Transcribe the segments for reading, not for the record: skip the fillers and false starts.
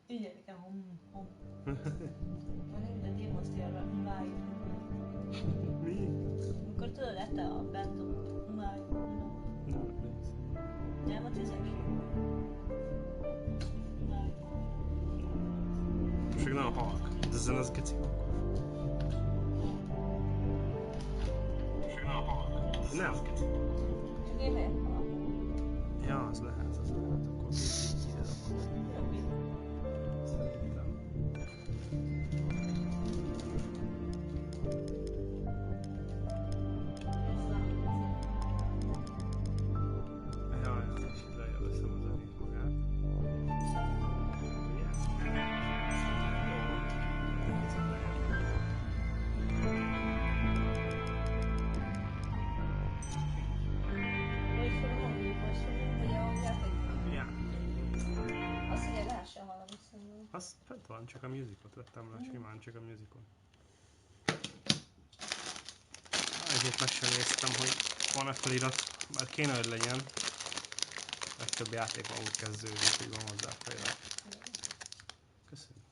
Így nekem hom. De démonsztírálva imádjuk. Mi? Amikor tudod, ette a bentomot, imádjuk. Nem a 10-es? Imádjuk. Most még nagyon halk. De ezen az geci hangos. Most még nagyon halk. Nem. Csak én miért halak? Ja, az lehet. Akkor így ide rakod. Szerintem. Jaj, és lejjebb veszem a zenét magát. Azt fent van, csak a musicot vettem le, simán csak a musicot. Ezért meg sem néztem, hogy van-e felirat, bár kéne, hogy legyen. Legtöbb játék van úgy kezdődik, hogy van hozzá felirat. Köszönöm.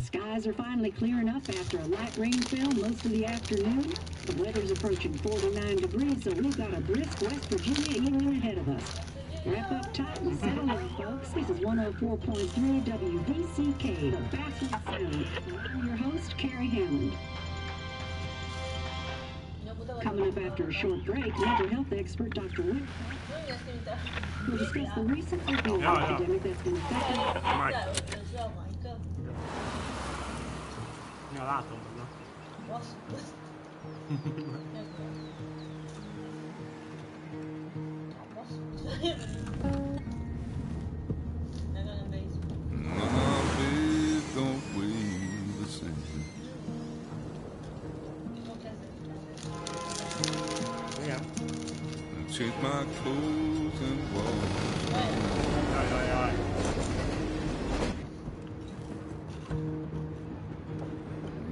Skies are finally clearing up after a light rainfall most of the afternoon. The weather's approaching 49 degrees, so we've got a brisk West Virginia evening ahead of us. Wrap up tight and settle in, folks. This is 104.3 WVCK, the Backward Sound. I'm your host, Carrie Hammond. Coming up after a short break, mental health expert Dr. Wick will discuss the recent opioid epidemic that's been affecting... Ja, látom, na. Don't wait the same. Igen. Take my clothes and walk. Jaj.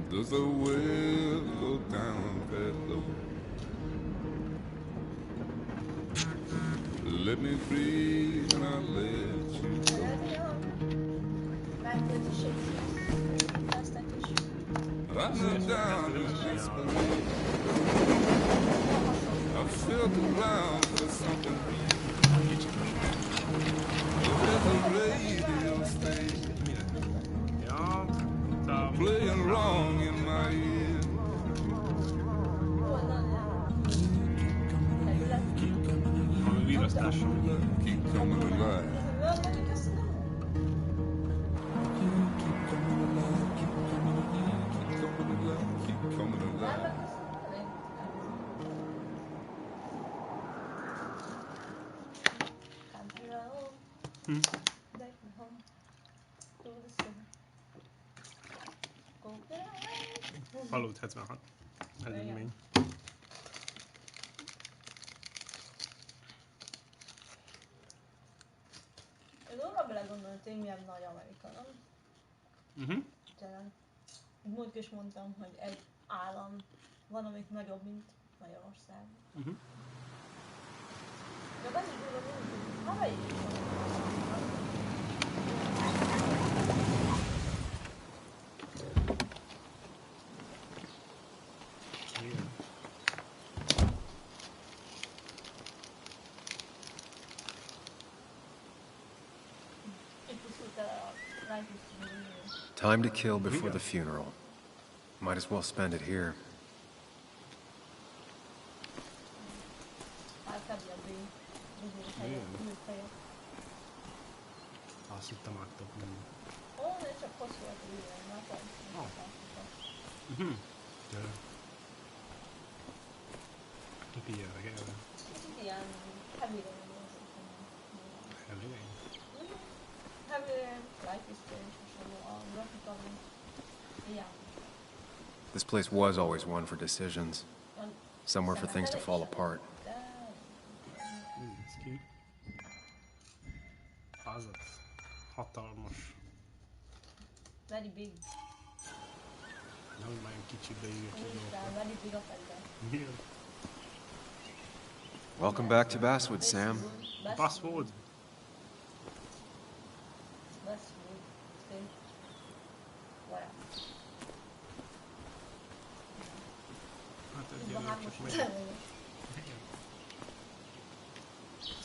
Does the well go down that low? Let me breathe and I'll let you go. I knelt down in desperation. I felt around for something real. There's a radio station playing wrong in my ear. Keep coming alive. Keep coming alive. Palota 76. Eredmény. Ez arra belegondolni, hogy milyen nagy Amerika, nem? Tényleg. Múltkor is mondtam, hogy egy állam van, amik nagyobb, mint Magyarország. De az is durva, hogy Hawaii is van. Time to kill before the funeral. Might as well spend it here. Azt hittem áttok menni. De csak hosszú volt a videó, látod? Gyere. Itt ilyenre kell. Kicsit ilyen heavy rain volt. Heavy rain? Heavy rain, life is strange, hasonló a grafika, ilyen. This place was always one for decisions. Somewhere for things to fall apart. Nézd ki. Azaz. Hatalmas. Very big. Nem, már kicsibe írja ki Úristen, very big a fegyver. Miért? Welcome back to Basswood, Sam. Basswood. Basswood. Voilà. Hát egy Itt a jelölt csak hármas megy. után.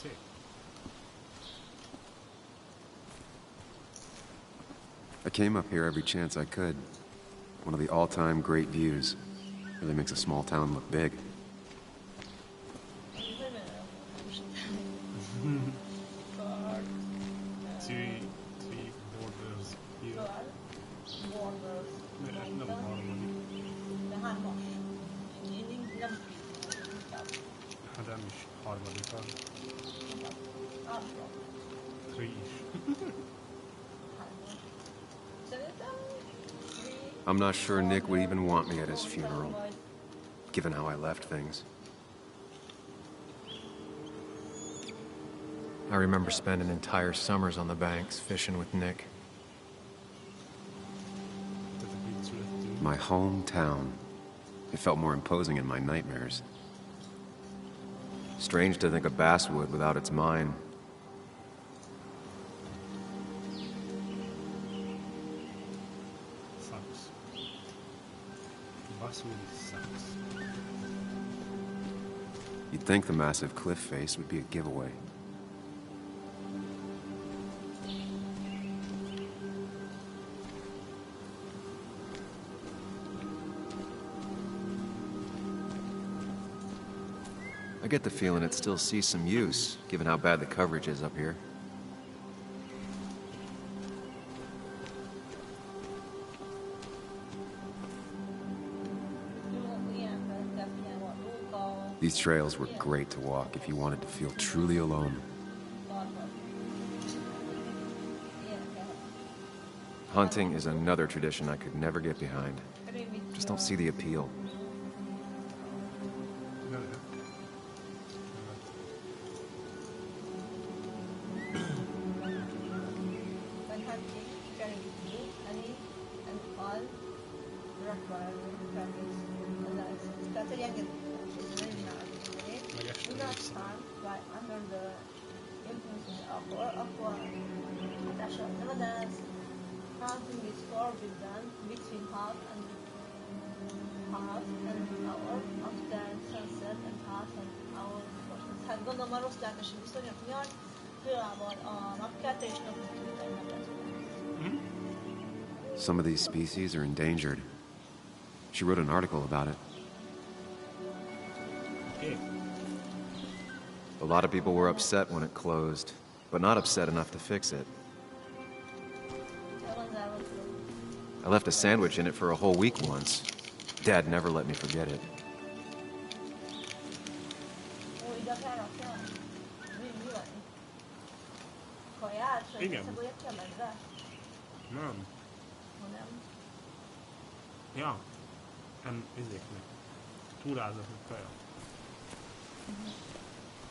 Szép. I came up here every chance I could. One of the all-time great views. Really makes a small town look big. Three borders here. Borders. Nem a harmadik. De hármas. Én nem inkább. Hát nem is harmadika. Hármas. Three is. Hármas. Szerintem I'm not sure Nick would even want me at his funeral, given how I left things. I remember spending entire summers on the banks fishing with Nick. Tehát akkor itt születtünk. My hometown. It felt more imposing in my nightmares. Strange to think of Basswood without its mine. Sucks. Basswood sucks. You'd think the massive cliff face would be a giveaway. I get the feeling it still sees some use, given how bad the coverage is up here. These trails were great to walk if you wanted to feel truly alone. Hunting is another tradition I could never get behind. Just don't see the appeal. Hunting is forbidden between half an hour after sunset and half an hour before sunset. Hát gondolom a rossz látási viszonyok miatt főával a napkelte és napkeltés után nem lehet tudni. Some of these species are endangered. She wrote an article about it. Okay. A lot of people were upset when it closed, but not upset enough to fix it. I left a sandwich in it for a whole week once. Dad never let me forget it. Igen. Nem. Ja. Nem, izéknek. Túrázatnak kaja.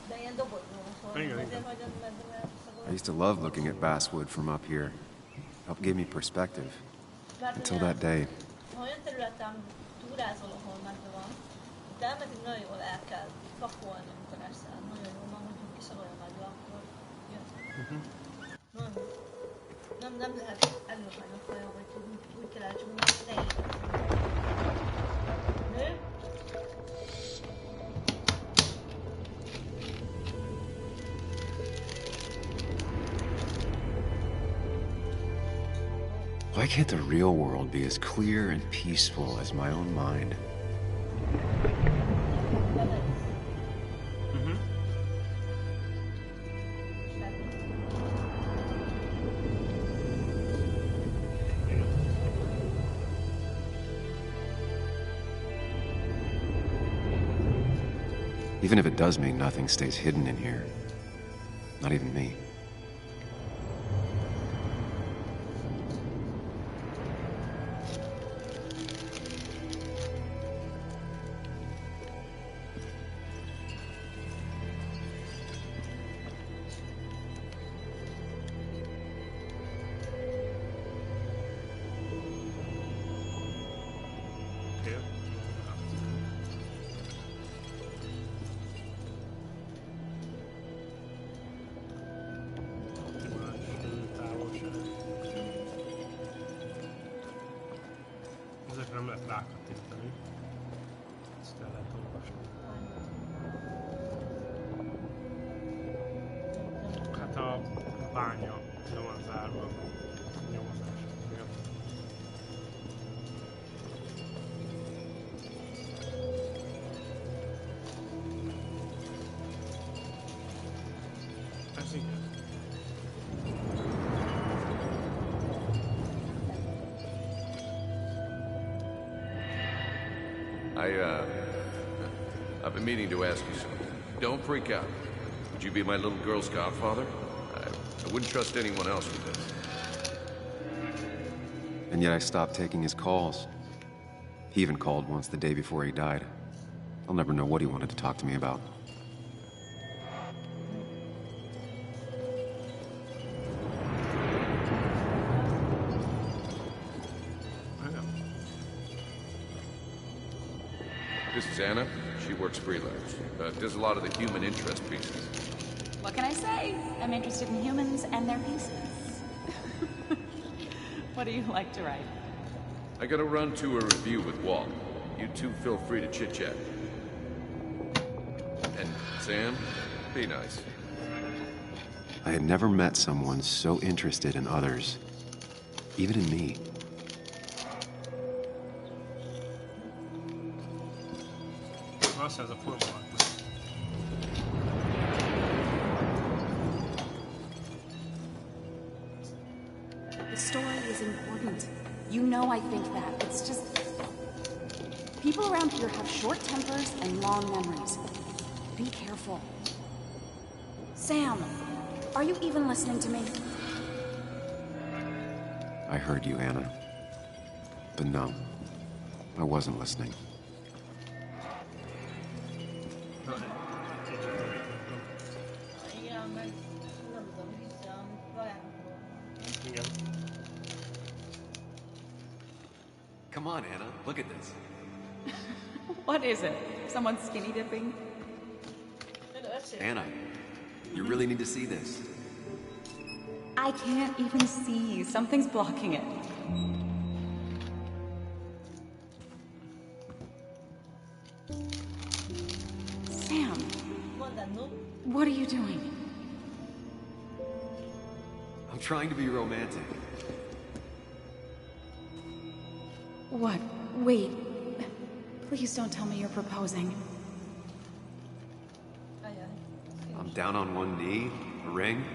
De ilyen dobozról szól. Igen, Azért, igen. hogy az medve I used to love looking at Basswood from up here. Helped give me perspective. Until that day. Ha olyan területen túrázol, ahol medve van, de elmeddig nagyon jól el kell pakolni, amikor eszel. Nagyon jól van, hogyha kiszagolja a medve, akkor jön. Nem lehet előhagyni a kaja, vagy úgy kell elcsúgni, hogy ne éljön. Nő? Why can't the real world be as clear and peaceful as my own mind? Even if it does mean nothing stays hidden in here. Not even me. bánya le van zárva. Nyomozás miatt. Ez igen. I've been meaning to ask you something. Don't freak out. Would you be my little girl's godfather? I wouldn't trust anyone else with this. And yet I stopped taking his calls. He even called once the day before he died. I'll never know what he wanted to talk to me about. This is Anna. She works freelance. Does a lot of the human interest pieces. What can I say? I'm interested in humans and their pieces. What do you like to write? I gotta run to a review with Walt. You two feel free to chit-chat. And Sam, be nice. I had never met someone so interested in others, even in me. Ross has a football. The story is important. You know I think that. It's just... people around here have short tempers and long memories. Be careful. Sam, are you even listening to me? I heard you, Anna. But no, I wasn't listening. Igen, meg nem tudom, hiszem, Ryanról. Igen. Come on, Anna, look at this. What is it? Someone skinny dipping? Anna, you really need to see this. I can't even see. Something's blocking it. Sam, what are you doing? I'm trying to be romantic. What? Wait. Please don't tell me you're proposing. I'm down on one knee, a ring.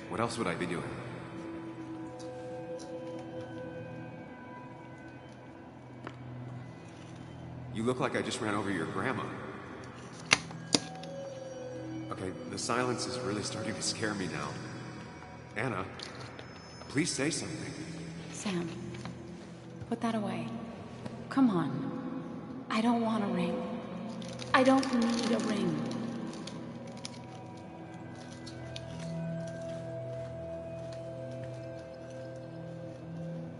What else would I be doing? You look like I just ran over your grandma. Okay, the silence is really starting to scare me now. Anna, please say something. Sam, put that away. Come on. I don't want a ring. I don't need a ring.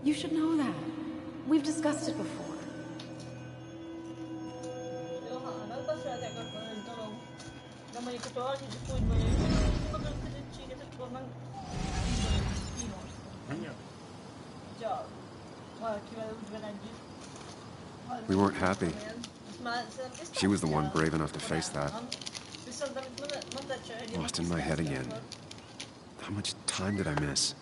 You should know that. We've discussed it before. Jó, ha megbeszéltek, akkor egy dolog. De mondjuk, hogyha valaki csak úgy mondja, hogy az a közösséget, akkor meg kínos. Csak valakivel úgy van együtt. We weren't happy. She was the one brave enough to face that. Lost in my head again. How much time did I miss?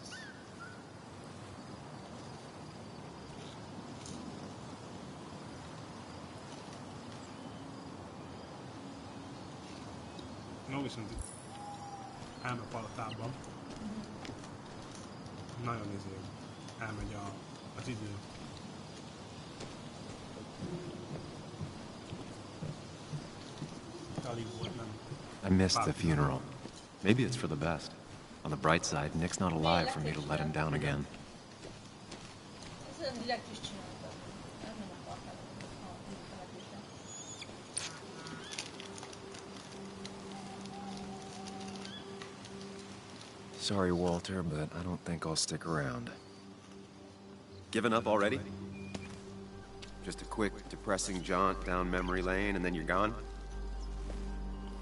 No, viszont itt Elme palotában nagyon elmegy az idő. Alig volt, nem. I missed the funeral. Maybe it's for the best. On the bright side, Nick's not alive for me to let him down again. Sorry, Walter, but I don't think I'll stick around. Given up already? Just a quick, depressing jaunt down memory lane and then you're gone?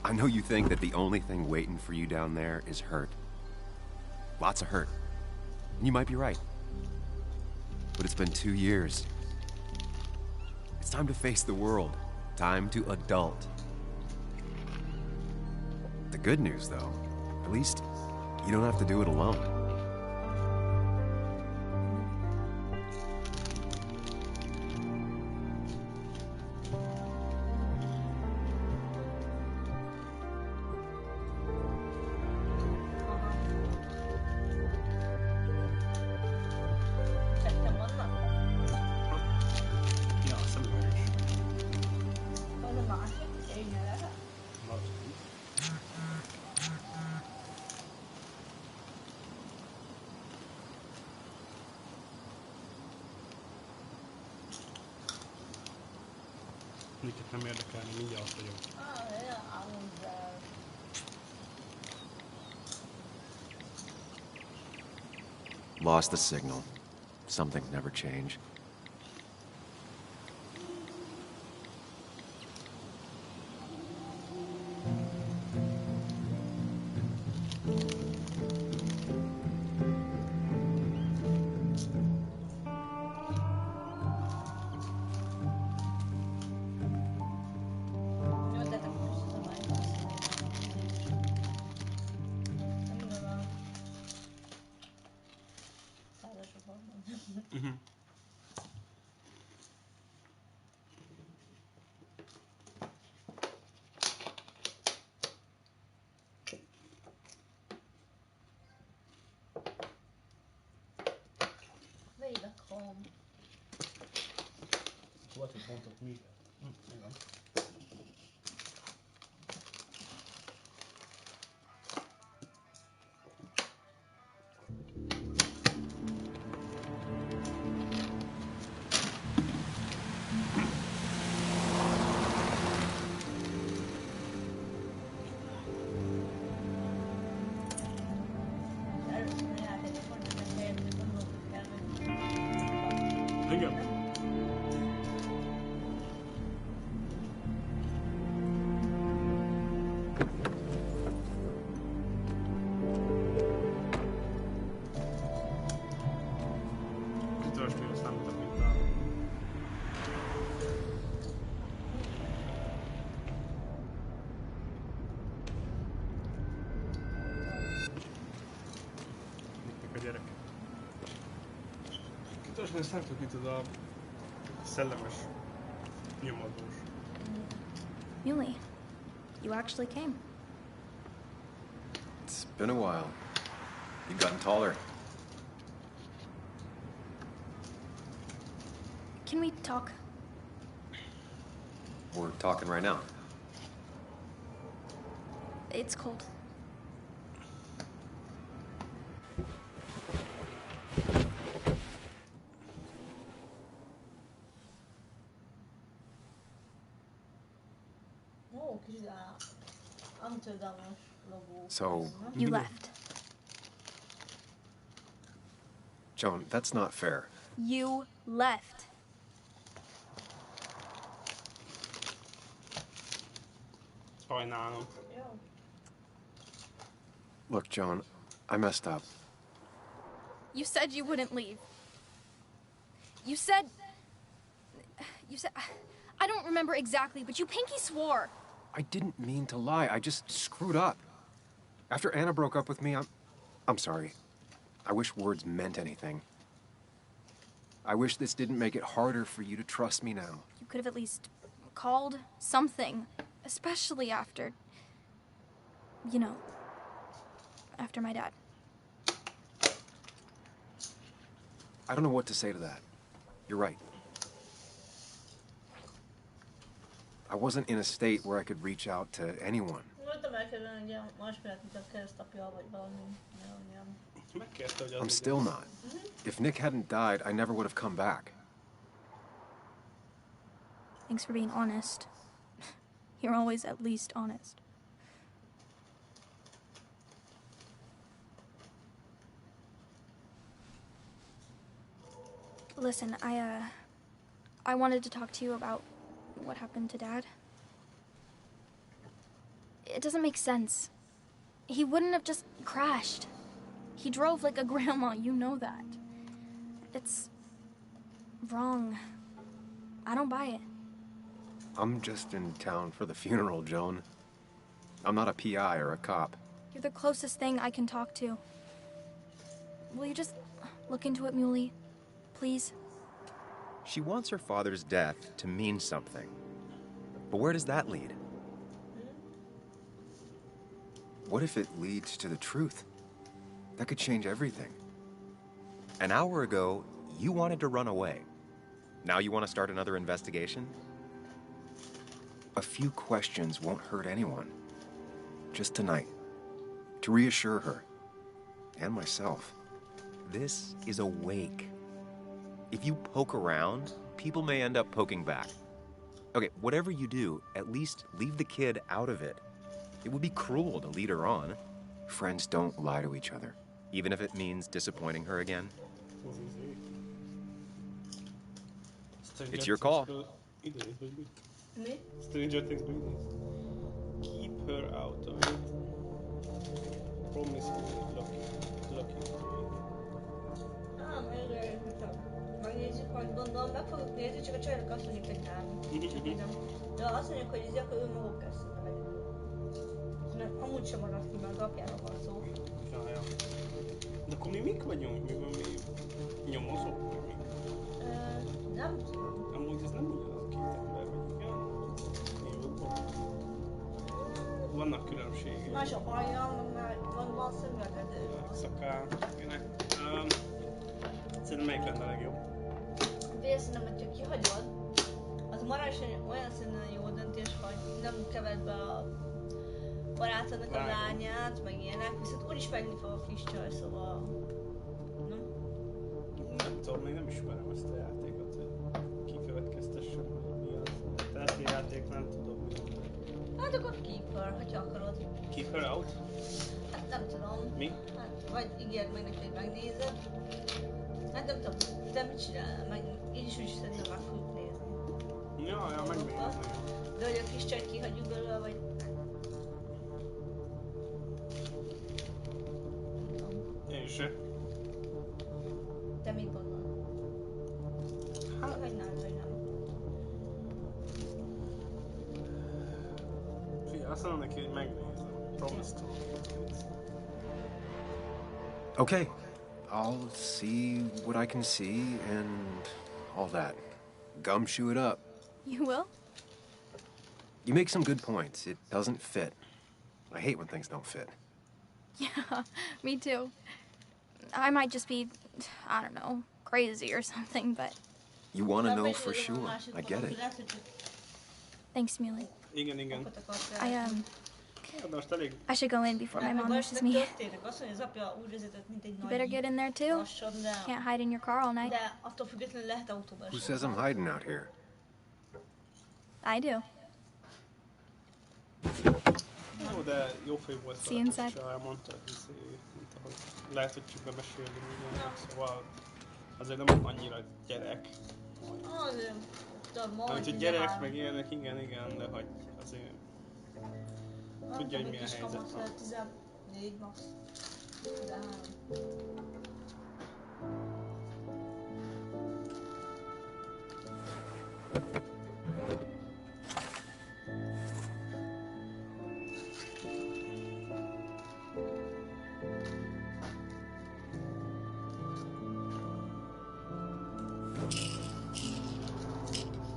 I know you think that the only thing waiting for you down there is hurt. Lots of hurt. And you might be right. But it's been 2 years. It's time to face the world. Time to adult. The good news, though, at least You don't have to do it alone. Ketten vannak? Ja, szemüveges. Az a másik, tényleg lehet? Minket nem érdekelni, mindjárt ott vagyok. Ja, amúgy. Lost the signal. Some things never change. Jó, de nem most tudom, hogy azt nem tudom. Százasokban van. Végig home. Volt, hogy bontott még. Igen. Először játékok, hogy meg helyett gondolok kell, hogy Igen. Tudod, hogy azt nem mutat, mint a... Miknek a gyerek. Tudod, hogy azt nem tudod, mint az a szellemes nyomadós. Muley, you actually came. It's been a while. You've gotten taller. Can we talk? We're talking right now. It's cold. Ó, kis Amsterdamos logó. So, You left. Joan, that's not fair. You left. Sajnálom. Jó. Look, Joan, I messed up. You said you wouldn't leave. You said... I don't remember exactly, but you pinky swore. I didn't mean to lie. I just screwed up. After Anna broke up with me, I'm sorry. I wish words meant anything. I wish this didn't make it harder for you to trust me now. You could have at least called something, especially after... You know, after my dad. I don't know what to say to that. You're right. I wasn't in a state where I could reach out to anyone. Voltam elkezdeni egy ilyen másfélet, mint a keresztapja, vagy valami. Ilyen. Megkérte, hogy az I'm still not. If Nick hadn't died, I never would have come back. Thanks for being honest. You're always at least honest. Listen, I wanted to talk to you about what happened to Dad. It doesn't make sense. He wouldn't have just crashed. He drove like a grandma, you know that. It's wrong. I don't buy it. I'm just in town for the funeral, Joan. I'm not a PI or a cop. You're the closest thing I can talk to. Will you just look into it, Muley? Please? She wants her father's death to mean something. But where does that lead? What if it leads to the truth? That could change everything. An hour ago, you wanted to run away. Now you want to start another investigation? A few questions won't hurt anyone. Just tonight. To reassure her. And myself. This is a wake. If you poke around, people may end up poking back. Okay, whatever you do, at least leave the kid out of it. It would be cruel to lead her on. Friends don't lie to each other, even if it means disappointing her again. It's your call. Stranger Things keep her out of it. Promise me, lucky. Megnézzük, majd gondolom, meg fogjuk nézni, csak a csajnak azt mondjuk, hogy nem. De azt mondjuk, hogy ez akkor ő maguk kell szerintem egyedül. Amúgy sem maradt ki, mert az apjára van szó. Ja. De akkor mi mik vagyunk? Mi van mi? Nyomozók? Vagy mi? Nem tudom. Amúgy ez nem ugyanaz a két ember, vagy igen? Vannak különbségek. Más a hajjal, meg van szemüvegedő. Szakál. Szerintem melyik lenne a legjobb? Szerintem, hogyha kihagyod, az marás olyan szerintem jó döntés, hogy nem keved be a barátodnak a lányát, meg ilyenek, viszont úgyis megni fog a kis csaj, szóval... Nem? Nem tudom, még nem ismerem ezt a játékot, hogy kikövetkeztessem, hogy mi az. Tehát a játék nem tudom, mi van. Hát akkor keep her, hogyha akarod. Keep her out? Hát nem tudom. Mi? Hát, vagy ígérd meg neki, hogy megnézed. Hát nem tudom, te mit csinál? Meg így is úgy szerintem meg fogjuk nézni. Ja, megnézni. De hogy a kis csajt kihagyjuk belőle, vagy nem. Én se. Te mit gondolod? Hát, hagynád, vagy nem? Figyelj, azt mondom neki, hogy megnézem. Promise to. Okay, I'll see what I can see and all that. Gumshoe it up. You will? You make some good points. It doesn't fit. I hate when things don't fit. Yeah, me too. I might just be, I don't know, crazy or something, but... You want to know for sure. I get it. Thanks, Muley. Igen. I should go in before my mom misses me. You You better get in there too. Can't hide in your car all night. Who says I'm hiding out here? I do. Jó, de jó fej volt. See you inside. Elmondta, hogy lehet, hogy csak bemesélni mindennek, szóval azért nem annyira gyerek. Amit, hogy gyerek, meg ilyenek, igen, de hogy azért tudja, hogy milyen helyzet van. 14 max.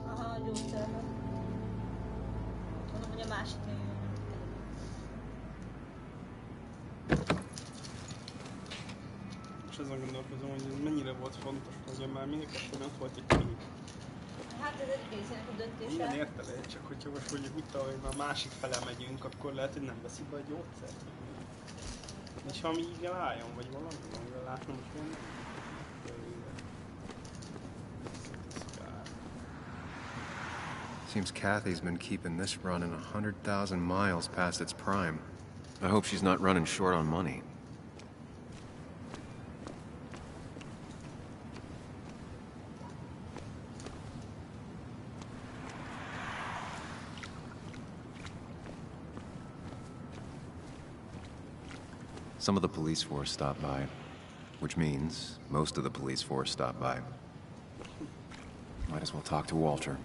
Aha, gyógyszerben. Mondom, hogy a másik jön. És azon gondolkozom, hogy mennyire volt fontos, hogy már mindig ott volt egy kép. Hát ez egy részének a döntése. Igen, érted, csak hogyha most mondjuk mit tudom, hogy már másik fele megyünk, akkor lehet, hogy nem veszik be a gyógyszert. És ha így álljon, vagy valamivel látnom, hogy van. Seems Kathy's been keeping this running 100,000 miles past its prime. I hope she's not running short on money. Some of the police force stopped by, which means most of the police force stopped by. Might as well talk to Walter.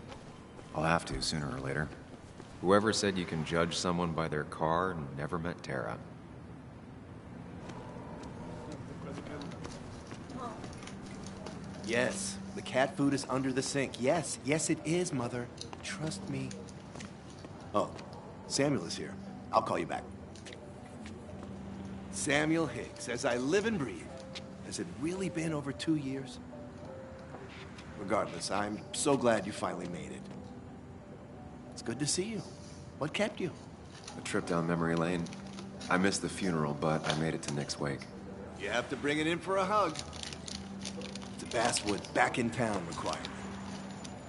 I'll have to, sooner or later. Whoever said you can judge someone by their car never met Tara. Yes, the cat food is under the sink. Yes, yes it is, Mother. Trust me. Oh, Samuel is here. I'll call you back. Samuel Higgs, as I live and breathe. Has it really been over 2 years? Regardless, I'm so glad you finally made it. It's good to see you. What kept you? A trip down memory lane. I missed the funeral, but I made it to Nick's wake. You have to bring it in for a hug. It's a Basswood back in town requirement.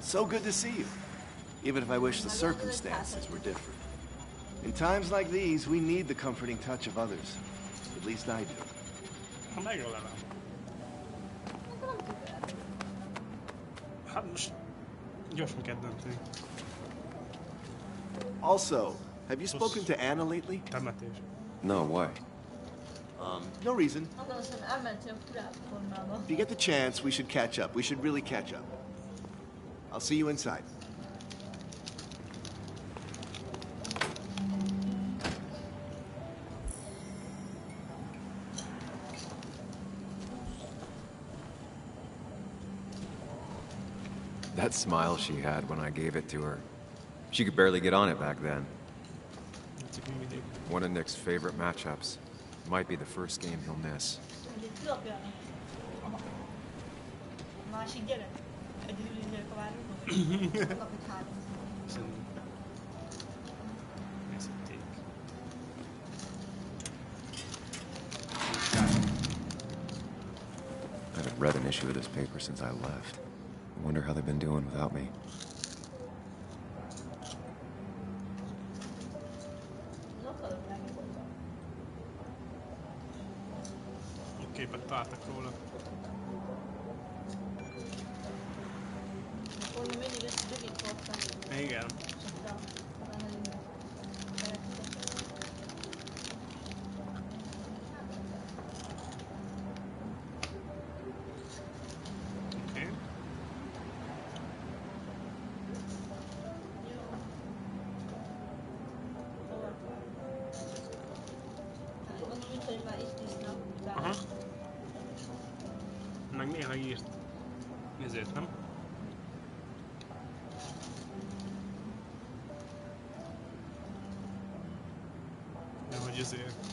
So good to see you. Even if I wish the circumstances were different. In times like these, we need the comforting touch of others. At least I do. Ha megölelem. Hát most gyorsan kell dönteni. Also, have you spoken to Anna lately? Temetés. No, why? No reason. Akkor azt hiszem elmentél a kurábformába. If you get the chance, we should catch up. We should really catch up. I'll see you inside. That smile she had when I gave it to her. She could barely get on it back then. One of Nick's favorite matchups. Might be the first game he'll miss. Másik gyerek. Egyedül izélek a városban. Kapik 3. I haven't read an issue of this paper since I left. I wonder how they've been doing without me. Képet találtak róla. Igen. Oké. Aha. Meg néha írt. Ezért, nem? Ja, hogy ezért.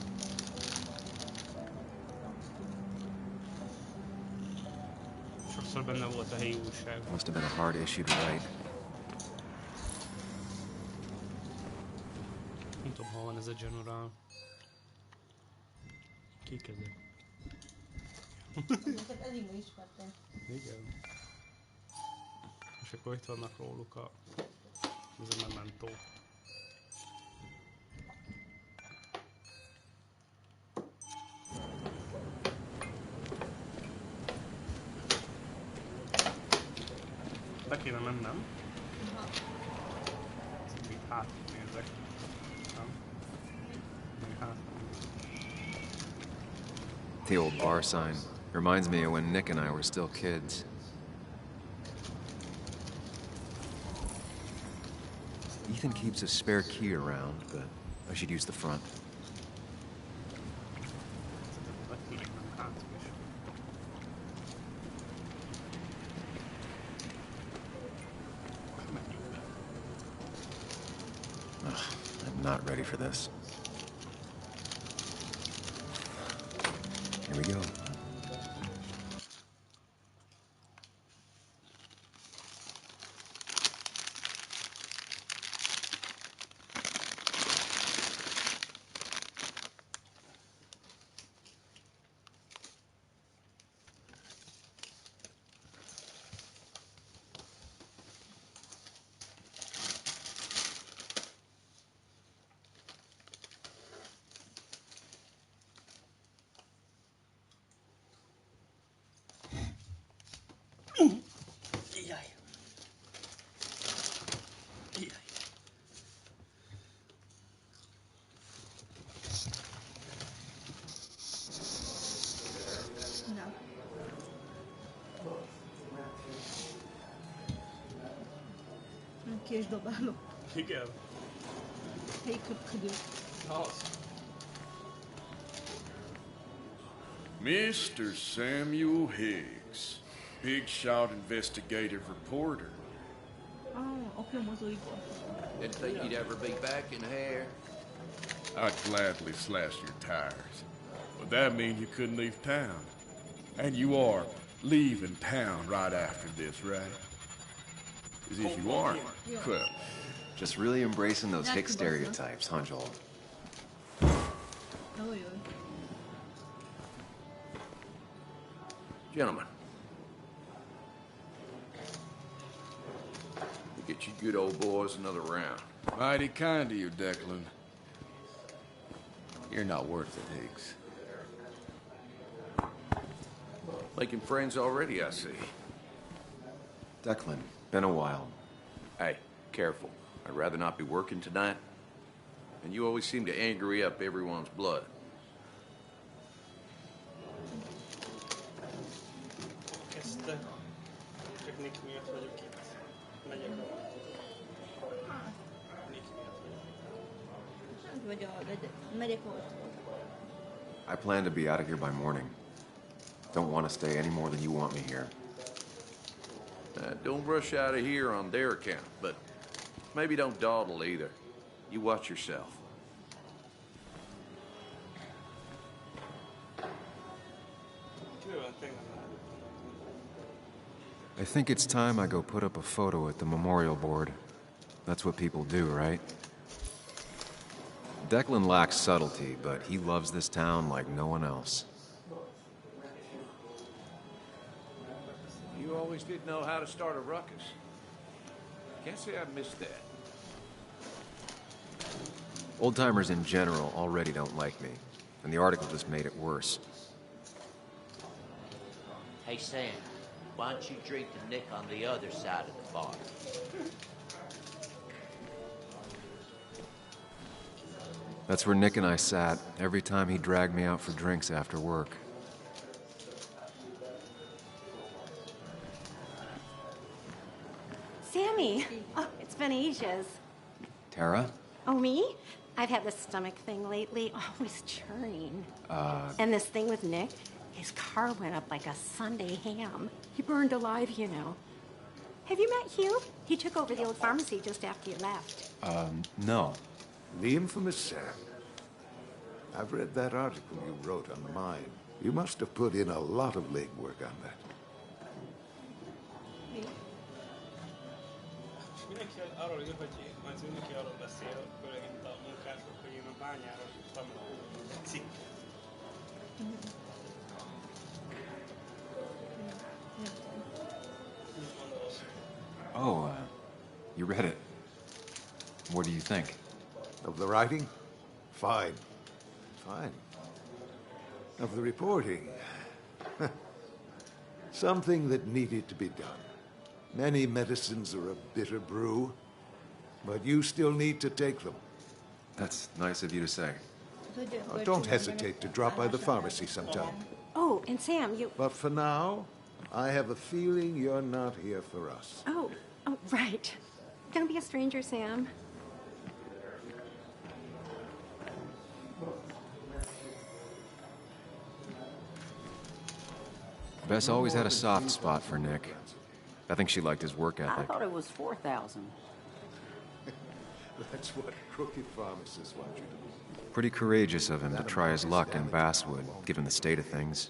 Sokszor benne volt a helyi újság. Must have been a hard issue to write. Nem tudom, hol van ez a general. Kik ezek? Ezeket eléggé ismertem. Igen. És akkor itt vannak róluk ez a mementó. Be kéne mennem. Még hátra nézek. Nem? Még hátra. The old bar sign reminds me of when Nick and I were still kids. Ethan keeps a spare key around, but I should use the front. Ugh, I'm not ready for this. Here we go. Késdobáló. Igen. Helyi köpködő. Mr. Samuel Higgs. Big shot investigative reporter. 어깨 모서 입고 왔어. Didn't think you'd ever be back in here. I'd gladly slash your tires. But that means you couldn't leave town. And you are leaving town right after this, right? As if you aren't. Well, Just really embracing those hick stereotypes, huh, Joel? gentlemen. We'll get you good old boys another round. Mighty kind of you, Declan. You're not worth it, Higgs. Making friends already, I see. Declan, been a while. Hey, careful. I'd rather not be working tonight. And you always seem to angry up everyone's blood. Kezdte. Csak Nick miatt vagyok itt. Megyek a... Nick miatt vagyok. I plan to be out of here by morning. Don't want to stay any more than you want me here. Don't rush out of here on their account, but maybe don't dawdle either. You watch yourself. I think it's time I go put up a photo at the memorial board. That's what people do, right? Declan lacks subtlety, but he loves this town like no one else. You always did know how to start a ruckus. Can't say I missed that. Old-timers in general already don't like me, and the article just made it worse. Hey, Sam, why don't you drink to Nick on the other side of the bar? That's where Nick and I sat every time he dragged me out for drinks after work. Sammy! Oh, it's been ages. Tara? Oh, me? I've had this stomach thing lately, always churning. And this thing with Nick, his car went up like a Sunday ham. He burned alive, you know. Have you met Hugh? He took over the old pharmacy just after you left. No. The infamous Sam. I've read that article you wrote on mine. You must have put in a lot of legwork on that. Mindenki arról ír, hogy az mindenki arról beszél, főleg itt a munkások, hogy én a bányáról írtam a cikk. Oh, you read it. What do you think? Of the writing? Fine. Fine. Of the reporting? Something that needed to be done. Many medicines are a bitter brew, but you still need to take them. That's nice of you to say. Don't hesitate to drop by the pharmacy sometime. Oh, and Sam, you... But for now, I have a feeling you're not here for us. Oh, right. Don't be a stranger, Sam. Bess always had a soft spot for Nick. I think she liked his work I ethic. thought it was 4,000. That's what crooked pharmacists want you to do. Pretty courageous of him to try his luck in Basswood, given the state of things.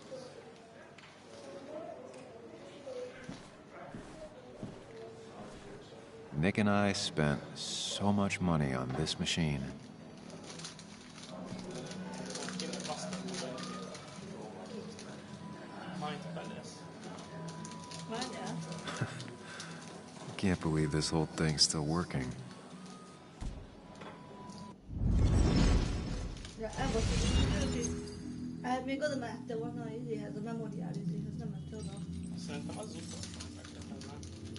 Nick and I spent so much money on this machine. I can't believe this whole thing's still working. Szerintem az utolsó.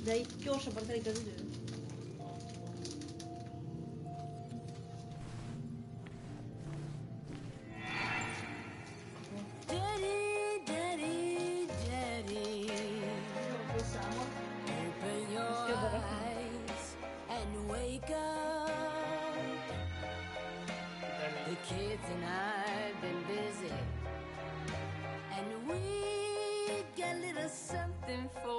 De így gyorsabban telik az idő. Daddy, daddy, daddy. Open your eyes and wake up. The kids and I've been busy, and we got a little something for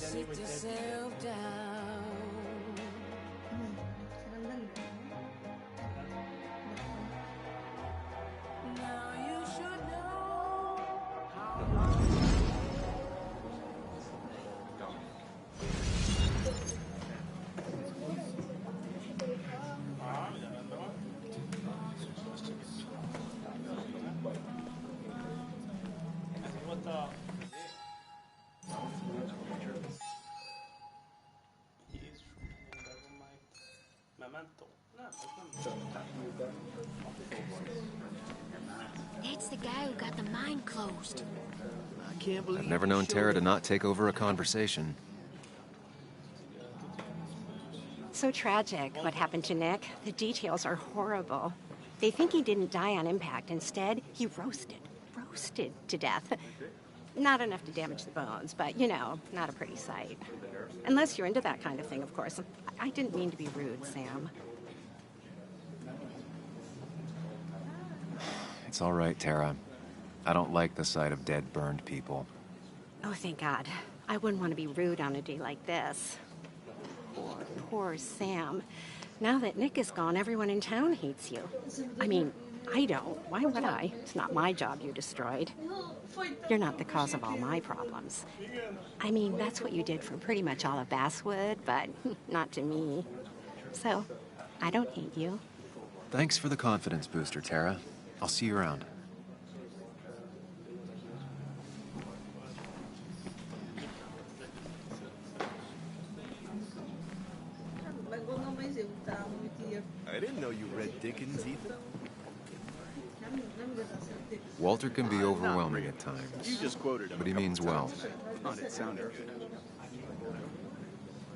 sit yourself down. Now you should know how long That's the guy who got the mine closed. I can't believe I've never known Tara to not take over a conversation. So tragic, what happened to Nick. The details are horrible. They think he didn't die on impact. Instead, he roasted to death. Not enough to damage the bones, but, you know, not a pretty sight. Unless you're into that kind of thing, of course. I didn't mean to be rude, Sam. It's all right, Tara. I don't like the sight of dead, burned people. Oh, thank God. I wouldn't want to be rude on a day like this. Poor Sam. Now that Nick is gone, everyone in town hates you. I mean, I don't. Why would I? It's not my job you destroyed. You're not the cause of all my problems. I mean, that's what you did for pretty much all of Basswood, but not to me. So, I don't hate you. Thanks for the confidence booster, Tara. I'll see you around. I didn't know you read Dickens, Ethan. Walter can be overwhelming at times. You just quoted him. But he means well. Thought it sounded good.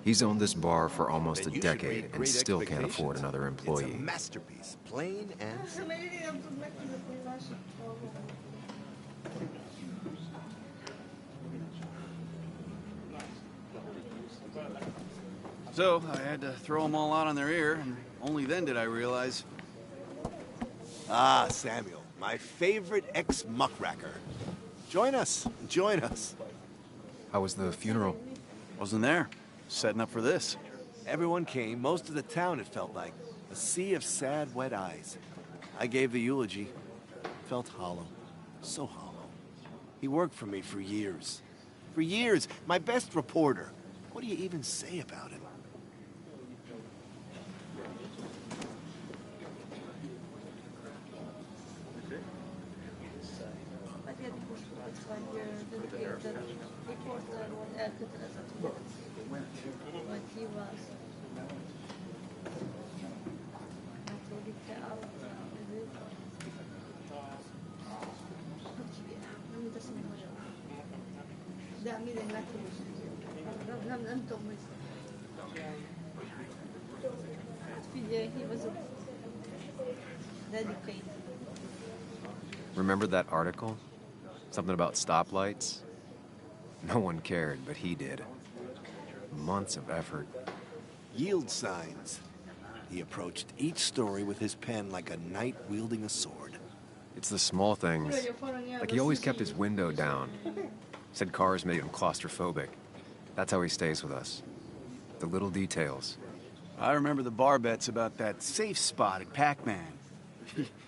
He's owned this bar for almost a And you should decade read and Great still can't afford Expectations. another employee. It's a masterpiece, plain and simple. So, I had to throw them all out on their ear, and only then did I realize. Ah, Samuel, my favorite ex-muckracker. Join us, join us. How was the funeral? Wasn't there. Setting up for this. Everyone came, most of the town, it felt like. A sea of sad, wet eyes. I gave the eulogy. Felt hollow. So hollow. He worked for me for years. For years, my best reporter. What do you even say about him? He was dedicated. Remember that article? Something about stoplights? No one cared, but he did. Months of effort. Yield signs. He approached each story with his pen like a knight wielding a sword. It's the small things. Like he always kept his window down. Said cars made him claustrophobic. That's how he stays with us. The little details. I remember the bar bets about that safe spot at Pac-Man.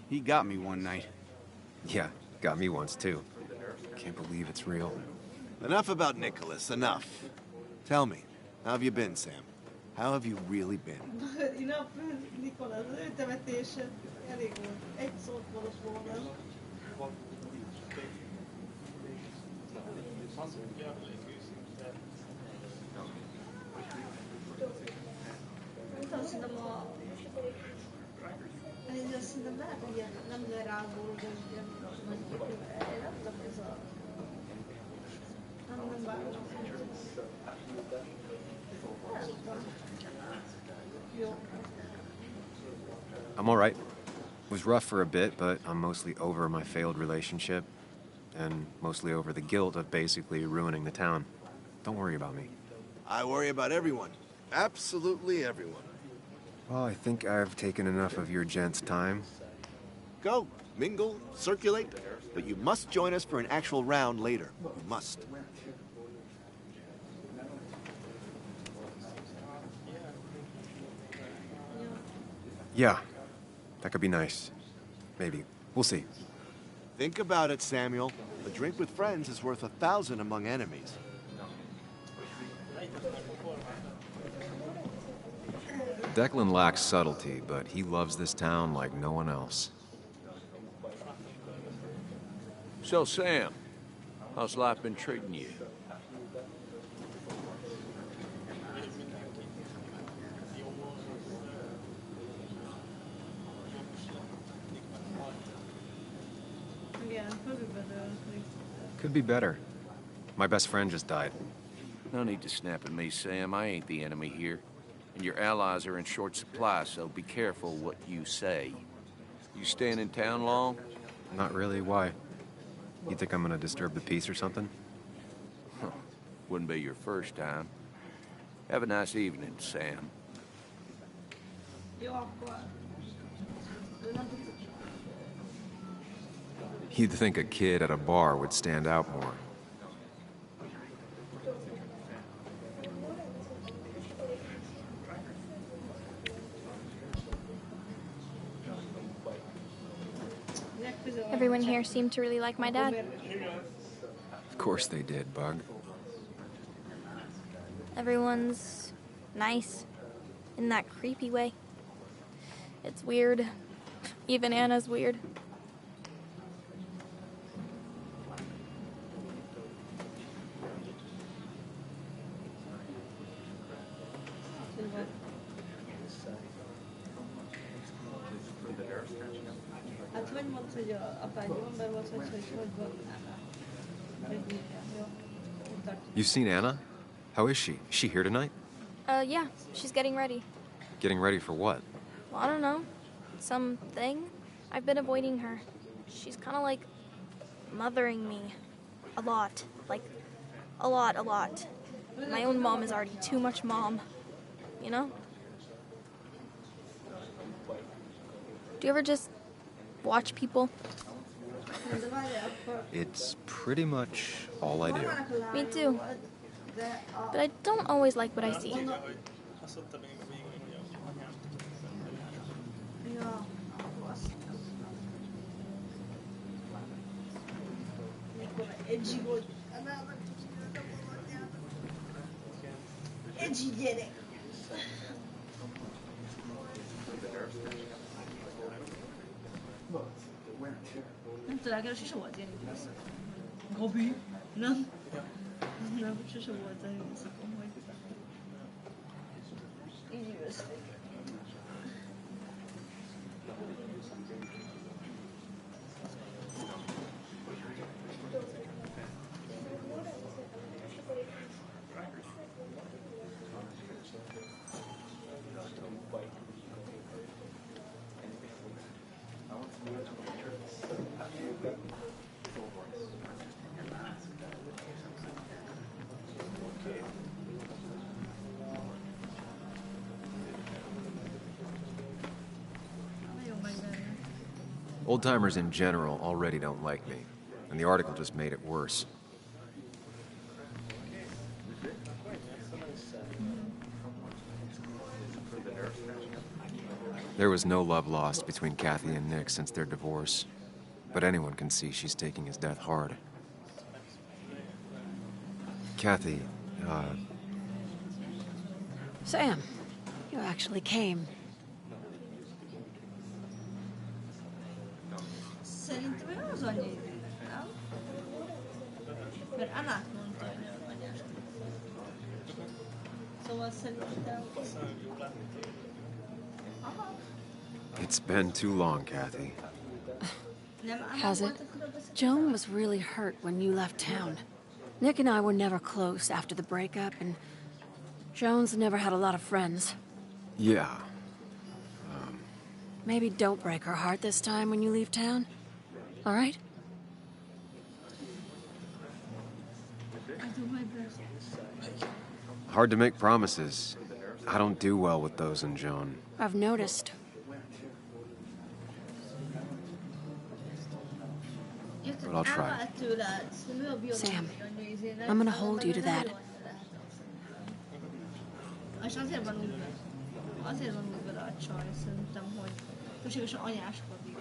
He got me one night. Yeah, got me once too. Can't believe it's real. Enough about Nicholas, enough. Tell me, how have you been, Sam? How have you really been? Enough, Nicholas. Öltemetés elég volt. Egy szót mondott volna. Szerintem lehet, hogy ilyen nem lerágó, de ilyen nagy nem tudom, ez a... Nem várom. Jó. I'm all right. It was rough for a bit, but I'm mostly over my failed relationship and mostly over the guilt of basically ruining the town. Don't worry about me. I worry about everyone. Absolutely everyone. Well, I think I've taken enough of your gent's time. Go, mingle, circulate, but you must join us for an actual round later. You must. Yeah, that could be nice. Maybe. We'll see. Think about it, Samuel. A drink with friends is worth 1,000 among enemies. Declan lacks subtlety, but he loves this town like no one else. So, Sam, how's life been treating you? Yeah, probably better. Could be better. My best friend just died. No need to snap at me, Sam. I ain't the enemy here. And your allies are in short supply, so be careful what you say. You staying in town long? Not really. Why? You think I'm gonna disturb the peace or something? Huh. Wouldn't be your first time. Have a nice evening, Sam. You'd think a kid at a bar would stand out more. Everyone here seemed to really like my dad. Of course they did, Bug. Everyone's nice in that creepy way. It's weird. Even Anna's weird. You've seen Anna? How is she? Is she here tonight? Yeah, she's getting ready. Getting ready for what? Well, I don't know. Something? I've been avoiding her. She's kind of like mothering me. A lot. Like, a lot. My own mom is already too much mom. You know? Do you ever just watch people? It's pretty much all I do. Me too. But I don't always like what I see. Old-timers in general already don't like me, and the article just made it worse. There was no love lost between Kathy and Nick since their divorce, but anyone can see she's taking his death hard. Kathy, Sam, you actually came. Szerintem ő az anyai, nem? Mert Annát mondta, hogy ő anyás. Szóval szerintem... it's been too long, Kathy. Has it? Joan was really hurt when you left town. Nick and I were never close after the breakup, and Joan's never had a lot of friends. Yeah. Maybe don't break her heart this time when you leave town. All right? Hard to make promises. I don't do well with those in Joan. I've noticed. But I'll try. Sam, I'm gonna hold you to that. Azért van úgy vele a csaj, szerintem, hogy túlságosan anyáskodik.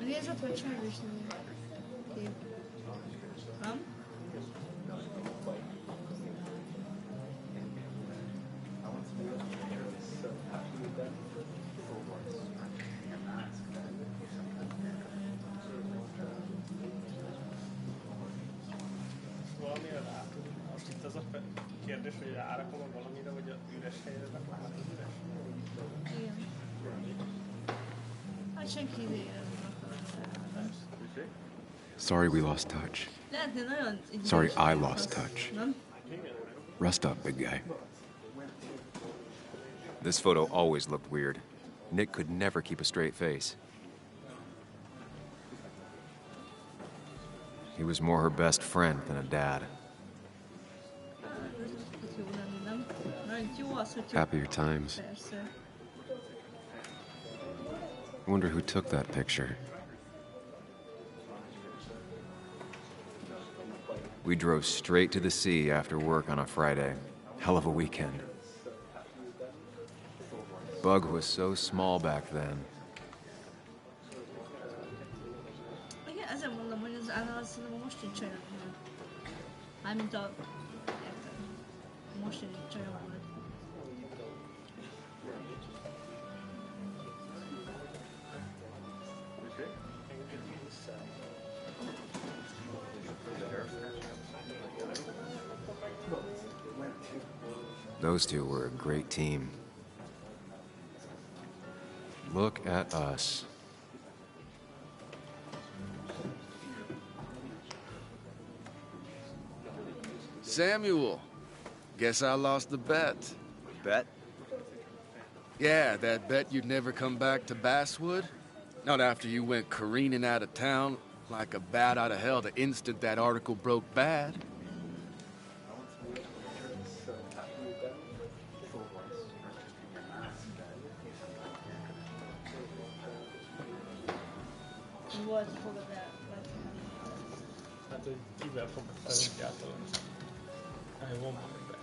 Ugye ez ott vagy csaj is kép. Nem? Valamire látunk. Most itt az a kérdés, hogy rárakom valamire, vagy a üres helyre rakom át az üres? Igen. Hát senki idejére Sorry we lost touch. lehetne nagyon... Sorry I lost touch. Nem? Rest up, big guy. This photo always looked weird. Nick could never keep a straight face. He was more her best friend than a dad. Happier times. I wonder who took that picture. We drove straight to the sea after work on a Friday. Hell of a weekend. Bug was so small back then. Igen, ezzel mondom, hogy az állat szerintem most egy csajnak van. Mármint a... Érted? Most egy csajnak van. Those two were a great team. Look at us. Samuel, guess I lost the bet. Bet? Yeah, that bet you'd never come back to Basswood. Not after you went careening out of town like a bat out of hell the instant that article broke bad. Volt fogadás. Hát, hogy kivel fogok fel egyáltalán. I won't be back.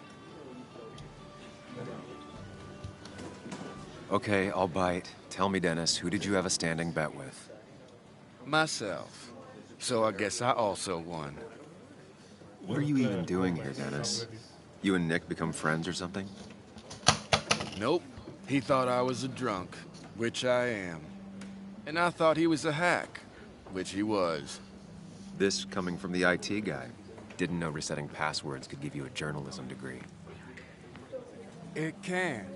Okay, I'll bite. Tell me, Dennis, who did you have a standing bet with? Myself. So I guess I also won. What are you even doing here, Dennis? You and Nick become friends or something? Nope. He thought I was a drunk, which I am. And I thought he was a hack, which he was. This coming from the IT guy. Didn't know resetting passwords could give you a journalism degree. It can.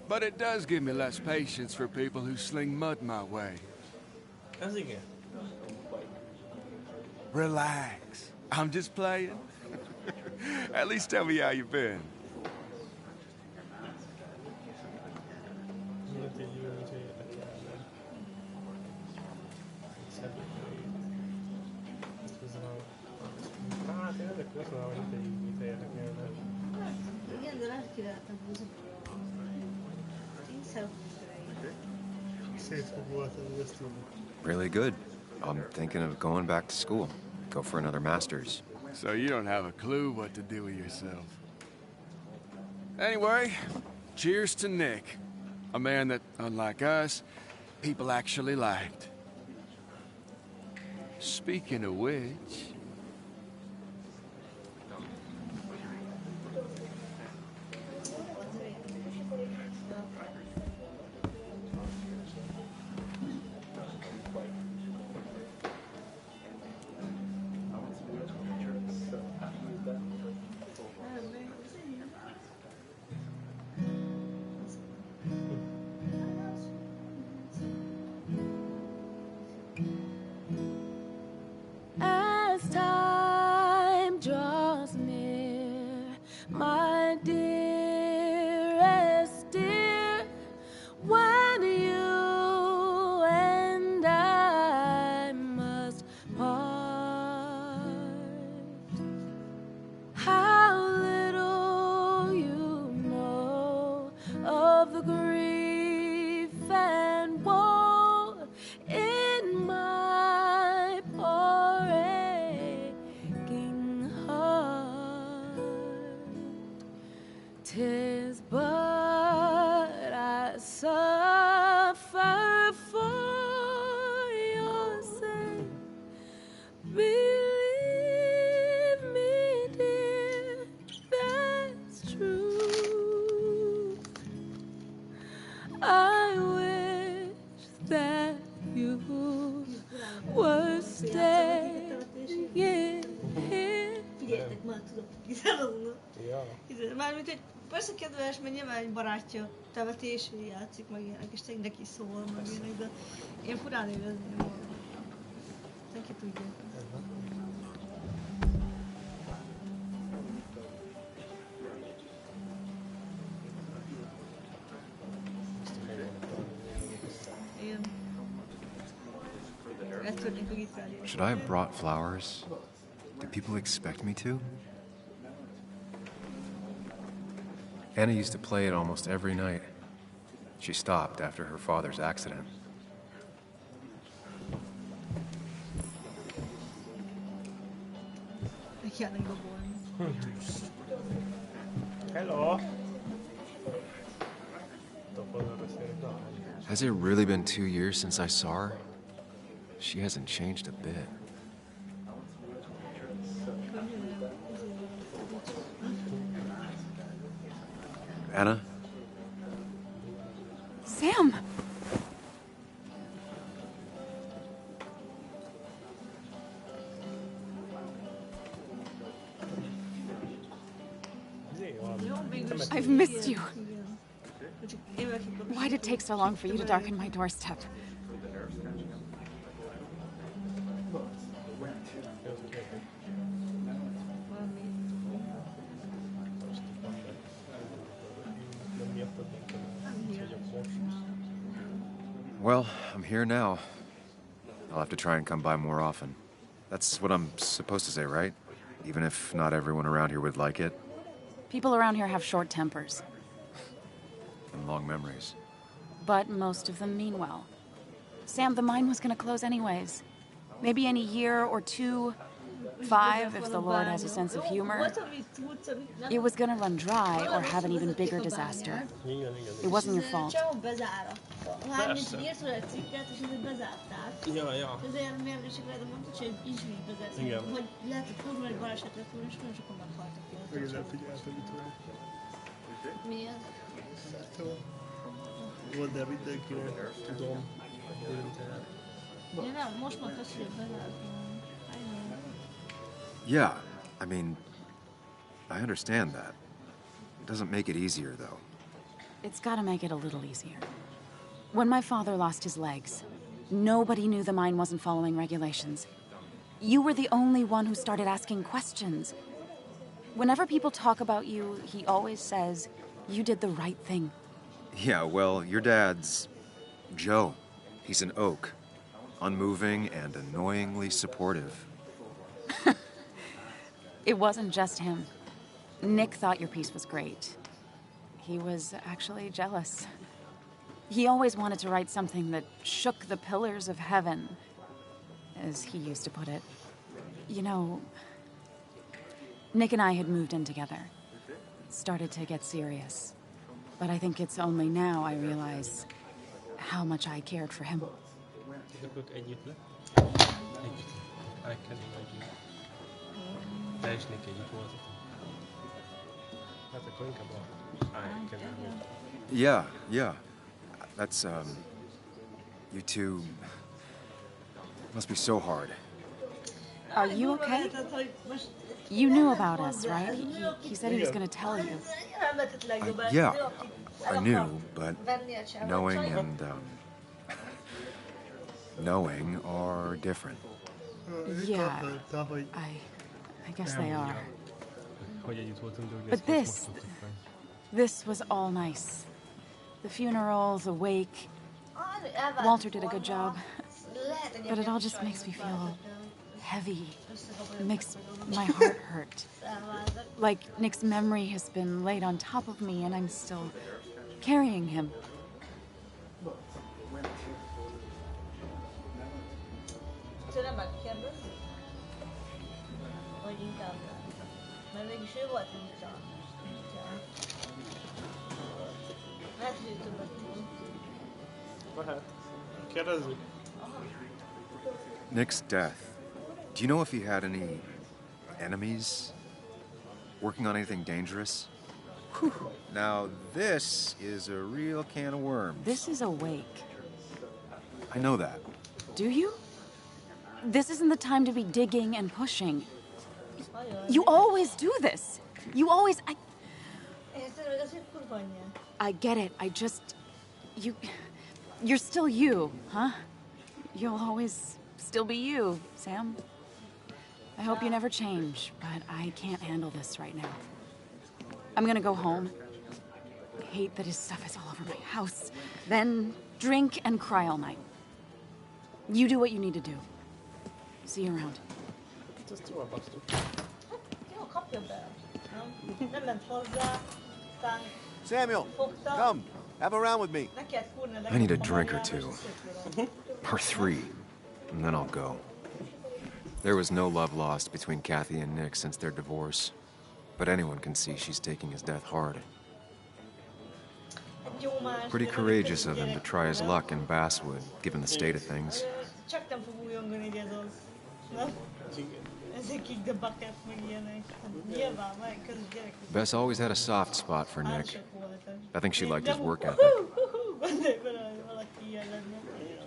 But it does give me less patience for people who sling mud my way. Ez igen. Relax. I'm just playing. At least tell me how you've been. Igen, de lehet királytam húzni. Really good. I'm thinking of going back to school. Go for another master's. So you don't have a clue what to do with yourself. Anyway, cheers to Nick. A man that, unlike us, people actually liked. Speaking of which... As time draws near, my dearest dear, when you and I must part, how little you know of the grief and woe in my poor aching heart. Till this, but I suffer for your sake. Believe me, dear, that's true. I wish that you were staying here. Figyeljetek, már tudok kizáródni. Mármint, hogy persze kedves, mert nyilván egy barátja tevetés, hogy játszik, meg ilyenek, és tényleg neki szól, meg ilyenek, de én furán érezném volna. Senki tudja. Igen. Eltörnék a gitárját. Should I have brought flowers? Do people expect me to? Anna used to play it almost every night. She stopped after her father's accident. I can't go boring. Hello. Has it really been 2 years since I saw her? She hasn't changed a bit. Anna? Sam! I've missed you. Why'd it take so long for you to darken my doorstep? Well, I'm here now. I'll have to try and come by more often. That's what I'm supposed to say, right? Even if not everyone around here would like it. People around here have short tempers, And long memories. but most of them mean well. Sam, the mine was gonna close anyways. Maybe in a year or 2, 5, if the Lord has a sense of humor. It was gonna run dry or have an even bigger disaster. It wasn't your fault. Ja, ja. Ezért mérgesek lehet, hogy mondtad, hogy ismét vezetsz. Igen. Hogy lehet, hogy kurva egy baleset lett volna, és nagyon sokan meghaltak ki. Igen, figyeltem itt rá. Milyen? Volt, de mindenkinek tudom. Érinteni. Ja, nem, most mondtad, hogy bezárt. Yeah, I mean, I understand that. It doesn't make it easier, though. It's gotta make it a little easier. When my father lost his legs, nobody knew the mine wasn't following regulations. You were the only one who started asking questions. Whenever people talk about you, he always says, you did the right thing. Yeah, well, your dad's Joe. He's an oak. Unmoving and annoyingly supportive. It wasn't just him. Nick thought your piece was great. He was actually jealous. He always wanted to write something that shook the pillars of heaven, as he used to put it. You know, Nick and I had moved in together. Started to get serious. But I think it's only now I realize how much I cared for him. Együtt le? Együtt. I can imagine. Te és Nick együtt voltatok. Hát akkor inkább I can imagine. Yeah. That's, you two must be so hard. Are you okay? You knew about us, right? He said he was going to tell you. Yeah, I knew, but knowing and, knowing are different. Yeah, I guess they are. Hogy együtt voltunk, de But this was all nice. The funeral, the wake. Walter did a good job. But it all just makes me feel heavy. It makes my heart hurt. Like Nick's memory has been laid on top of me and I'm still carrying him. Lehet. Kérdezzük. Nick's death. Do you know if he had any enemies? Working on anything dangerous? Whew. Now, this is a real can of worms. This is a wake. I know that. Do you? This isn't the time to be digging and pushing. You always do this. You always... I get it. I just... You're still you, huh? You'll always still be you, Sam. I hope you never change, but I can't handle this right now. I'm gonna go home. I hate that his stuff is all over my house. Then drink and cry all night. You do what you need to do. See you around. Samuel, come. Have a round with me. I need a drink or two. Or 3, and then I'll go. There was no love lost between Kathy and Nick since their divorce. But anyone can see she's taking his death hard. Pretty courageous of him to try his luck in Basswood, given the state of things. Bess always had a soft spot for Nick. I think she liked his work ethic.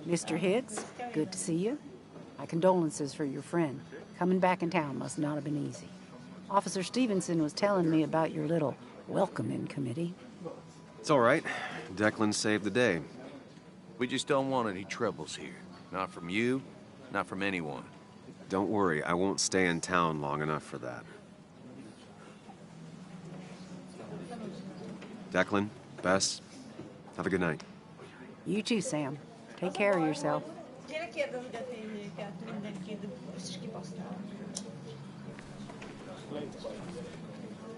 Mr. Hicks, good to see you. My condolences for your friend. Coming back in town must not have been easy. Officer Stevenson was telling me about your little welcoming committee. It's all right. Declan saved the day. We just don't want any troubles here. Not from you, not from anyone. Don't worry, I won't stay in town long enough for that. Declan, Bess, have a good night. You too, Sam. Take care of yourself.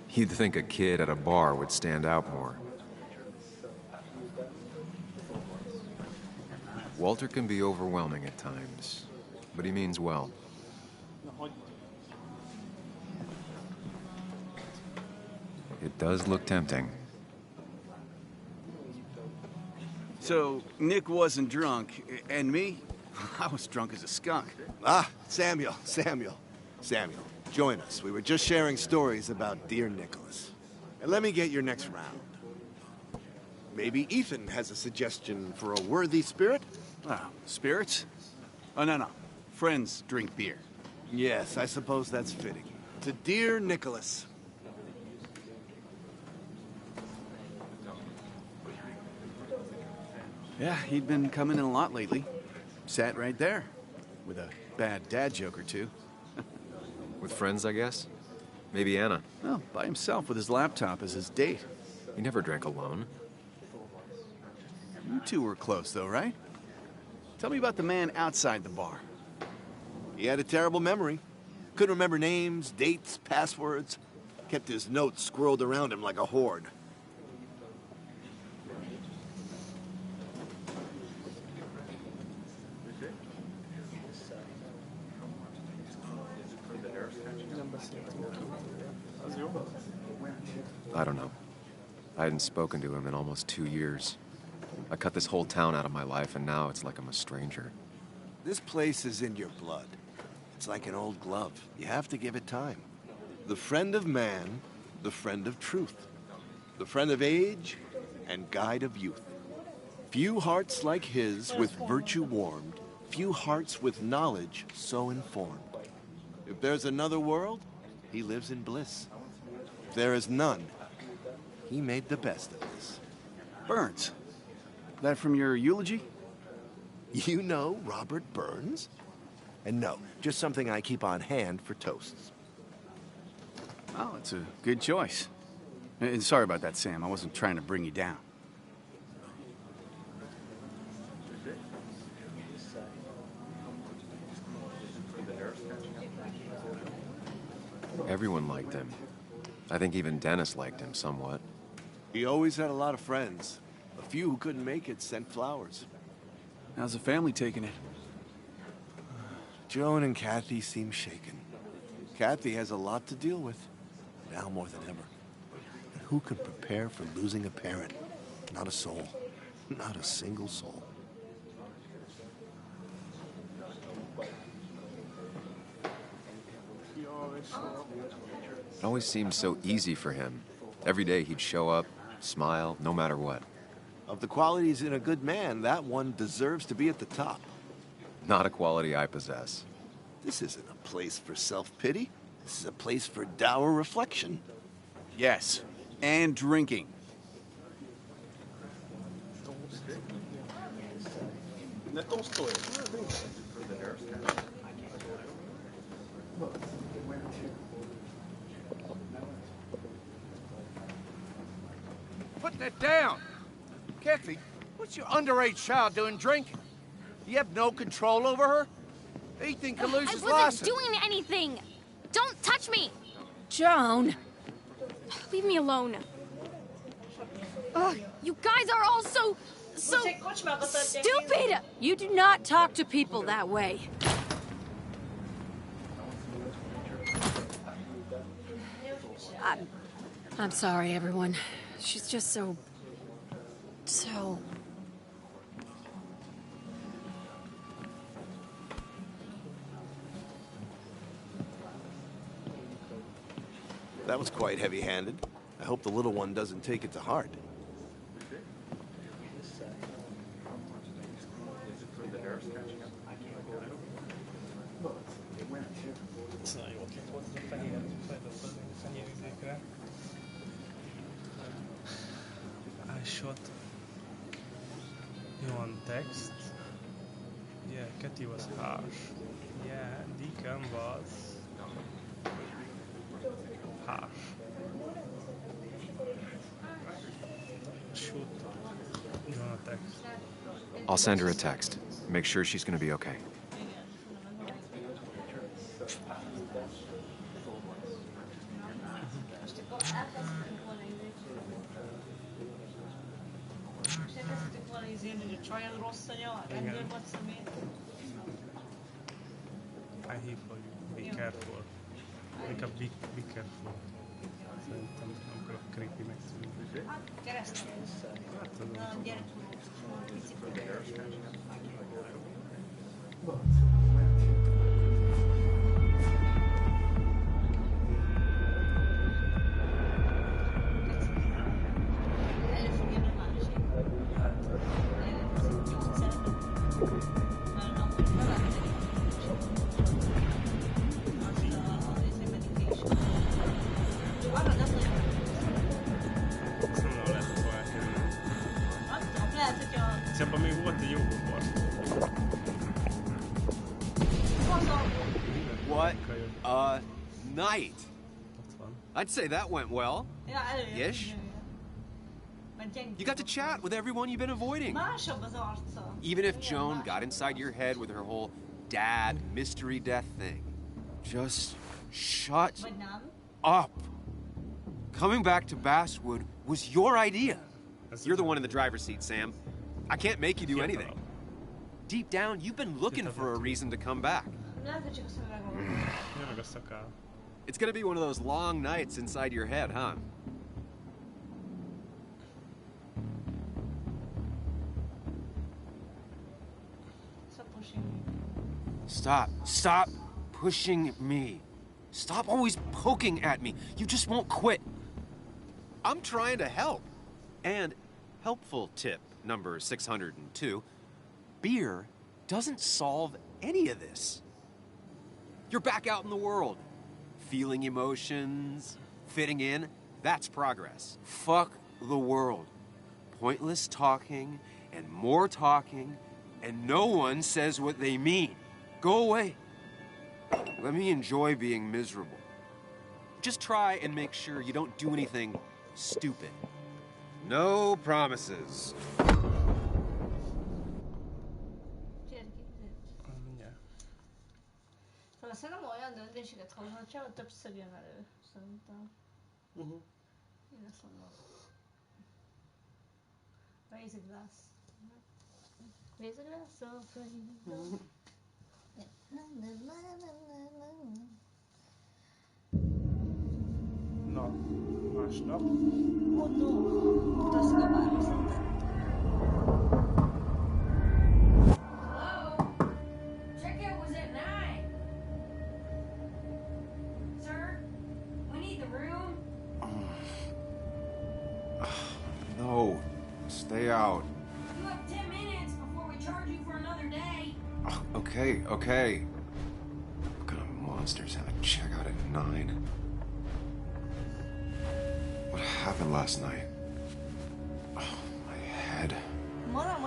You'd think a kid at a bar would stand out more. Walter can be overwhelming at times, but he means well. It does look tempting. So, Nick wasn't drunk, and me? I was drunk as a skunk. Ah, Samuel, join us. We were just sharing stories about dear Nicholas. And let me get your next round. Maybe Ethan has a suggestion for a worthy spirit? Oh, spirits? Oh, no. Friends drink beer. Yes, I suppose that's fitting. To dear Nicholas. Yeah, he'd been coming in a lot lately. Sat right there, with a bad dad joke or two. With friends, I guess? Maybe Anna. Well, by himself with his laptop as his date. He never drank alone. You two were close, though, right? Tell me about the man outside the bar. He had a terrible memory. Couldn't remember names, dates, passwords. Kept his notes squirreled around him like a hoard. I don't know. I hadn't spoken to him in almost 2 years. I cut this whole town out of my life, and now it's like I'm a stranger. This place is in your blood. It's like an old glove. You have to give it time. The friend of man, the friend of truth. The friend of age, and guide of youth. Few hearts like his with virtue warmed, few hearts with knowledge so informed. If there's another world, he lives in bliss. If there is none, he made the best of this. Burns. That from your eulogy? You know Robert Burns? And no, just something I keep on hand for toasts. Oh, it's a good choice. And sorry about that, Sam. I wasn't trying to bring you down. Everyone liked him. I think even Dennis liked him somewhat. He always had a lot of friends. A few who couldn't make it sent flowers. How's the family taking it? Joan and Kathy seem shaken. Kathy has a lot to deal with, now more than ever. And who can prepare for losing a parent? Not a soul. Not a single soul. It always seemed so easy for him. Every day he'd show up, smile, no matter what. Of the qualities in a good man, that one deserves to be at the top. Not a quality I possess. This isn't a place for self-pity. This is a place for dour reflection. Yes, and drinking. Put that down! Kathy, what's your underage child doing drinking? You have no control over her? Ethan could lose his I wasn't license. doing anything! Don't touch me! Joan! Leave me alone. Ugh, you guys are all so stupid! You do not talk to people that way. I'm sorry, everyone. She's just so... That was quite heavy-handed. I hope the little one doesn't take it to heart. I shot you on text. Yeah, Katy was harsh. Yeah, Deacon was harsh. Shoot you on a text. I'll send her a text. Make sure she's gonna be okay. I hear for you. Be careful. Be careful. Szerintem nem akarok creepy megszűnni. Hát tudom. Abban még volt egy jó humor. What a night! I'd say that went well. Ish. You got to chat with everyone you've been avoiding. Even if Joan got inside your head with her whole dad mystery death thing. Just shut up. Coming back to Basswood was your idea. You're the one in the driver's seat, Sam. I can't make you do anything. Deep down, you've been looking for a reason to come back. It's gonna be one of those long nights inside your head, huh? Stop pushing me. Stop always poking at me. You just won't quit. I'm trying to help. And helpful tip number 602, beer doesn't solve any of this. You're back out in the world, feeling emotions, fitting in. That's progress. Fuck the world. Pointless talking and more talking, and no one says what they mean. Go away. Let me enjoy being miserable. Just try and make sure you don't do anything stupid. No promises. Szerintem olyan döntéseket hoznak, csak többször jön elő, szerintem. Én azt mondom. Raise a glass. Raise a glass of rain. Na, másnap. Mondom, utazka már viszont. Stay out. You have 10 minutes before we charge you for another day. Oh, okay. What kind of monsters have a checkout at 9? What happened last night? Oh, my head.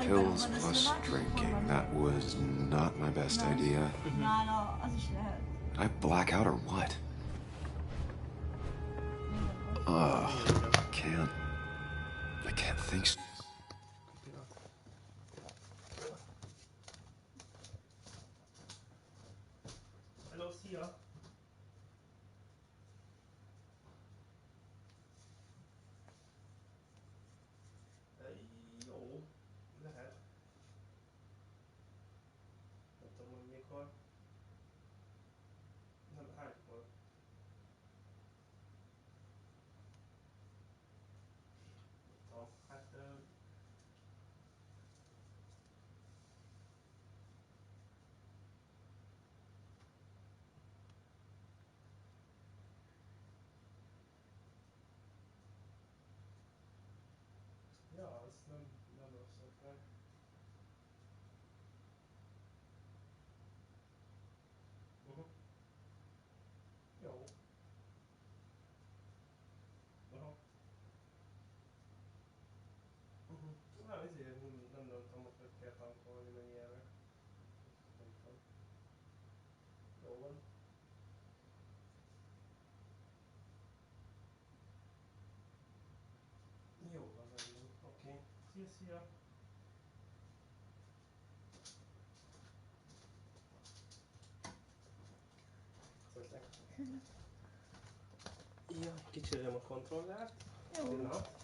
Pills plus drinking. That was not my best idea. Did I black out or what? Ugh, I can't think. Hello, szia! Jó, lehet. Nem tudom, hogy mikor. Nem, hánykor? Nem tudom. Hát... ja, az nem rossz ötlet. Jó. Aha. Na, ezért nem tudom, hogy kell tankolni, meg ilyenek. Nem tudom. Jó van. Jó van, rendben. Oké. Szia! Szóltak. Ja, kicserélem a kontrollert. Pillanat.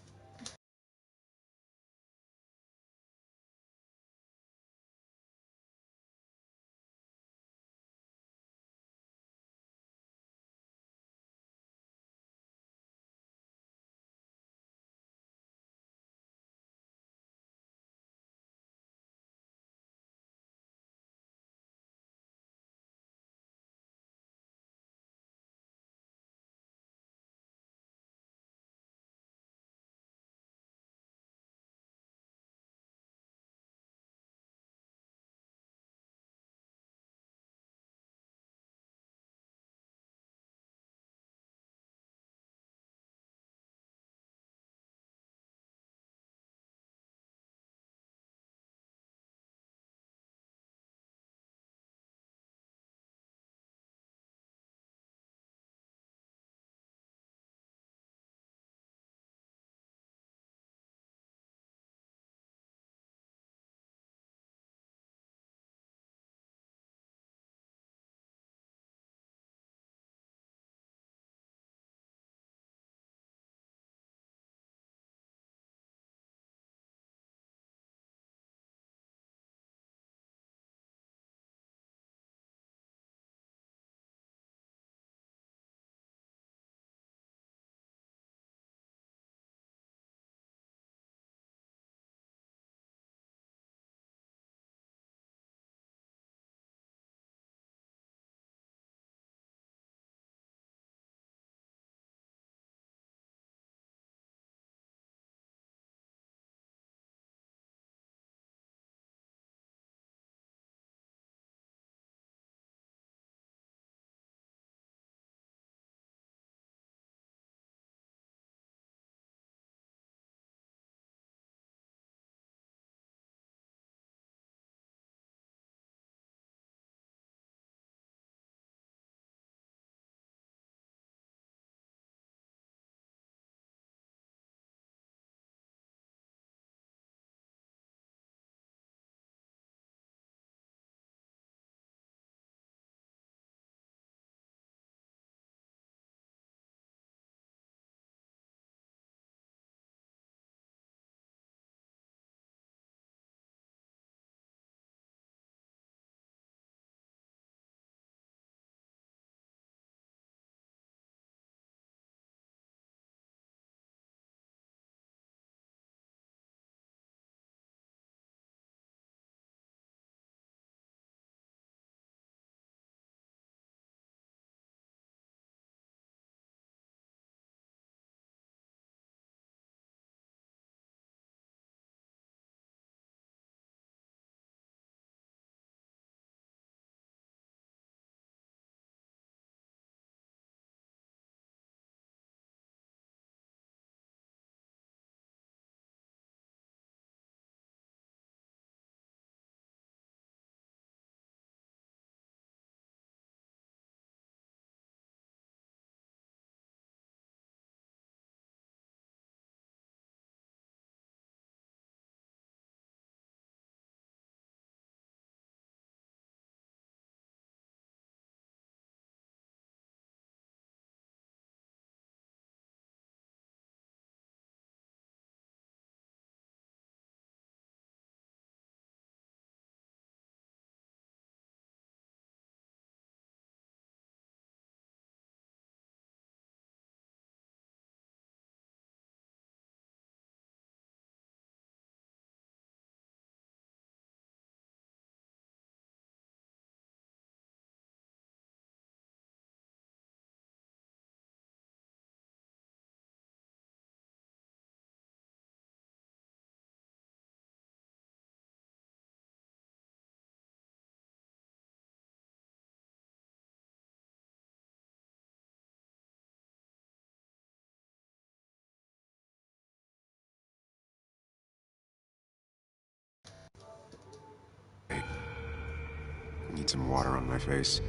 Need some water on my face.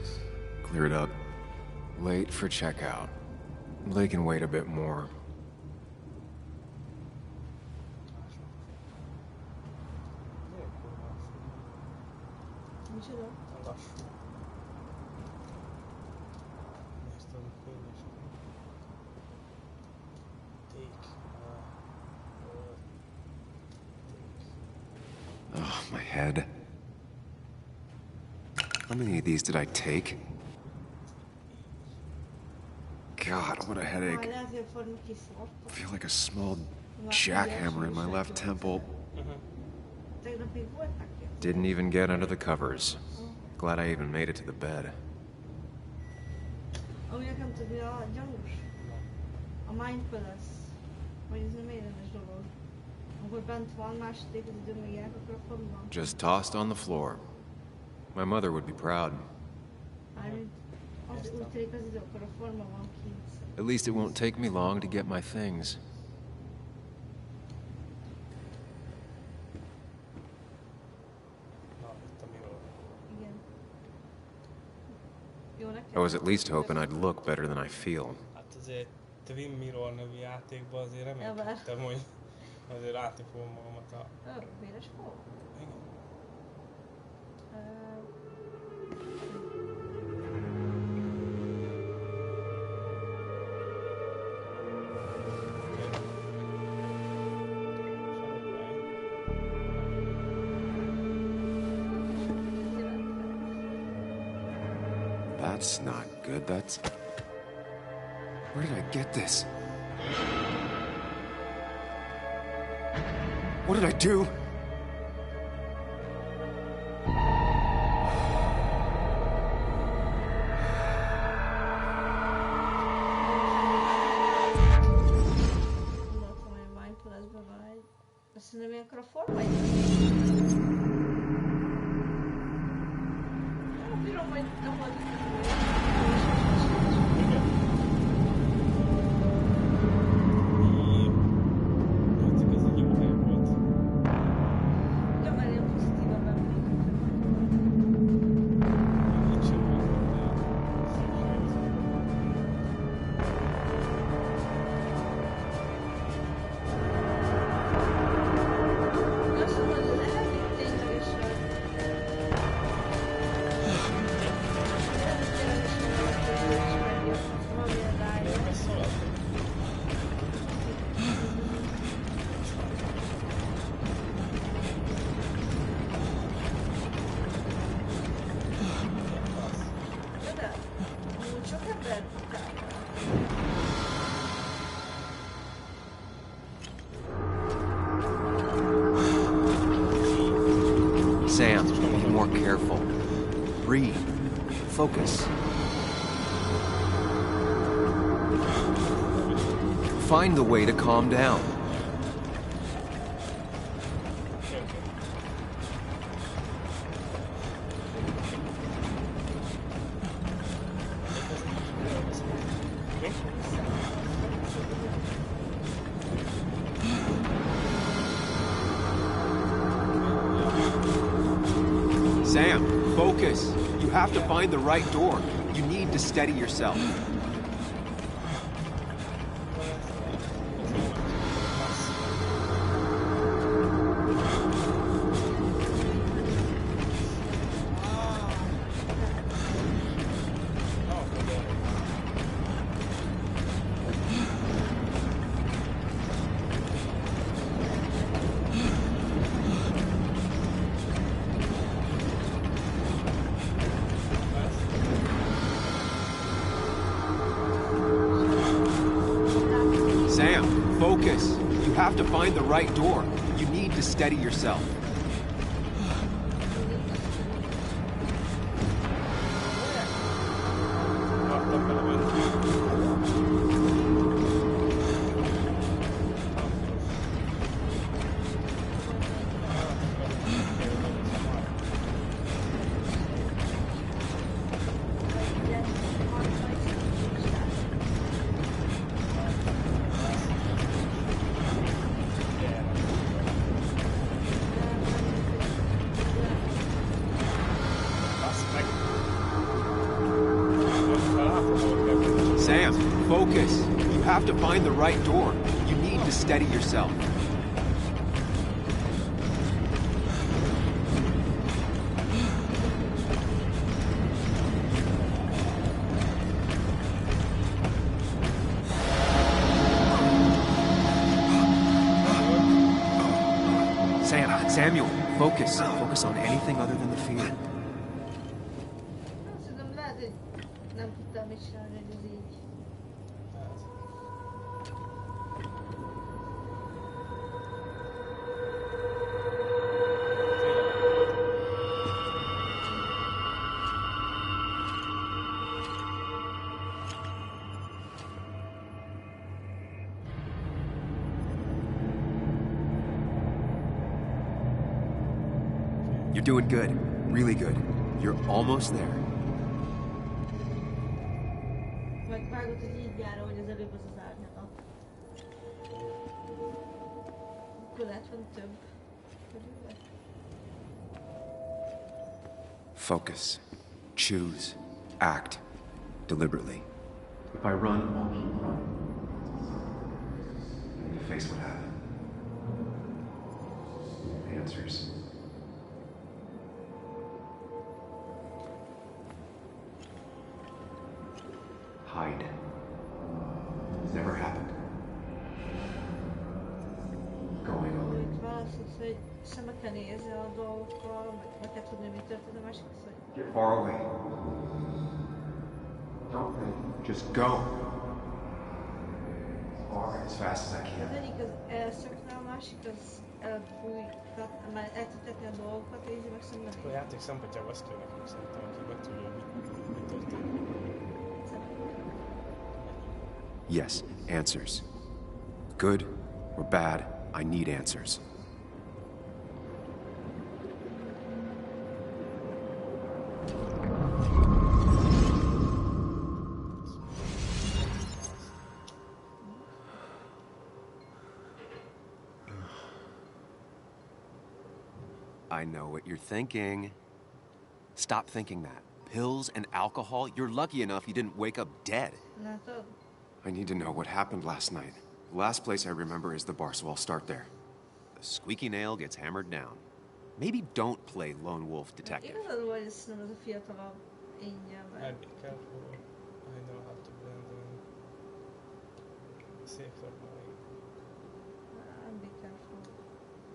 Clear it up. Late for checkout. They can wait a bit more. Micsoda? Lassú. Néztem, könyves. Oh, my head. How many of these did I take? God, what a headache. I feel like a small jackhammer in my left temple. Didn't even get under the covers. Glad I even made it to the bed. Ami nekem tudni a gyanús. A mindfulness. Vagy ez nem érdemes dolog. Amikor bent van, második az idő még akkor fog van. Just tossed on the floor. My mother would be proud. Mármint az úgy tűnik az idő, akkor a forma van kint. At least it won't take me long to get my things. I was at least hoping I'd look better than I feel. Hát azért Twin Mirror nevű játékban azért remélkedtem, hogy azért látni fogom magamat a... Véres fog? Igen. That's not good. That's... Where did I get this? What did I do? Szerintem ilyenkor a formája. Nem bírom, hogy nem volt. Sam, be more careful. Breathe. Focus. Find the way to calm down. Sam, focus. You have to find the right door. You need to steady yourself. Sam, focus. You have to find the right door. You need to steady yourself. have to find the right door. You need to steady yourself. Samuel, focus. Focus on anything other than the fear. Szerintem lehet, hogy nem tudtam mit csinálni, hogy ez így. You're doing good. Really good. You're almost there. Megvágott, hogy így jár, hogy az előbb az az árnyala. Akkor lehet van több. Focus. Choose. Act. Deliberately. If I run, I'll keep running. And you face what happened. Answers. Hide. It's never happened. Going on. Válaszolsz, hogy szembe kell nézni a dolgokkal, meg kell tudni, mi történt, a másik az, hogy... Get far away. Don't think. Just go. As far, as fast as I can. Az egyik az elszökne, a másik az elbújtat, már el tud tetni a dolgokat, és így meg szembe nézni. A játék szempontjából azt kell nekünk szerintem, hogy meg tudja, hogy mi történik. Yes, answers. Good or bad, I need answers. I know what you're thinking. Stop thinking that. Pills and alcohol? You're lucky enough you didn't wake up dead. I need to know what happened last night. The last place I remember is the bar, so I'll start there. The squeaky nail gets hammered down. Maybe don't play lone wolf detective. Igazad volt, hogy szerintem ez a fiatalabb énnyel, mert... Be careful. I know how to blend in. Safe for mine. Be careful.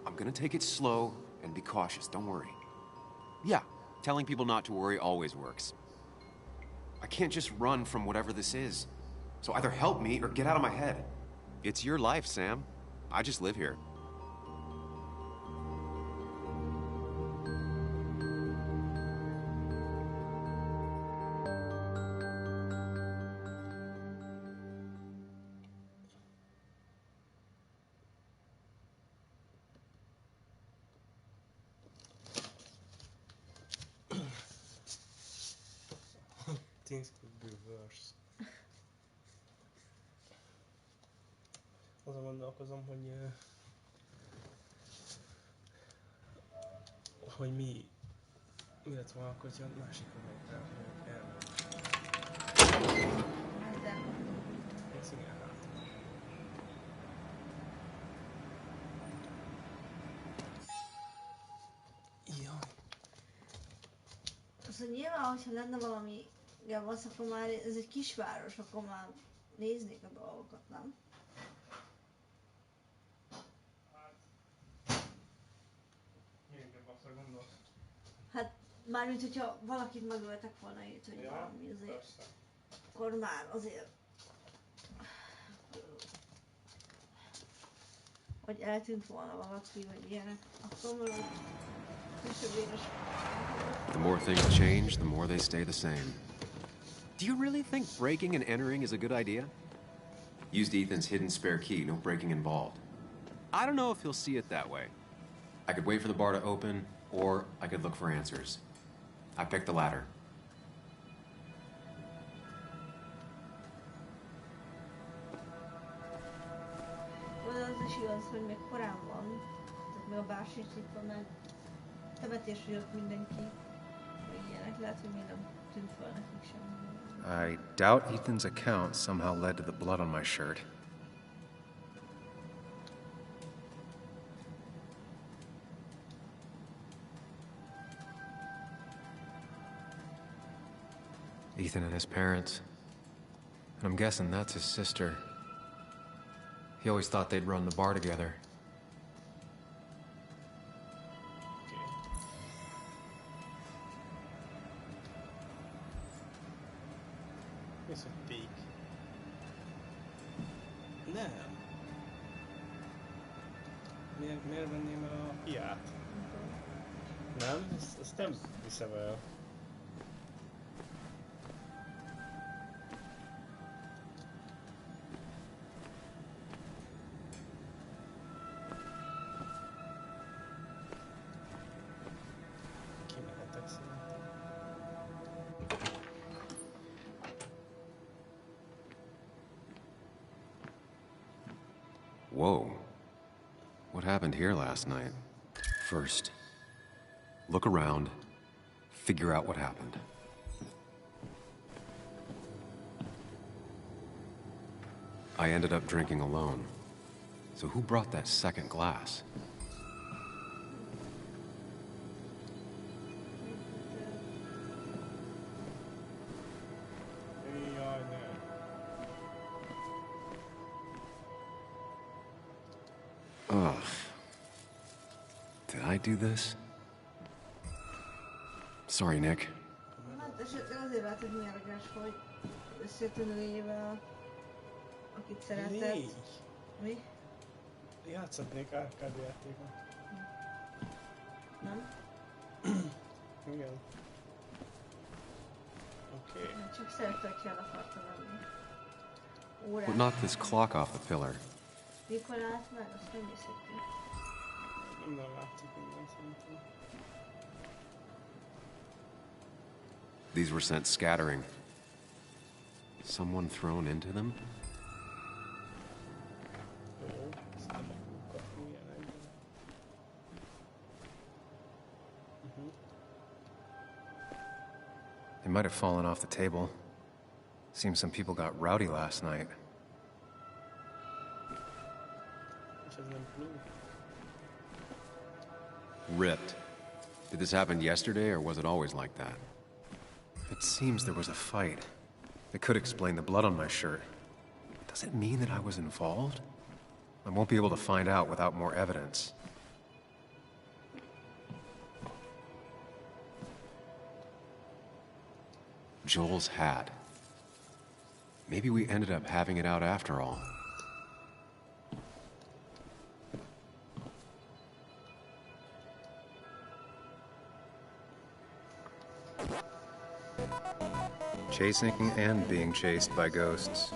I'm gonna take it slow and be cautious, don't worry. Yeah, telling people not to worry always works. I can't just run from whatever this is. So either help me or get out of my head. It's your life, Sam. I just live here. Things could be worse. Azon gondolkozom, hogy mi lett volna, hogyha másik el. Ez igen hát. Jaj. Szóval nyilván, hogyha lenne valami javasz, akkor már ez egy kisváros, akkor már néznék a dolgokat, nem? Hát, mármint, hogyha valakit megöltek volna itt, hogy ja, valami azért, persze. Akkor már azért... Hogy eltűnt volna valaki, vagy ilyenek, akkor már The more things change, the more they stay the same. Do you really think breaking and entering is a good idea? Used Ethan's hidden spare key, no breaking involved. I don't know if he'll see it that way. I could wait for the bar to open, or I could look for answers. I picked the latter. Az is igaz, hogy még korán van, tehát még a bár sincs itt van, meg temetés, hogy ott mindenki, vagy ilyenek, lehet, hogy még nem tűnt fel nekik semmi. I doubt Ethan's account somehow led to the blood on my shirt. Ethan and his parents. And I'm guessing that's his sister. He always thought they'd run the bar together. Ez a pék. Nem. Miért venném el a piát? Nem? Ezt nem hiszem el. Kimehetek szerintem. Whoa. What happened here last night? First, look around, figure out what happened. I ended up drinking alone. So who brought that second glass? Jaj, nem. Ugh. Did I do this? Sorry, Nick. Hát esetleg azért vált, hogy mérges, hogy összejött a nőjével, akit szeretett. Légy! Mi? Játszhatnék arcade játékot. Nem? Igen. Oké. Csak szerette, hogy el akarta venni. Órát. What knocked this clock off the pillar? Mikor állt meg, azt nem hiszik ki. Nem látszik minden szerintem. These were sent scattering. Someone thrown into them? Jó, ezt nem akarok kapni ilyenekben. They might have fallen off the table. Seems some people got rowdy last night. És ez nem plug. Ripped. Did this happen yesterday, or was it always like that? It seems there was a fight. It could explain the blood on my shirt. Does it mean that I was involved? I won't be able to find out without more evidence. Joel's hat. Maybe we ended up having it out after all. Chasing and being chased by ghosts.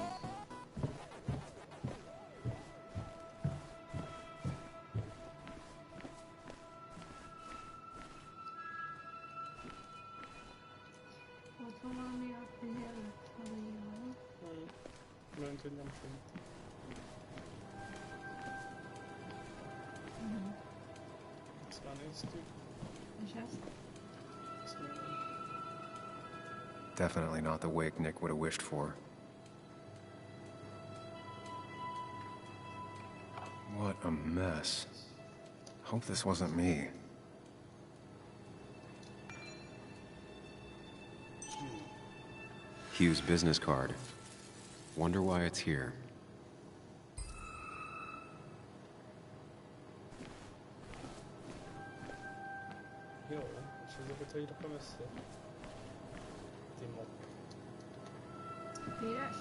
Ott van valami a helyelet, valami. Mert hogy nem fog. Ezt már néztük. És ezt? Ezt még nem. Definitely not the wake Nick would have wished for. What a mess. Hope this wasn't me. Hugh's business card. Wonder why it's here. Jó, és ezeket hogy rakom össze? Timok. Piros?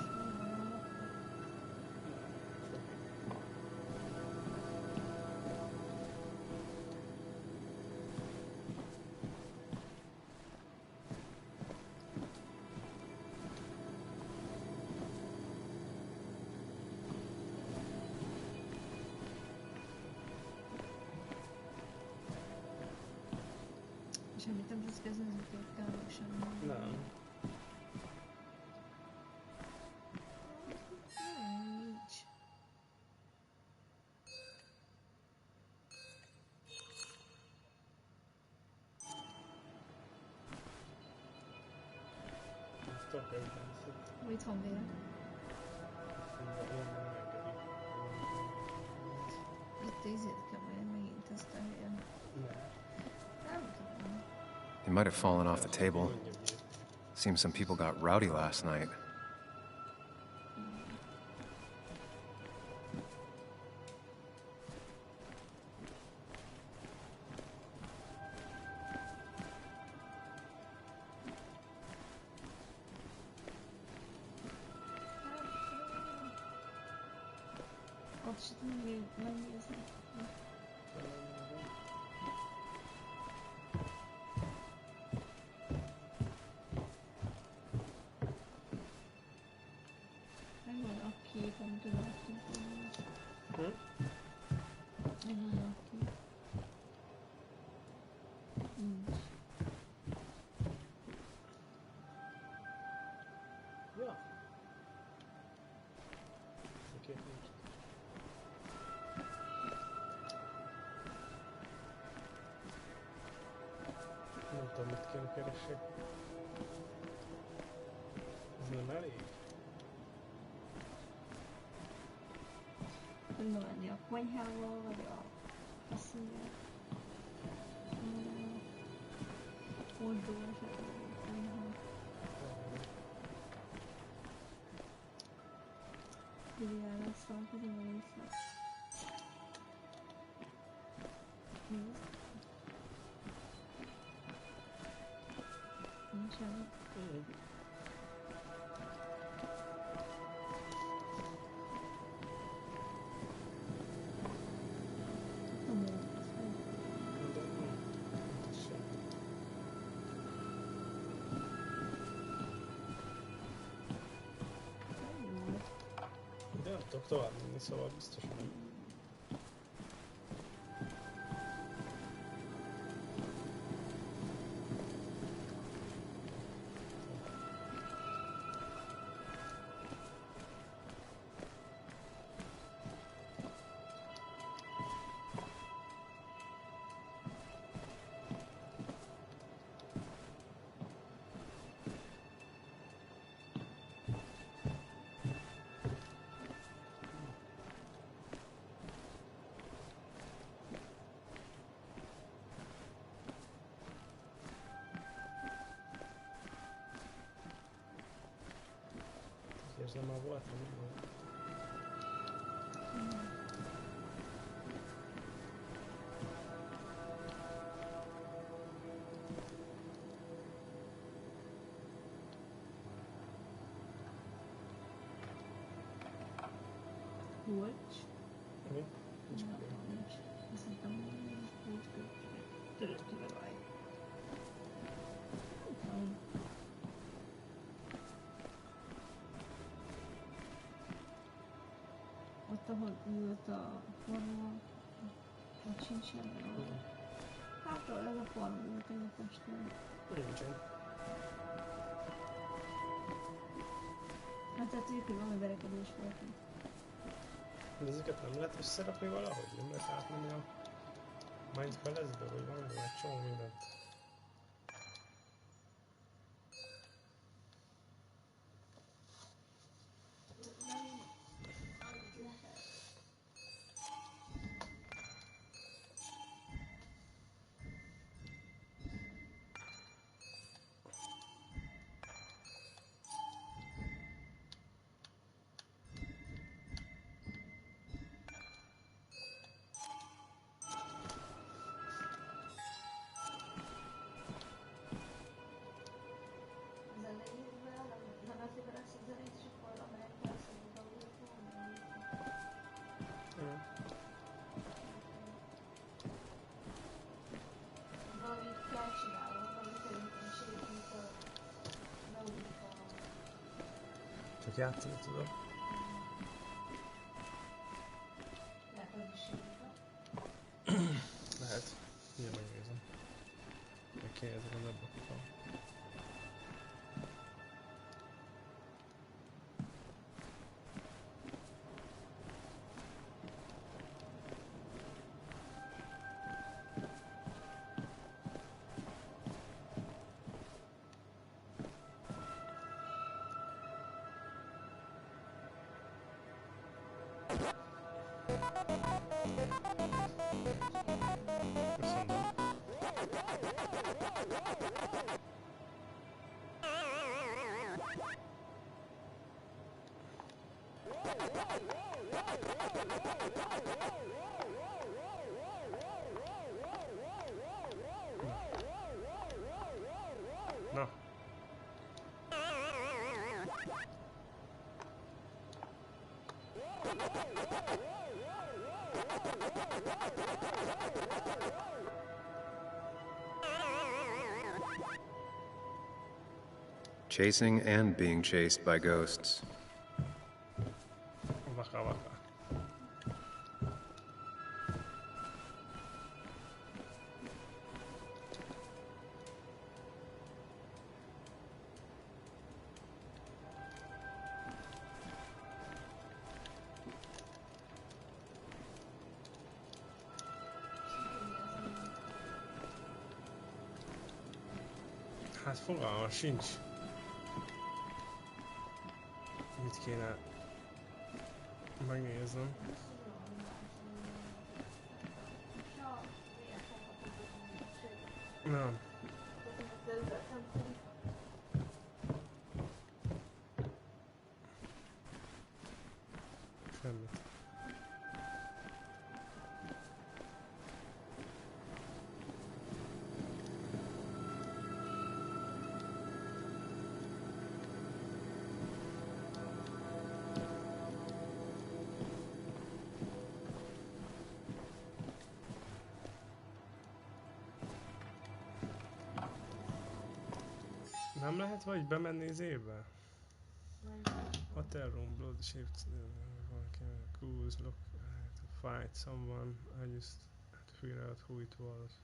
Semmit nem tudsz kezdeni, hogy kell semmi. Nem. Nincs. Itthon vér. Itt ízét kell majd megint ezt a helyen. Nem tudom. They might have fallen off the table. Seems some people got rowdy last night. Ott is megnézni. Megvan a kép, amit odaadtunk volna. Megvan a kép. Nincs. Ja. A kép nincs. Nem tudom, mit kéne keressek. Ez nem elég? Tudna menni a konyhával, vagy a faszonyját. Oldó esetleg a konyha. Ideál lesz a konyha. Nézd. Nincsen. De nem tudok tovább menni, szóval biztos nem. Érzem, már volt, nem volt. Kulcs? Mi? Nincs Nem, nincs. Azt hittem, hogy nincs kulcs. Törött üvegáj. Ott, ahol ült a forma, ott sincs semmi. Hát, ez a forma ült egy a testben. Nincsen. Hát tehát hogy valami verekedés volt. De ezeket nem lehet összerakni valahogy? Nem lehet átmenni a Mind Palace-be, vagy valami, vagy csomó mindent. Csak játszani tudom. Lehet. Ugye megnézem. Meg kéne ezek az ablakokon. Na. Chasing and being chased by ghosts. Vaka, vaka. Hát fogalmam sincs. Mit kéne megnéznem. Nem. Semmit. Nem lehet vagy bemenni az évbe? Hotel room, blood shift, cruise, look, to fight someone, I just had to figure out who it was.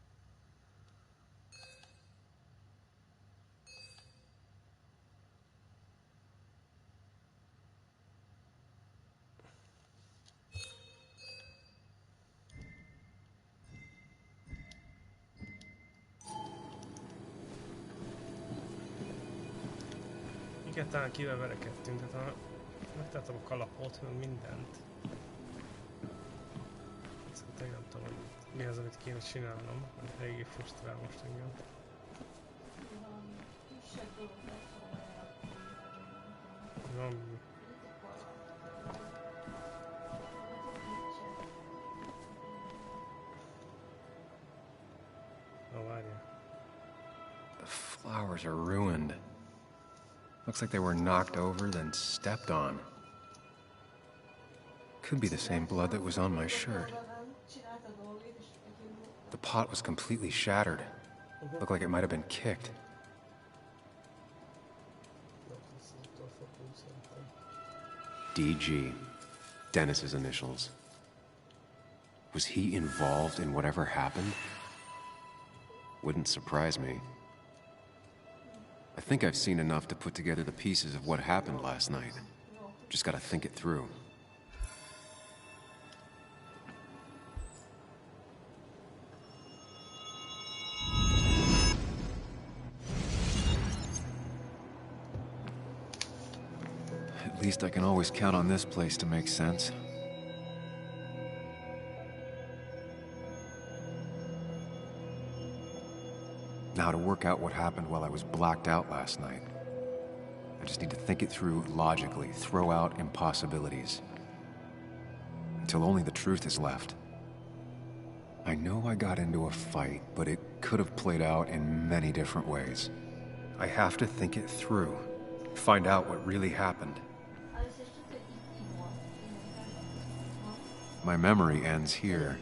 Igen, talán kivel verekedtünk, tehát megtaláltam a kalapot, meg mindent. Szerintem nem tudom, hogy mi az, amit kéne csinálnom, mert eléggé frusztrál most engem. Valami. Oh, várjál. The flowers are ruined. Looks like they were knocked over, then stepped on. Could be the same blood that was on my shirt. The pot was completely shattered. Looked like it might have been kicked. DG. Dennis's initials. Was he involved in whatever happened? Wouldn't surprise me. I think I've seen enough to put together the pieces of what happened last night. Just gotta think it through. At least I can always count on this place to make sense. Now to work out what happened while I was blacked out last night. I just need to think it through logically, throw out impossibilities. Until only the truth is left. I know I got into a fight, but it could have played out in many different ways. I have to think it through, find out what really happened. My memory ends here,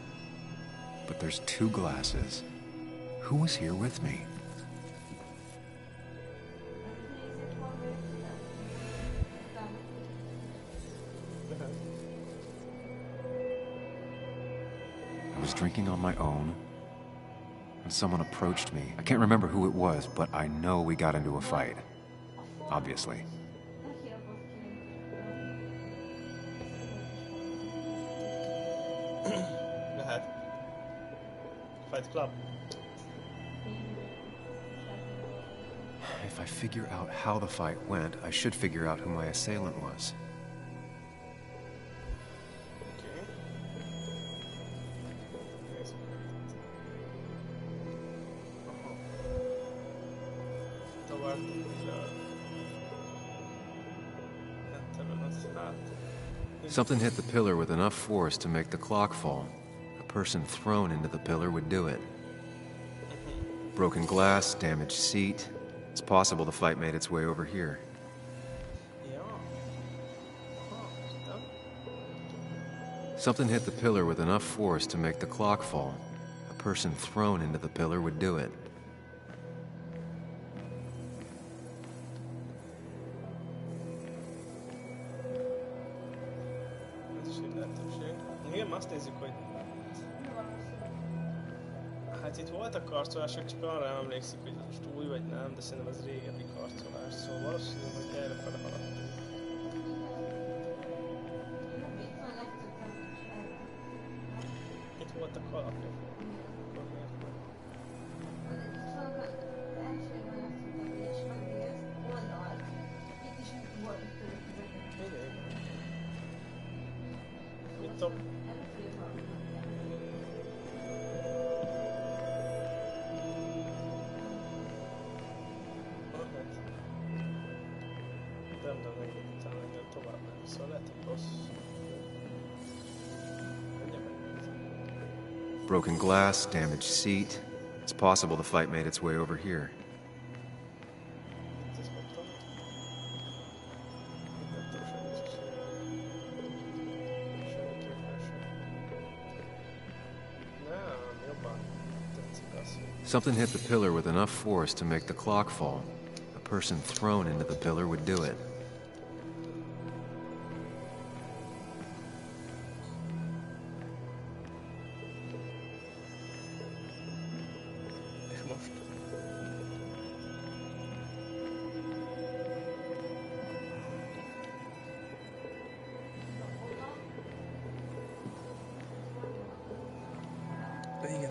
but there's two glasses. Who was here with me? I was drinking on my own, and someone approached me. I can't remember who it was, but I know we got into a fight. Obviously. Go ahead. Fight Club. If I figure out how the fight went, I should figure out who my assailant was. Something hit the pillar with enough force to make the clock fall. A person thrown into the pillar would do it. Broken glass, damaged seat. It's possible the fight made its way over here. Something hit the pillar with enough force to make the clock fall. A person thrown into the pillar would do it. Igen, azt nézzük, hogy... Hát itt voltak karcolások, csak arra emlékszik, hogy most új vagy nem, de szerintem ez régebbi karcolás, szóval valószínűleg, hogy erre fele haladtunk. Itt voltak alapjok. Mit tudom? Nem tudom megnézni, talán engem tovább nem, szóval lehet, hogy rossz. Broken glass, damaged seat. It's possible the fight made its way over here. Something hit the pillar with enough force to make the clock fall. A person thrown into the pillar would do it.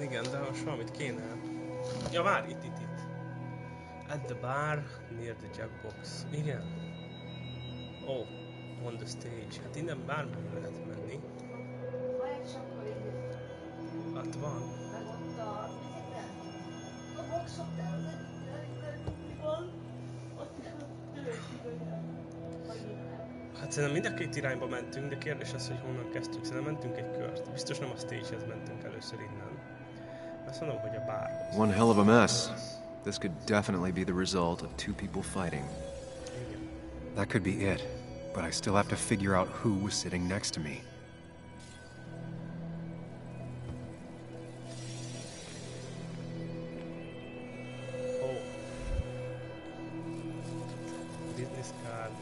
Igen, de most valamit kéne. Ja, várj, itt. At the bar, near the jukebox. Igen. Oh, on the stage. Hát innen bármelyre lehet menni. Hát van. Hát szerintem mind a két irányba mentünk, de kérdés az, hogy honnan kezdtük. Szerintem mentünk egy kört. Biztos nem a stagehez mentünk először innen. Azt mondom, hogy a bárhoz. One hell of a mess. This could definitely be the result of two people fighting. That could be it, but I still have to figure out who was sitting next to me. Oh. Business card,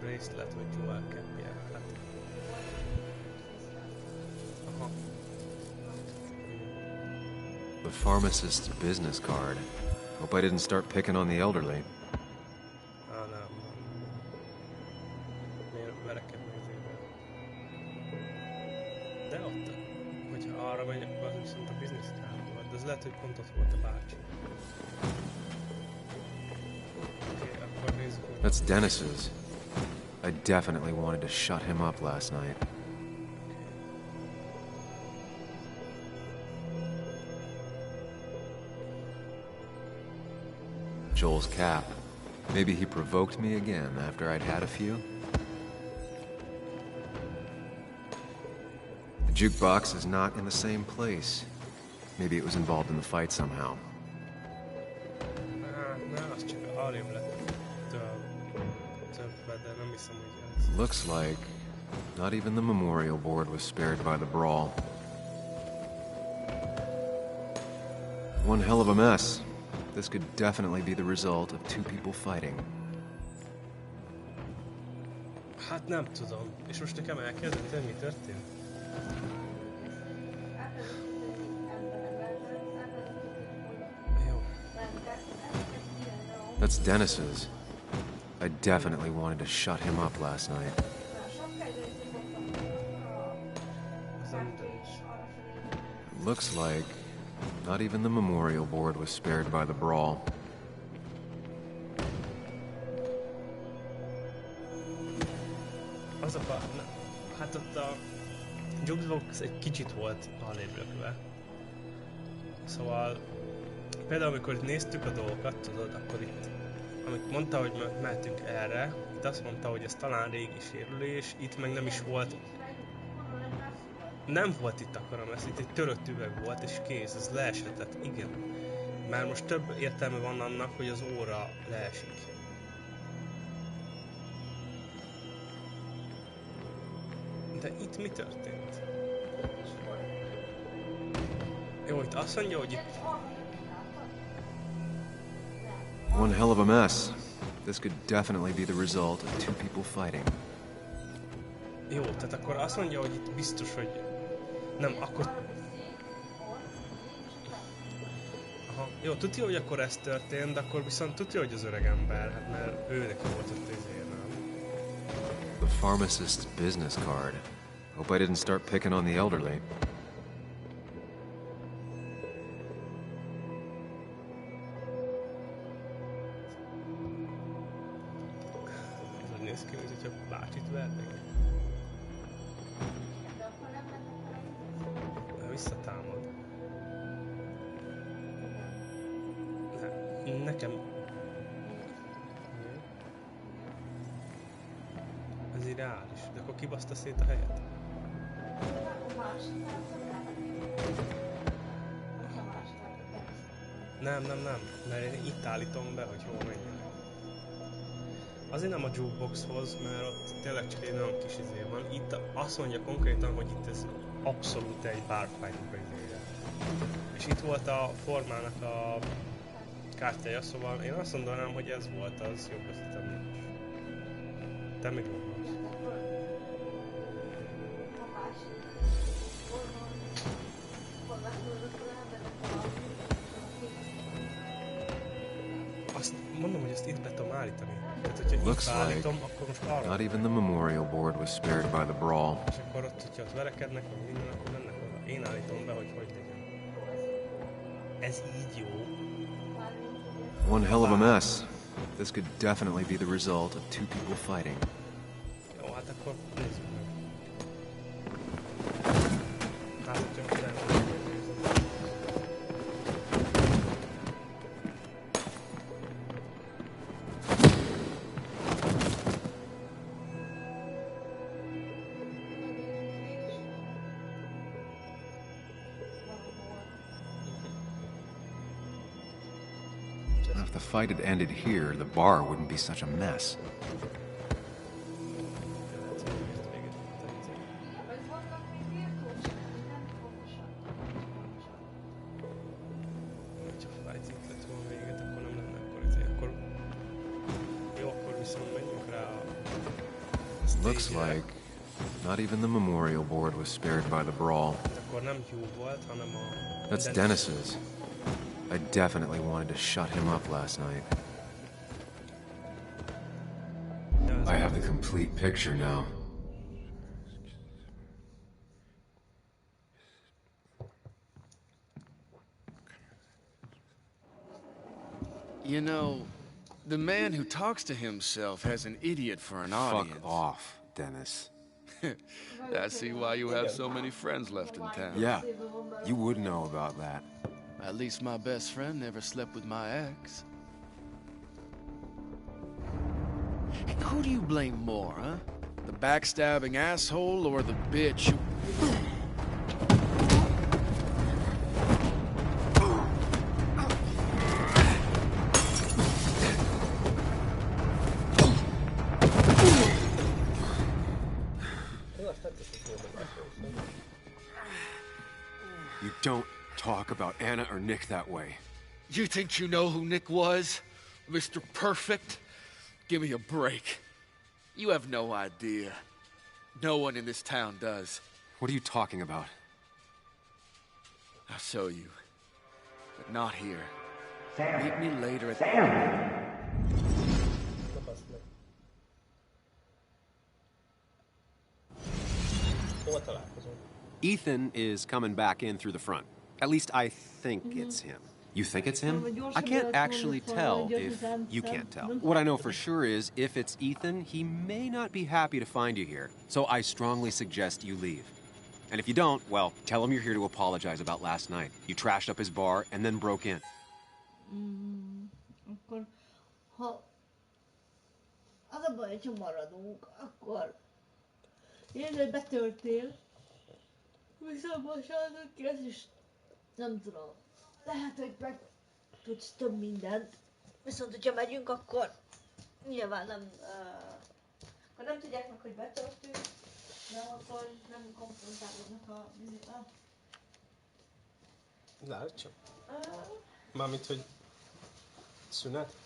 bracelet vagy jewel capje. Hát. Aha. The pharmacist's business card. Hope I didn't start picking on the elderly. Nem. Miért verekedni azért? De ott, hogyha arra megyek, akkor az viszont a business card volt. De az lehet, hogy pont ott volt a bácsi. Oké, akkor nézzük. That's Dennis's. I definitely wanted to shut him up last night. Joel's cap. Maybe he provoked me again after I'd had a few. The jukebox is not in the same place. Maybe it was involved in the fight somehow. Looks like not even the memorial board was spared by the brawl. One hell of a mess. This could definitely be the result of two people fighting. Hát nem tudom. És most nekem elkezdett, mi történt? Jó. That's Dennis's. I definitely wanted to shut him up last night. Looks like not even the memorial board was spared by the brawl. Az a hát ott a jukebox egy kicsit volt alébb lökve. Szóval például amikor néztük a dolgokat, tudod, akkor itt Amit mondta, hogy mehetünk erre, itt azt mondta, hogy ez talán régi sérülés, itt meg nem is volt. Nem volt itt akkor a mesz, itt egy törött üveg volt, és kész, ez leesett, igen. Már most több értelme van annak, hogy az óra leesik. De itt mi történt? Jó, itt azt mondja, hogy itt... One hell of a mess. This could definitely be the result of two people fighting. Jó, tehát akkor azt mondja, hogy itt biztos, hogy... Nem, akkor... Aha, jó, tudja, hogy akkor ez történt, de akkor viszont tudja, hogy az öreg ember, hát mert ő neki volt ott nem? The pharmacist's business card. Hope I didn't start picking on the elderly. Ez úgy néz ki, mint hogyha bácsit vernék. Visszatámad. Nekem... Ez irreális, de akkor kibaszta szét a helyet. Nem, mert én itt állítom be, hogy hol menjek. Azért nem a jukeboxhoz, mert ott tényleg csak egy olyan kis izé van. Itt azt mondja konkrétan, hogy itt ez abszolút egy barfight-nak izéje. És itt volt a formának a kártyája, szóval én azt mondanám, hogy ez volt az, jobb összetem nincs. Te mit gondolsz? Azt mondom, hogy ezt itt be tudom állítani. Tehát, hogyha Looks itt állítom, akkor most arra... Not even the memorial board was spared by the brawl. És akkor ott, hogyha ott verekednek, vagy minden, akkor mennek oda. Én állítom be, hogy legyen. Ez így jó. One hell of a mess. This could definitely be the result of two people fighting. Jó, hát akkor nézzük meg. Hát, hogyha nem. If the fight had ended here, the bar wouldn't be such a mess. Looks like not even the memorial board was spared by the brawl. That's Dennis's. I definitely wanted to shut him up last night. I have the complete picture now. You know, the man who talks to himself has an idiot for an audience. Fuck off, Dennis. I see why you have so many friends left in town. Yeah, you would know about that. At least my best friend never slept with my ex. Hey, who do you blame more, huh? The backstabbing asshole or the bitch who... You don't talk about Anna or Nick that way. You think you know who Nick was? Mr. Perfect? Give me a break. You have no idea. No one in this town does. What are you talking about? I'll show you. But not here. Meet me later at... Ethan is coming back in through the front. At least I think it's him. You think it's him? I can't actually tell if you can't tell. What I know for sure is, if it's Ethan, he may not be happy to find you here. So I strongly suggest you leave. And if you don't, well, tell him you're here to apologize about last night. You trashed up his bar and then broke in. Akkor, ha Az a baj, hogyha maradunk, akkor én betörtél, viszont most az ki ez is nem tudom. Lehet, hogy meg tudsz több mindent. Viszont, hogyha megyünk, akkor nyilván nem, akkor nem tudják meg, hogy betörtünk, de akkor nem konfrontálódnak a vizita. Lehet csak. Mármint, hogy szünet?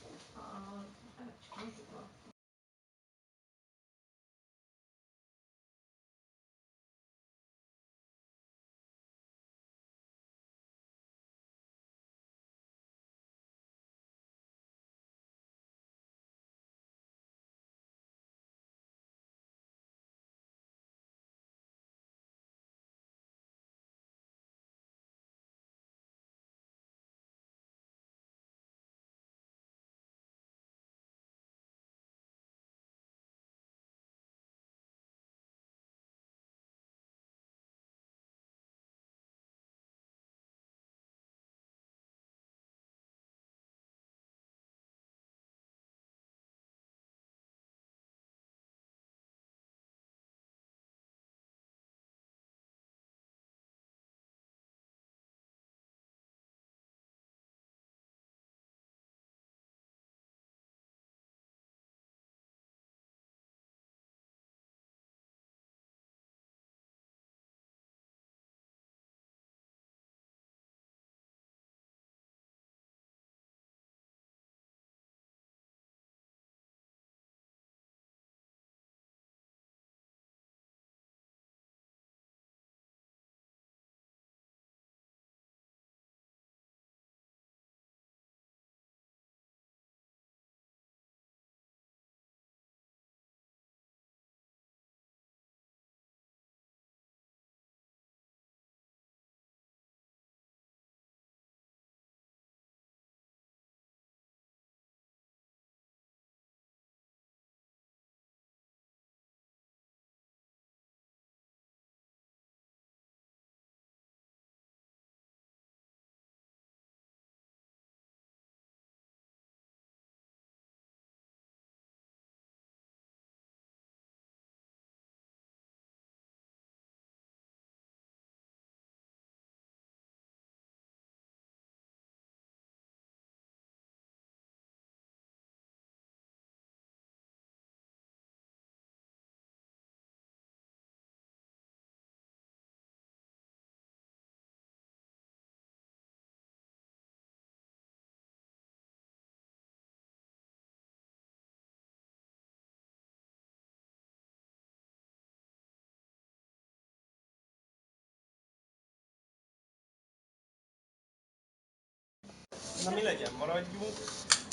Na mi legyen, maradjunk,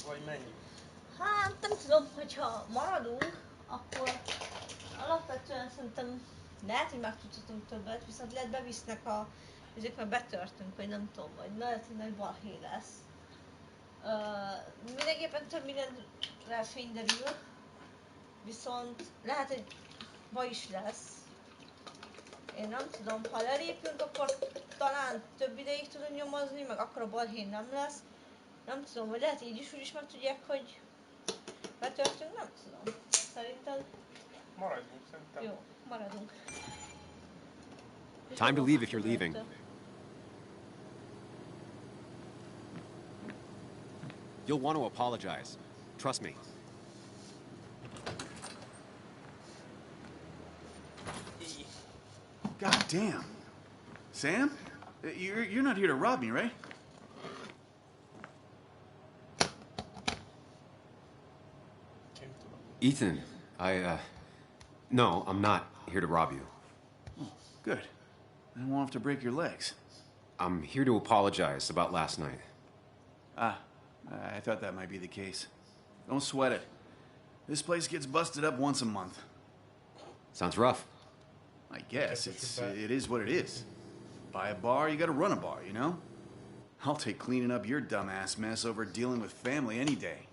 vagy menjünk? Hát nem tudom, hogyha maradunk, akkor alapvetően szerintem lehet, hogy megtudhatunk többet, viszont lehet bevisznek ezek már betörtünk, vagy nem tudom, vagy lehet, hogy nagy balhé lesz. Mindenképpen több mindenre fény derül, viszont lehet, hogy baj is lesz. Én nem tudom, ha lelépünk, akkor talán több ideig tudunk nyomozni, meg akkor a balhé nem lesz. Nem tudom, vagy lehet így is úgy is meg tudják, hogy betörtünk, nem tudom. Szerinted? Maradjunk, szerintem. Jó, maradunk. Time to leave if you're leaving. You'll want to apologize. Trust me. God damn. Sam? You're not here to rob me, right? Ethan, no, I'm not here to rob you. Oh, good. I won't have to break your legs. I'm here to apologize about last night. Ah, I thought that might be the case. Don't sweat it. This place gets busted up once a month. Sounds rough. I guess it is what it is. Buy a bar, you gotta run a bar, you know? I'll take cleaning up your dumbass mess over dealing with family any day.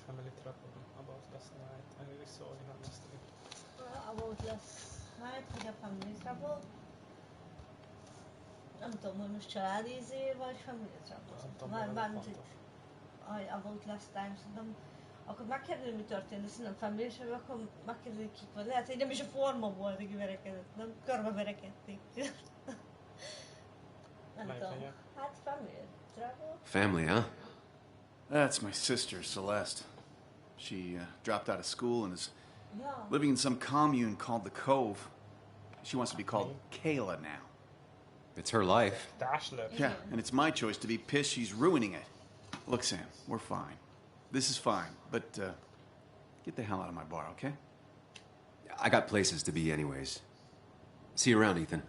Family trouble about last night. I really saw you last night. About last night, hogy a family trouble. Nem tudom, hogy most családi izé, vagy family trouble. Bármint, About Last Time, szerintem akkor megkérdezi, mi történt, de szerintem felmérésben, akkor megkérdezi, kik vagy. Lehet, hogy nem is a forma volt, aki verekedett, nem? Körbe verekedték. Nem tudom. Hát family, travel. Family, huh? That's my sister, Celeste. She dropped out of school and is living in some commune called the Cove. She wants to be called Kayla now. It's her life. Yeah, and it's my choice to be pissed she's ruining it. Look, Sam, we're fine. This is fine, but get the hell out of my bar, okay? I got places to be anyways. See you around, Ethan.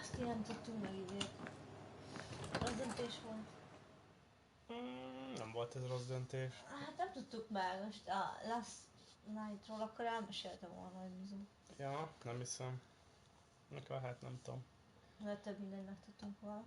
Azt nem tudtunk megidézni. Rossz döntés volt. Nem volt ez rossz döntés. Hát nem tudtuk meg, most a Last Night-ról akkor elmeséltem volna, hogy bizony. Ja, nem hiszem. Akkor hát nem tudom. De több mindent megtudtunk volna.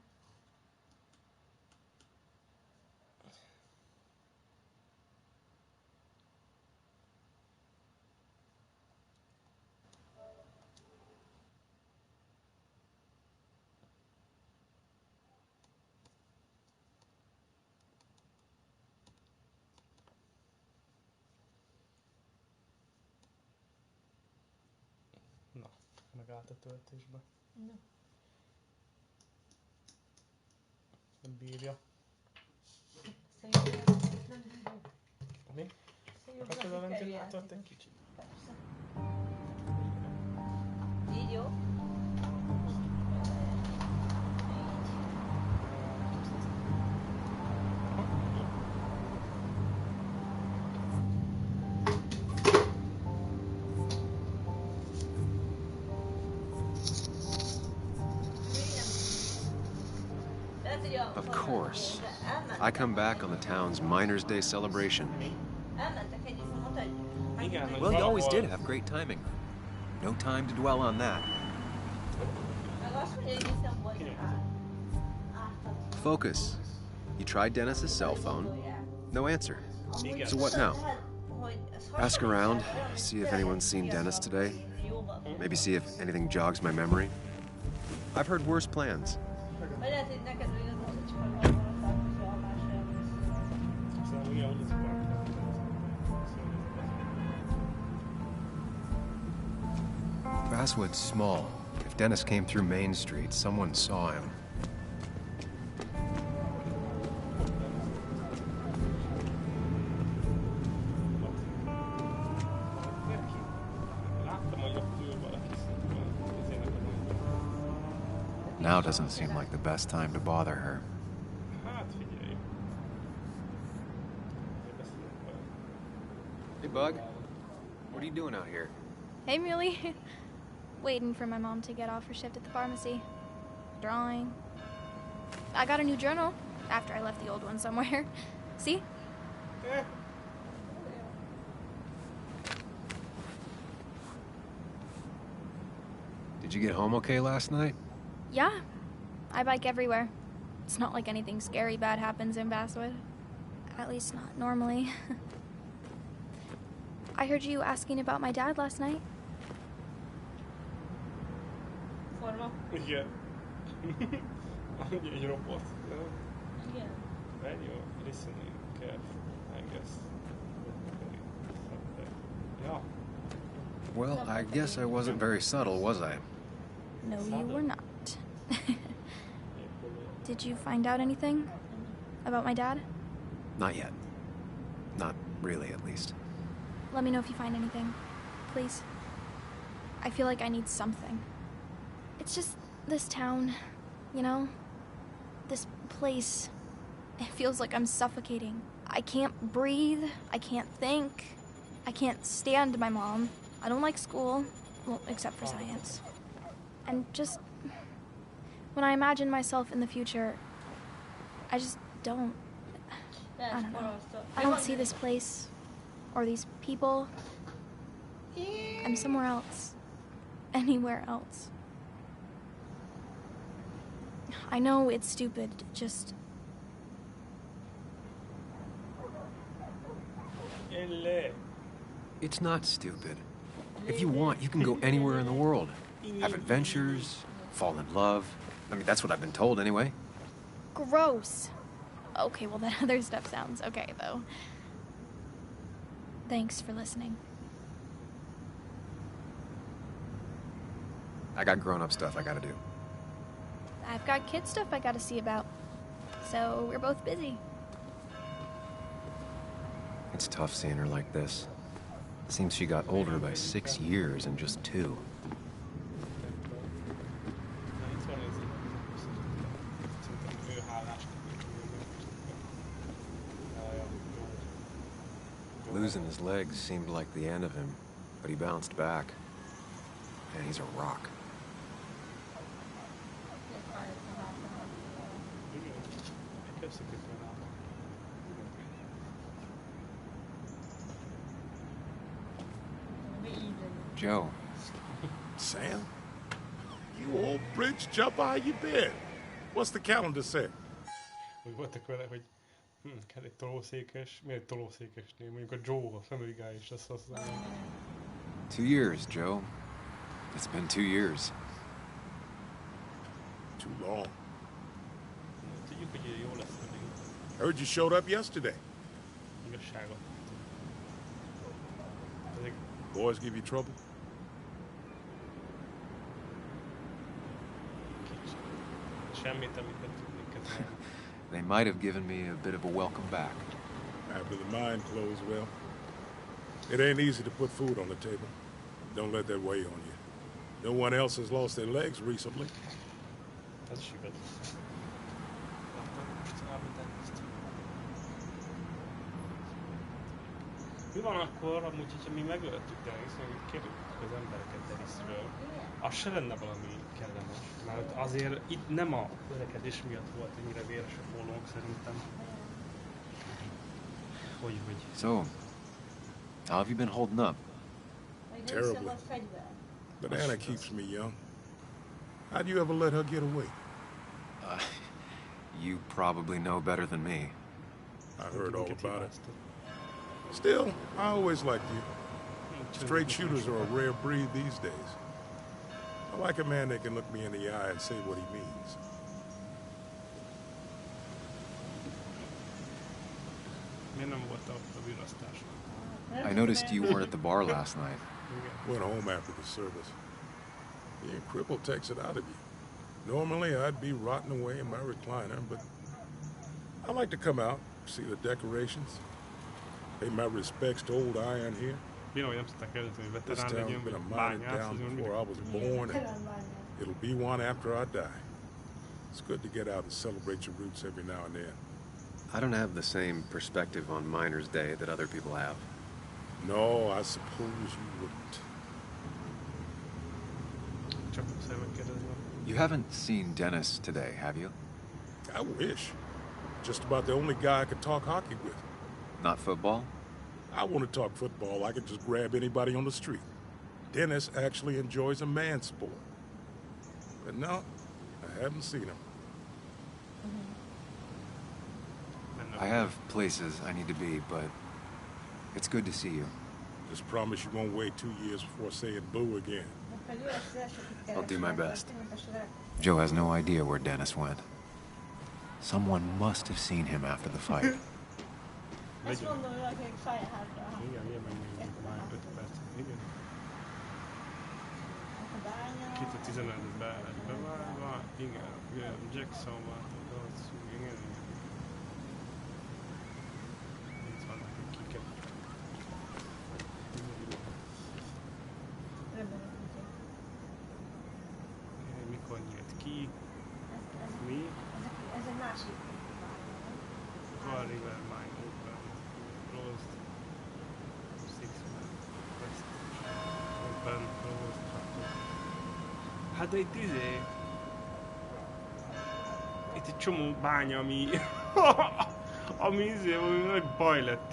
Na, megállt a töltésbe. No. Nem bírja. Szerintem nem bírjuk. Mi? Szerintem Akarod a ventilátort egy kicsit? Persze. Így jó? Of course. I come back on the town's Miners' Day celebration. Well, you always did have great timing. No time to dwell on that. Focus. You tried Dennis's cell phone. No answer. So what now? Ask around, see if anyone's seen Dennis today. Maybe see if anything jogs my memory. I've heard worse plans. Basswood's small. If Dennis came through Main Street, someone saw him. Now doesn't seem like the best time to bother her. Hey, Bug. What are you doing out here? Hey, Muley. Waiting for my mom to get off her shift at the pharmacy. Drawing. I got a new journal after I left the old one somewhere. See? Did you get home okay last night? Yeah. I bike everywhere. It's not like anything scary bad happens in Basswood. At least not normally. I heard you asking about my dad last night. Igen. Egy robot. Igen. When you're listening carefully, I guess. Yeah. Well, I guess I wasn't very subtle, was I? No, you were not. Did you find out anything about my dad? Not yet. Not really, at least. Let me know if you find anything. Please. I feel like I need something. It's just this town, you know? This place. It feels like I'm suffocating. I can't breathe. I can't think. I can't stand my mom. I don't like school. Well, except for science. And just... when I imagine myself in the future, I just don't. I don't know. I don't see this place. Or these people. I'm somewhere else. Anywhere else. I know it's stupid, just... It's not stupid. If you want, you can go anywhere in the world. Have adventures, fall in love. I mean, that's what I've been told anyway. Gross. Okay, well, that other stuff sounds okay, though. Thanks for listening. I got grown-up stuff I gotta do. I've got kid stuff I gotta see about. So we're both busy. It's tough seeing her like this. Seems she got older by 6 years in just 2. Losing his legs seemed like the end of him, but he bounced back. And he's a rock. Joe. Sam? You old bridge jumper, how you been? What's the calendar say? Úgy voltak vele, hogy kell egy tolószékes, miért tolószékesnél? Mondjuk a Joe, a Family Guy is azt használja. 2 years, Joe. It's been 2 years. Too long. Tudjuk, hogy jó lesz mindig. Heard you showed up yesterday. Igazságot. Boys give you trouble? Semmit, amit nem tudnék. They might have given me a bit of a welcome back. After the mine closed, well, it ain't easy to put food on the table. Don't let that weigh on you. No one else has lost their legs recently. Az is igaz. Mi van akkor, amúgy, hogyha mi megöltük Dennis, hogy kerültük az embereket Dennisről, az se lenne valami kellemes. Mert azért itt nem a öregedés miatt volt ennyire véres a pólónk szerintem. Hogy. So, how have you been holding up? Terribly. But Anna keeps me young. How'd you ever let her get away? You probably know better than me. I heard all about it. Still, I always liked you. Straight shooters are a rare breed these days. I like a man that can look me in the eye and say what he means. I noticed you weren't at the bar last night. Went home after the service. Being crippled takes it out of you. Normally, I'd be rotting away in my recliner, but I like to come out, see the decorations, pay my respects to old Iron here. This town's been a mining town before I was born, and it'll be one after I die. It's good to get out and celebrate your roots every now and then. I don't have the same perspective on Miners' Day that other people have. No, I suppose you wouldn't. You haven't seen Dennis today, have you? I wish. Just about the only guy I could talk hockey with. Not football? I want to talk football. I could just grab anybody on the street. Dennis actually enjoys a man's sport. But no, I haven't seen him. I have places I need to be, but it's good to see you. Just promise you won't wait 2 years before saying boo again. I'll do my best. Joe has no idea where Dennis went. Someone must have seen him after the fight. Ezt mondom, hogy akinek fejhátra. Igen, már 5 perc. Igen. Itt a 15-be lett bevárva. Igen, Jackson van. Igen. Itt vannak a kiket. Mikor nyílt ki? Mi? Ez egy másik. Val River Mine Open. Closed. 6 man. West. Open. Closed. Hát de itt itt egy csomó bánya, ami ami valami nagy baj lett,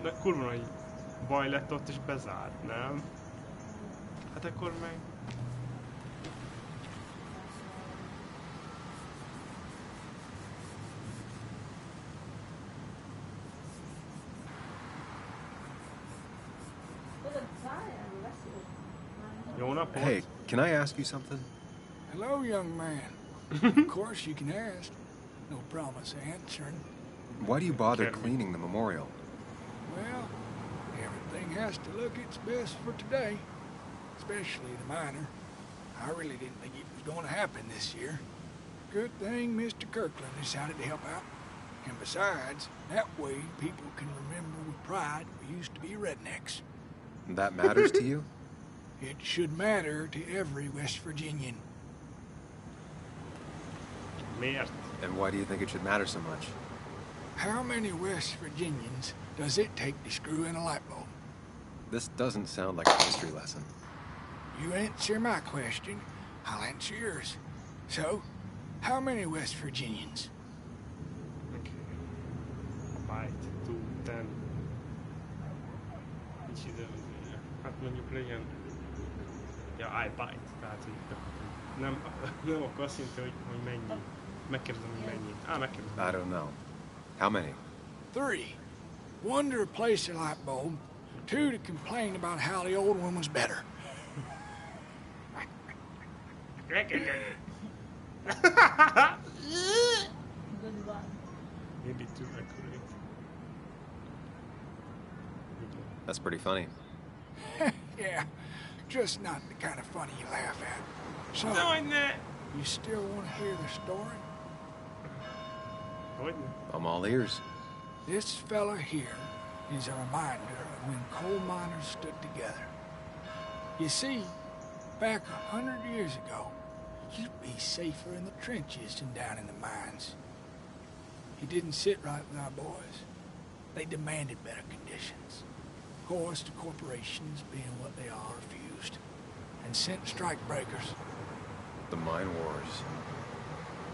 de kurva nagy baj lett ott és bezárt, nem? Hát akkor meg... Hey, can I ask you something? Hello, young man. Of course you can ask. No promise of answering. Why do you bother cleaning the memorial? Well, everything has to look its best for today, especially the miner. I really didn't think it was going to happen this year. Good thing Mr. Kirkland decided to help out. And besides, that way people can remember with pride we used to be rednecks. That matters to you? It should matter to every West Virginian. And why do you think it should matter so much? How many West Virginians does it take to screw in a light bulb? This doesn't sound like a history lesson. You answer my question, I'll answer yours. So, how many West Virginians? Bite, 2, 10. Nincs idő. Hát mondjuk legyen... Ja, I bite. Tehát, hogy nem akkor azt jelenti, hogy mennyi. Megkérdezem, hogy mennyi. Megkérdezem. I don't know. How many? 3. 1 to replace the light bulb. 2 to complain about how the old one was better. Maybe too accurate. That's pretty funny. Yeah, just not the kind of funny you laugh at. So, you still want to hear the story? I'm all ears. This fella here is a reminder of when coal miners stood together. You see, back 100 years ago, you'd be safer in the trenches than down in the mines. He didn't sit right with our boys. They demanded better conditions. Of course, the corporations, being what they are, refused and sent strike breakers. The mine wars.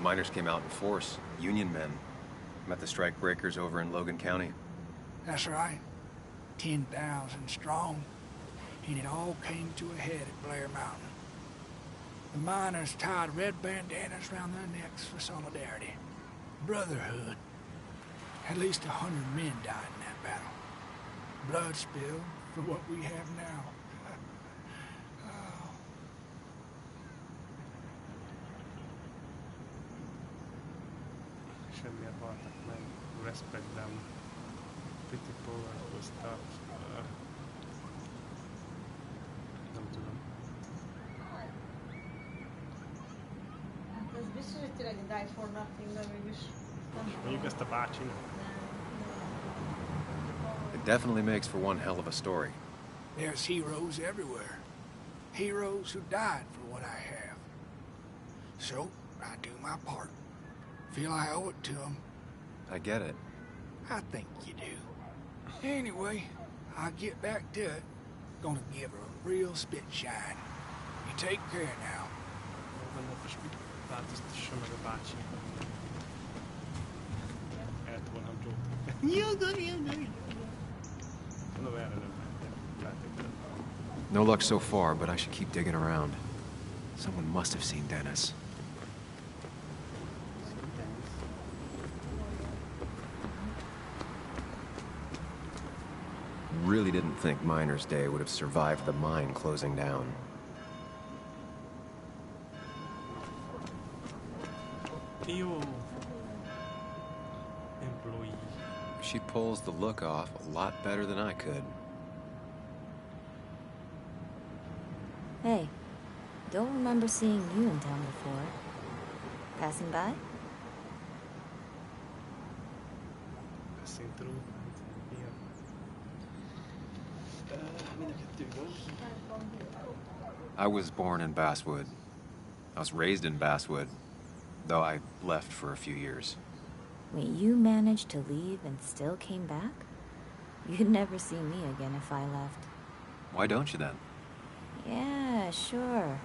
Miners came out in force. Union men. Met the strike breakers over in Logan County. That's right. 10,000 strong. And it all came to a head at Blair Mountain. The miners tied red bandanas around their necks for solidarity. Brotherhood. At least 100 men died in that battle. Blood spilled for what we have now. Semmiért haltak meg. Respect them. Pretty power was tough. Nem tudom. Hát ez biztos, hogy tényleg egy die for nothing, de mégis nem tudom. Mondjuk ezt a bácsinak. It definitely makes for one hell of a story. There's heroes everywhere. Heroes who died for what I have. So, I do my part. Feel I owe it to them. I get it. I think you do. Anyway, I'll get back to it. Gonna give her a real spit shine. You take care now. Változtassa meg a bácsi. Eltolnám Joe-t. Mondom, erre nem feltétlenül. No luck so far, but I should keep digging around. Someone must have seen Dennis. Really didn't think Miner's Day would have survived the mine closing down. Ew. Employee. She pulls the look off a lot better than I could. Hey, don't remember seeing you in town before. Passing by? Passing through. I was born in Basswood. I was raised in Basswood, though I left for a few years. Wait, you managed to leave and still came back? You'd never see me again if I left. Why don't you then? Yeah, sure.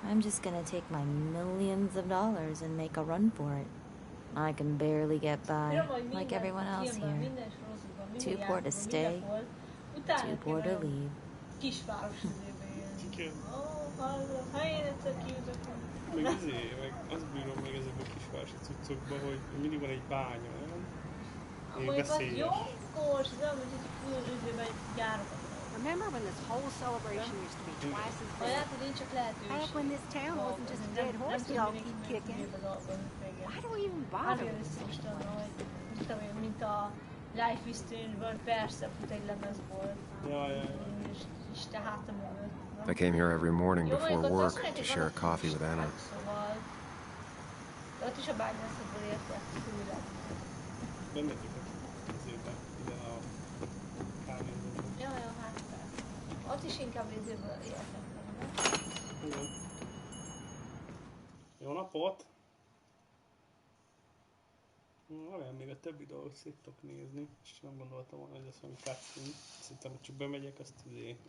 I'm just gonna take my millions of dollars and make a run for it. I can barely get by, like everyone else here. Too poor to stay, too poor to leave. Meg azt bírom meg ezekben a kisvárosi cuccokban, hogy mindig van egy bánya, nem? Még Mondjuk az veszélyes. jó, kors, de amúgy egy különbözőben egy gyárokat. Remember when this whole celebration used to be twice as big? Lehet, hogy nincs csak lehetőség. Back when this town wasn't just a dead horse y'all keep kicking. Why do we even bother with this anymore? Mint a Life is Strange-ban, persze fut egy lemezból. És te hátam mögött. I came here every morning before work to share a coffee with Anna. Szóval... Ott is a bányászatból értek főleg. Bemehetjük azért ide a kávézóba. Ja, hát ott is inkább izéből értek. Igen. Jó napot! Olyan még a többi dolgot szoktok nézni, és nem gondoltam volna, hogy lesz valami cutscene. Szerintem, hogy csak bemegyek, azt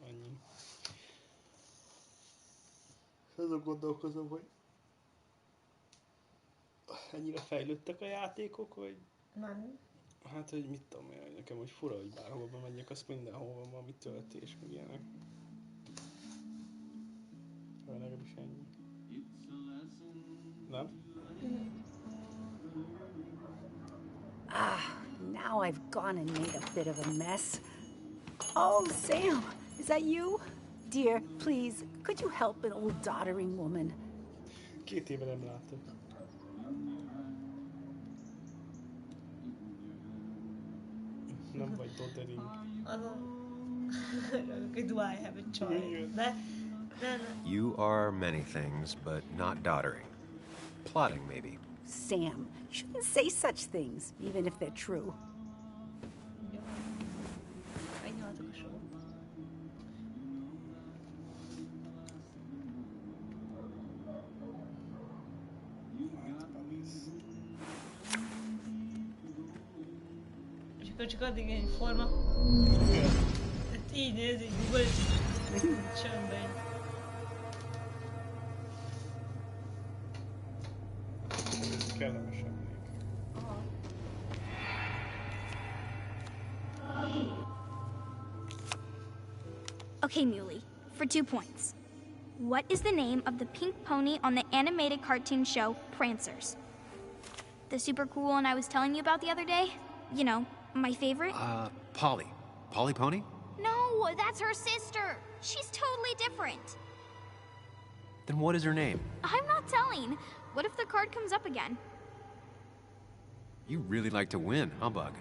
annyi. Azon gondolkozom, hogy ennyire fejlődtek a játékok, hogy... Nem. Hát, hogy mit tudom én, nekem hogy fura, hogy bárhova bemegyek, azt mindenhol van valami töltés, meg ilyenek. Vagy legalábbis ennyi. Nem? Now I've gone and made a bit of a mess. Oh, Sam, is that you? Dear, please, could you help an old doddering woman? 2 éve nem látok. Nem vagy doddering. Do I have a choice? You are many things, but not doddering. Plotting, maybe. Sam, you shouldn't say such things, even if they're true. És akkor csak addig egy forma. Hát így néz, így Google, csöndben. Kellemes emlék. Okay, Muley, for 2 points. What is the name of the pink pony on the animated cartoon show Prancers? The super cool one I was telling you about the other day? You know, my favorite? Polly. Polly Pony? No, that's her sister. She's totally different. Then what is her name? I'm not telling. What if the card comes up again? You really like to win, huh, Bug?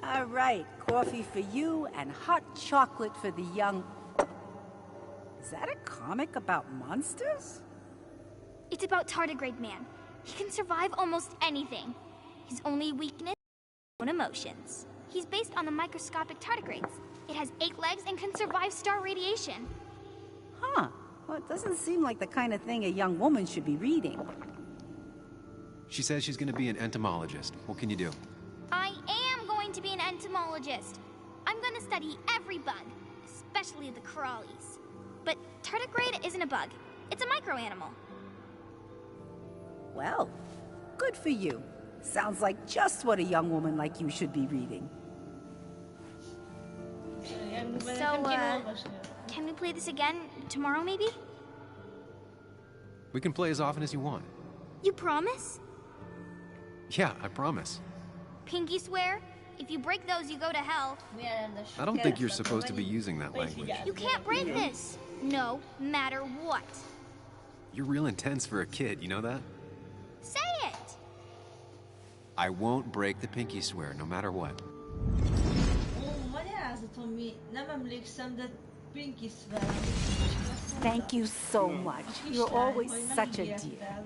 All right, coffee for you and hot chocolate for the young... Is that a comic about monsters? It's about Tardigrade Man. He can survive almost anything. His only weakness is his own emotions. He's based on the microscopic tardigrades. It has 8 legs and can survive star radiation. Huh. Well, it doesn't seem like the kind of thing a young woman should be reading. She says she's going to be an entomologist. What can you do? I am going to be an entomologist. I'm going to study every bug, especially the crawlies. But tardigrade isn't a bug. It's a microanimal. Well, good for you. Sounds like just what a young woman like you should be reading. So, can we play this again tomorrow, maybe? We can play as often as you want. You promise? Yeah, I promise. Pinky swear? If you break those, you go to hell. I don't think you're supposed to be using that language. You can't break this. No matter what. You're real intense for a kid, you know that? Say it! I won't break the pinky swear, no matter what. Nem emlékszem, de Pinky swear. Thank you so much. You're always such a dear.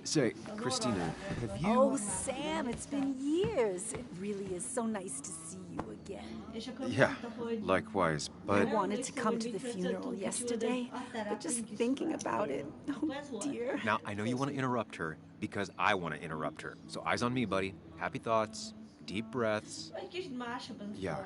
Say, Christina, have you... Oh, Sam, it's been years. It really is so nice to see you again. Yeah, likewise, I but... wanted to come to the funeral yesterday, but just thinking about it, oh dear. Now, I know you want to interrupt her, because I want to interrupt her. So eyes on me, buddy. Happy thoughts, deep breaths. Yeah.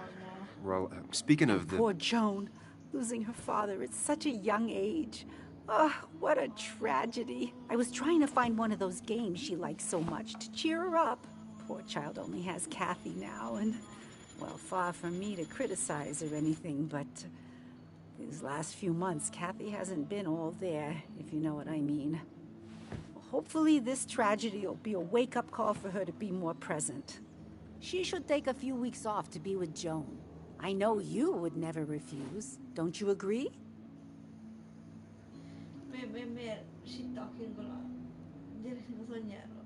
Well, speaking of the... Poor Joan, losing her father at such a young age. Oh, what a tragedy. I was trying to find one of those games she likes so much to cheer her up. Poor child only has Kathy now, and, well, far from me to criticize or anything, but these last few months, Kathy hasn't been all there, if you know what I mean. Hopefully this tragedy will be a wake-up call for her to be more present. She should take a few weeks off to be with Joan. I know you would never refuse. Don't you agree? Miért sittakingol a gyereknek az anyjáról?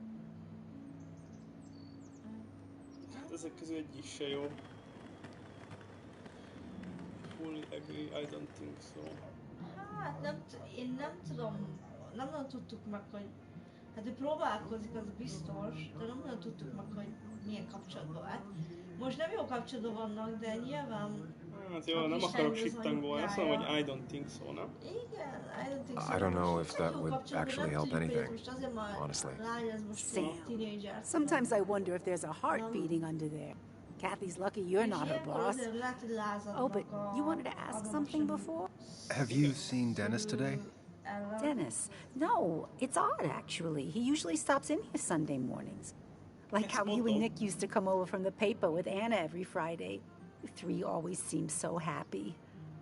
Hát ezek közül egy is se jó. Fully agree, I don't think so. Hát én nem tudom, nem nagyon tudtuk meg, hogy hát ő próbálkozik, az biztos, de nem nagyon tudtuk meg, hogy milyen kapcsolatban van. Most nem jó kapcsolatban vannak, de nyilván... Hát jó, nem akarok sittangolni, azt mondom, hogy I don't think so, nem? Igen, I don't think so. I don't know if that would actually help anything, honestly. Sam, Sometimes I wonder if there's a heart beating under there. Kathy's lucky you're not her boss. Oh, but you wanted to ask something before? Have you seen Dennis today? Dennis? No, it's odd, actually. He usually stops in here Sunday mornings. Like how you and Nick used to come over from the paper with Anna every Friday. You three always seem so happy.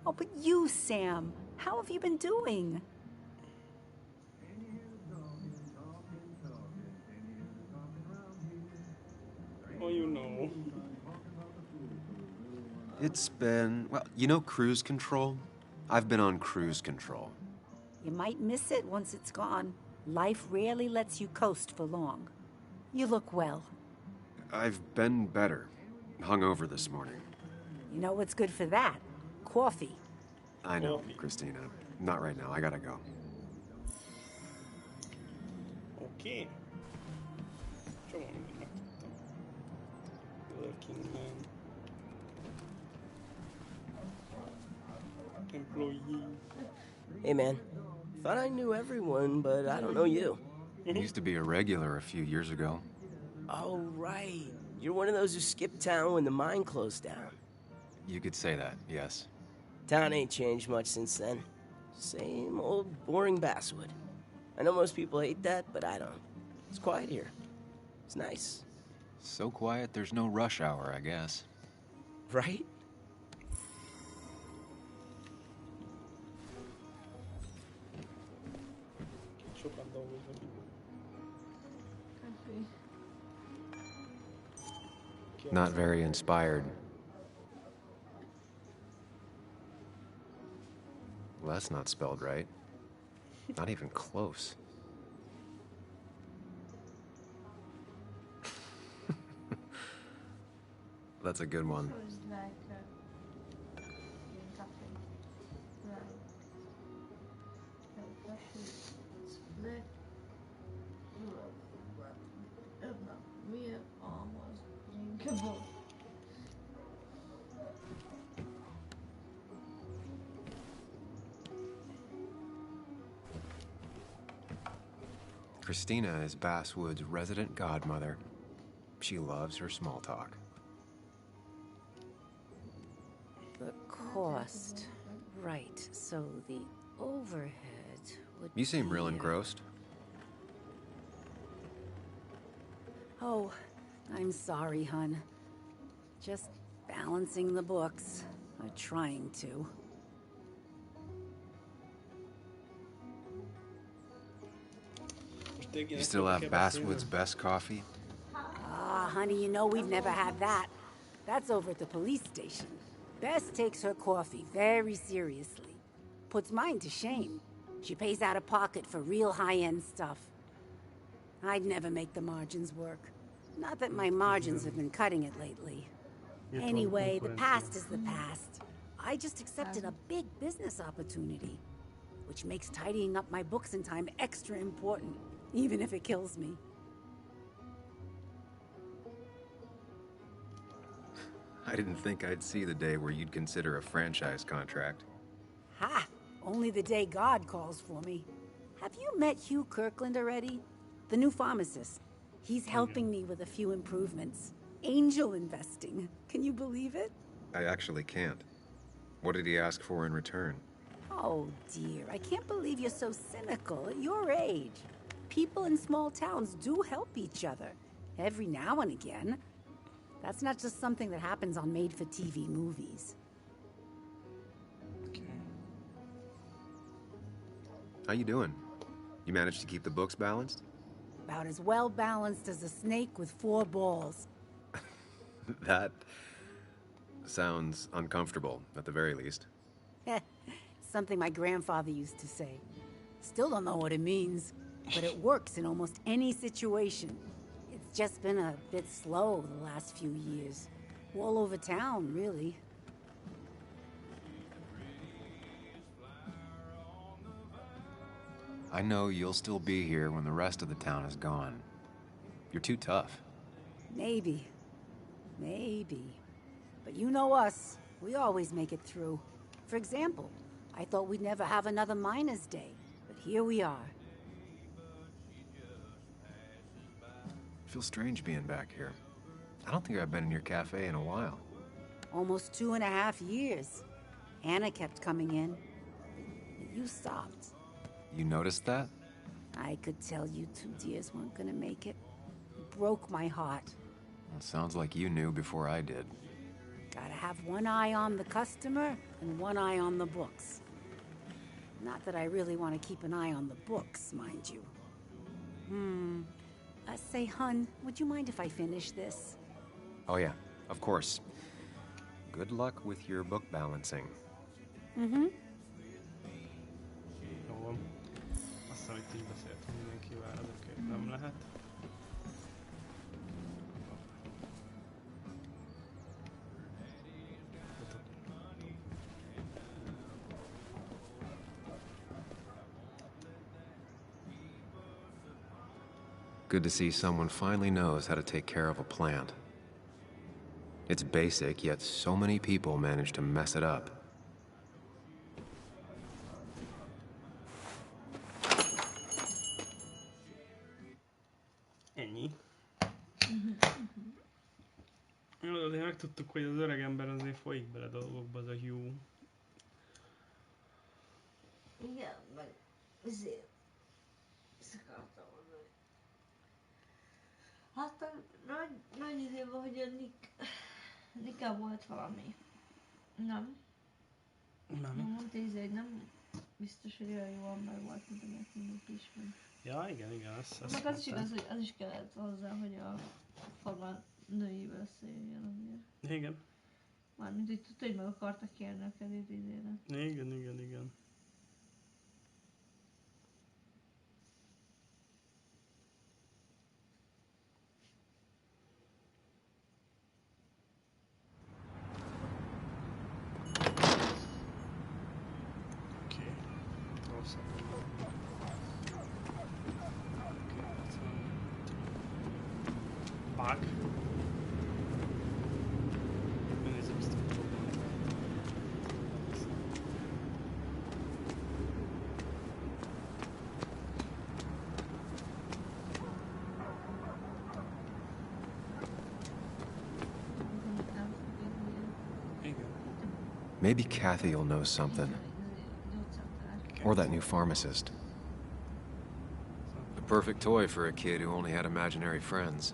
Oh, but you, Sam, how have you been doing? Oh, you know. It's been, well, you know cruise control? I've been on cruise control. You might miss it once it's gone. Life rarely lets you coast for long. You look well. I've been better. Hungover this morning. You know what's good for that? Coffee. I know, Christina. Not right now. I gotta go. Okay. Csomó mindent megtudtam. Working man. Employee. Hey man, thought I knew everyone, but I don't know you. Used to be a regular a few years ago. Oh, right. You're one of those who skipped town when the mine closed down. You could say that, yes. Town ain't changed much since then. Same old boring Basswood. I know most people hate that, but I don't. It's quiet here. It's nice. So quiet, there's no rush hour, I guess. Right? Sokan dolgoznak itt. Not very inspired. Well, that's not spelled right. Not even close. That's a good one. Christina is Basswood's resident godmother. She loves her small talk. The cost. Right, so the overhead would You seem real be, engrossed. Oh, I'm sorry, hun. Just balancing the books. Or trying to. You still have Basswood's best coffee? Ah, honey, you know we've never had that. That's over at the police station. Bess takes her coffee very seriously. Puts mine to shame. She pays out of pocket for real high-end stuff. I'd never make the margins work. Not that my margins have been cutting it lately. Anyway, the past is the past. I just accepted a big business opportunity, which makes tidying up my books in time extra important, even if it kills me. I didn't think I'd see the day where you'd consider a franchise contract. Ha! Only the day God calls for me. Have you met Hugh Kirkland already? The new pharmacist. He's helping me with a few improvements. Angel investing. Can you believe it? I actually can't. What did he ask for in return? Oh, dear. I can't believe you're so cynical at your age. People in small towns do help each other. Every now and again. That's not just something that happens on made-for-TV movies. How you doing? You managed to keep the books balanced? About as well balanced as a snake with 4 balls. That... Sounds uncomfortable, at the very least. Something my grandfather used to say. Still don't know what it means, but it works in almost any situation. It's just been a bit slow the last few years. All over town, really. I know you'll still be here when the rest of the town is gone. You're too tough. Maybe. Maybe. But you know us. We always make it through. For example, I thought we'd never have another Miners' Day, but here we are. Feels strange being back here. I don't think I've been in your cafe in a while. Almost 2.5 years. Anna kept coming in. But you stopped. You noticed that? I could tell you two dears weren't gonna make it. It broke my heart. Well, it sounds like you knew before I did. Gotta have one eye on the customer and one eye on the books. Not that I really want to keep an eye on the books, mind you. Say, hun, would you mind if I finish this? Oh yeah, of course. Good luck with your book balancing. Mm-hmm. Jó, azt hiszem, hogy így beszéltünk mindenkivel, ezekért nem lehet. Good to see someone finally knows how to take care of a plant. It's basic, yet so many people manage to mess it up. Ennyi. Jó, azért megtudtuk, hogy az öreg ember azért folyik bele dolgokba, az a Hugh. Igen, meg ezért akartam mondani. Hát a nagy izében, hogy a Nick volt valami. Nem? Nem. Mondta hogy nem biztos, hogy olyan jó ember volt, mint amit mindenki ismer. Ja, igen, azt Meg az is igaz, hogy az is kellett hozzá, hogy a farmán nőivel összejöjjön azért. Igen. Mármint, hogy tudta, hogy meg akartak kérni a kezét idére. Igen. Bug. Maybe Kathy will know something. Or that new pharmacist. The perfect toy for a kid who only had imaginary friends.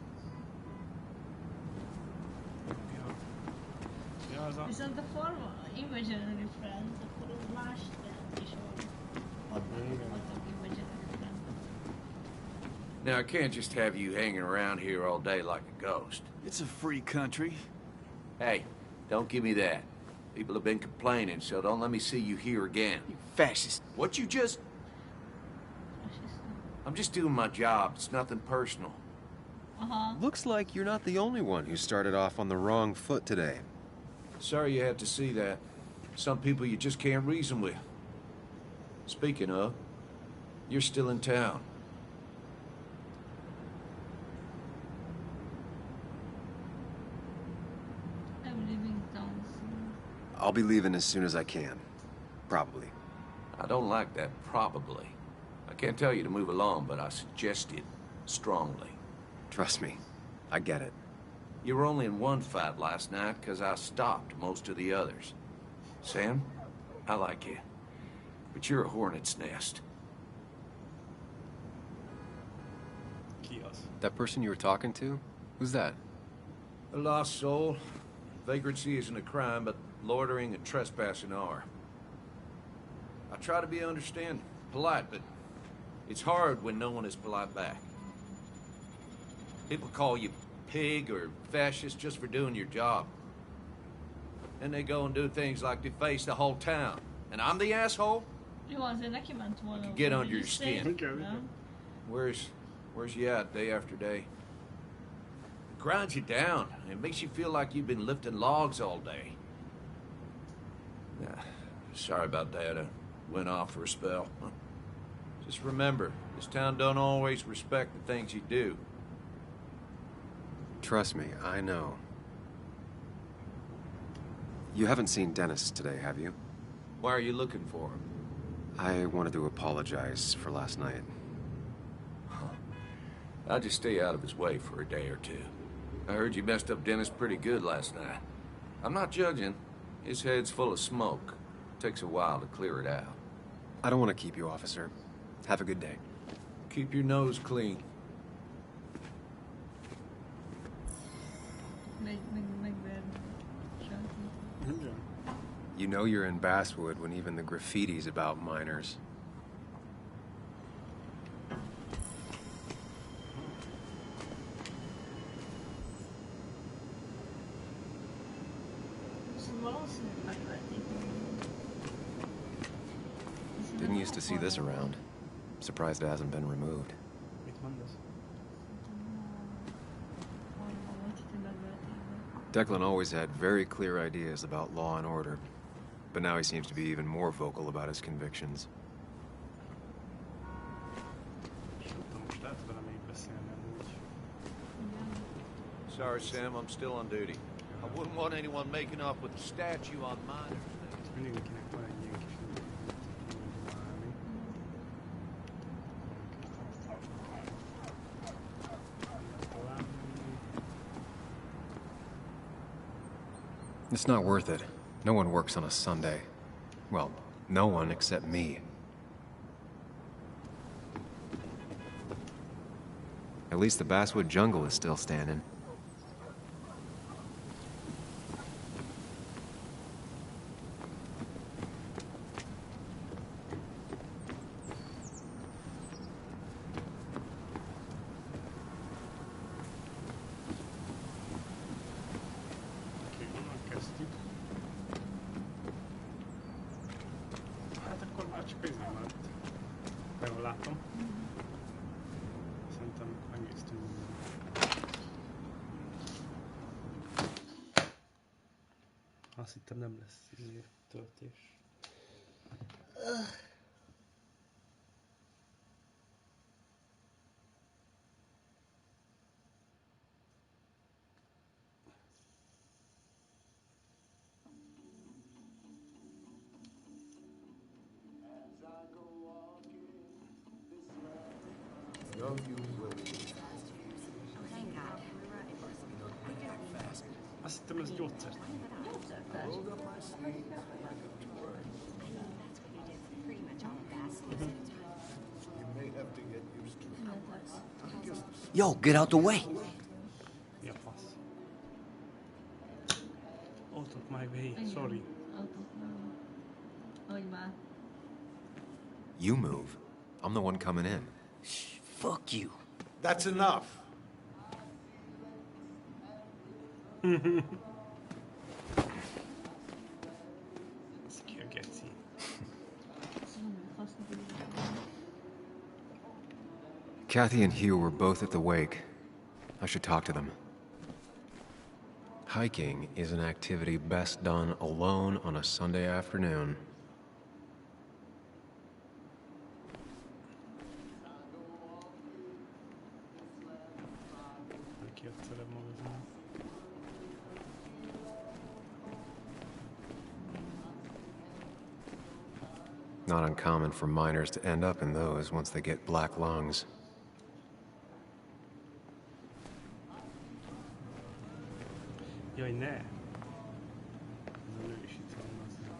Viszont a forma imaginary friends, akkor az más jelent is voltak imaginary friends. Now, I can't just have you hanging around here all day like a ghost. It's a free country. Hey, don't give me that. People have been complaining, so don't let me see you here again. You fascist. What you just... I'm just doing my job. It's nothing personal. Looks like you're not the only one who started off on the wrong foot today. Sorry you had to see that. Some people you just can't reason with. Speaking of, you're still in town. I'm leaving town soon. I'll be leaving as soon as I can. Probably. I don't like that probably. I can't tell you to move along, but I suggest it strongly. Trust me, I get it. You were only in one fight last night because I stopped most of the others. Sam, I like you, but you're a hornet's nest. That person you were talking to? Who's that? A lost soul. Vagrancy isn't a crime, but loitering and trespassing are. I try to be understanding, polite, but it's hard when no one is polite back. People call you pig or fascist just for doing your job. And they go and do things like deface the whole town. And I'm the asshole? Jó, azért neki ment volna. Get under your skin. Nem? Where's you at day after day? It grinds you down. It makes you feel like you've been lifting logs all day. Sorry about that. I went off for a spell. Just remember, this town don't always respect the things you do. Trust me, I know. You haven't seen Dennis today, have you? Why are you looking for him? I wanted to apologize for last night. I'll just stay out of his way for a day or two. I heard you messed up Dennis pretty good last night. I'm not judging. His head's full of smoke. Takes a while to clear it out. I don't want to keep you, officer. Have a good day. Keep your nose clean. You know you're in Basswood when even the graffiti's about miners. Didn't used to see this around. Surprised it hasn't been removed. Declan always had very clear ideas about law and order, but now he seems to be even more vocal about his convictions. Sorry, Sam, I'm still on duty. I wouldn't want anyone making off with a statue on miners. It's not worth it. No one works on a Sunday. Well, no one except me. At least the Basswood jungle is still standing. Azt hittem nem lesz töltés. Azt hittem ez gyógyszert. Yo, get out the way. Ja, fasz. Out of my way, sorry. You move. I'm the one coming in. Shh, fuck you. That's enough. Kathy and Hugh were both at the wake. I should talk to them. Hiking is an activity best done alone on a Sunday afternoon. Not uncommon for miners to end up in those once they get black lungs. Jaj, ne! Ez a nő is itt van azért.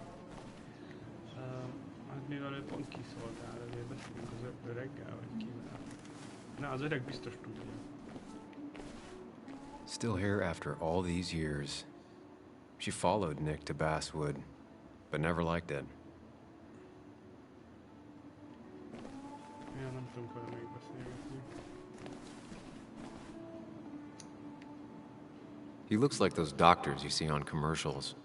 Hát mivel ő pont kiszolgál, ezért beszélünk az öreggel, vagy kivel. Na, az öreg biztos tudja. Still here after all these years. She followed Nick to Basswood, but never liked it. Ja, nem tudunk vele még beszélgetni. He looks like those doctors you see on commercials.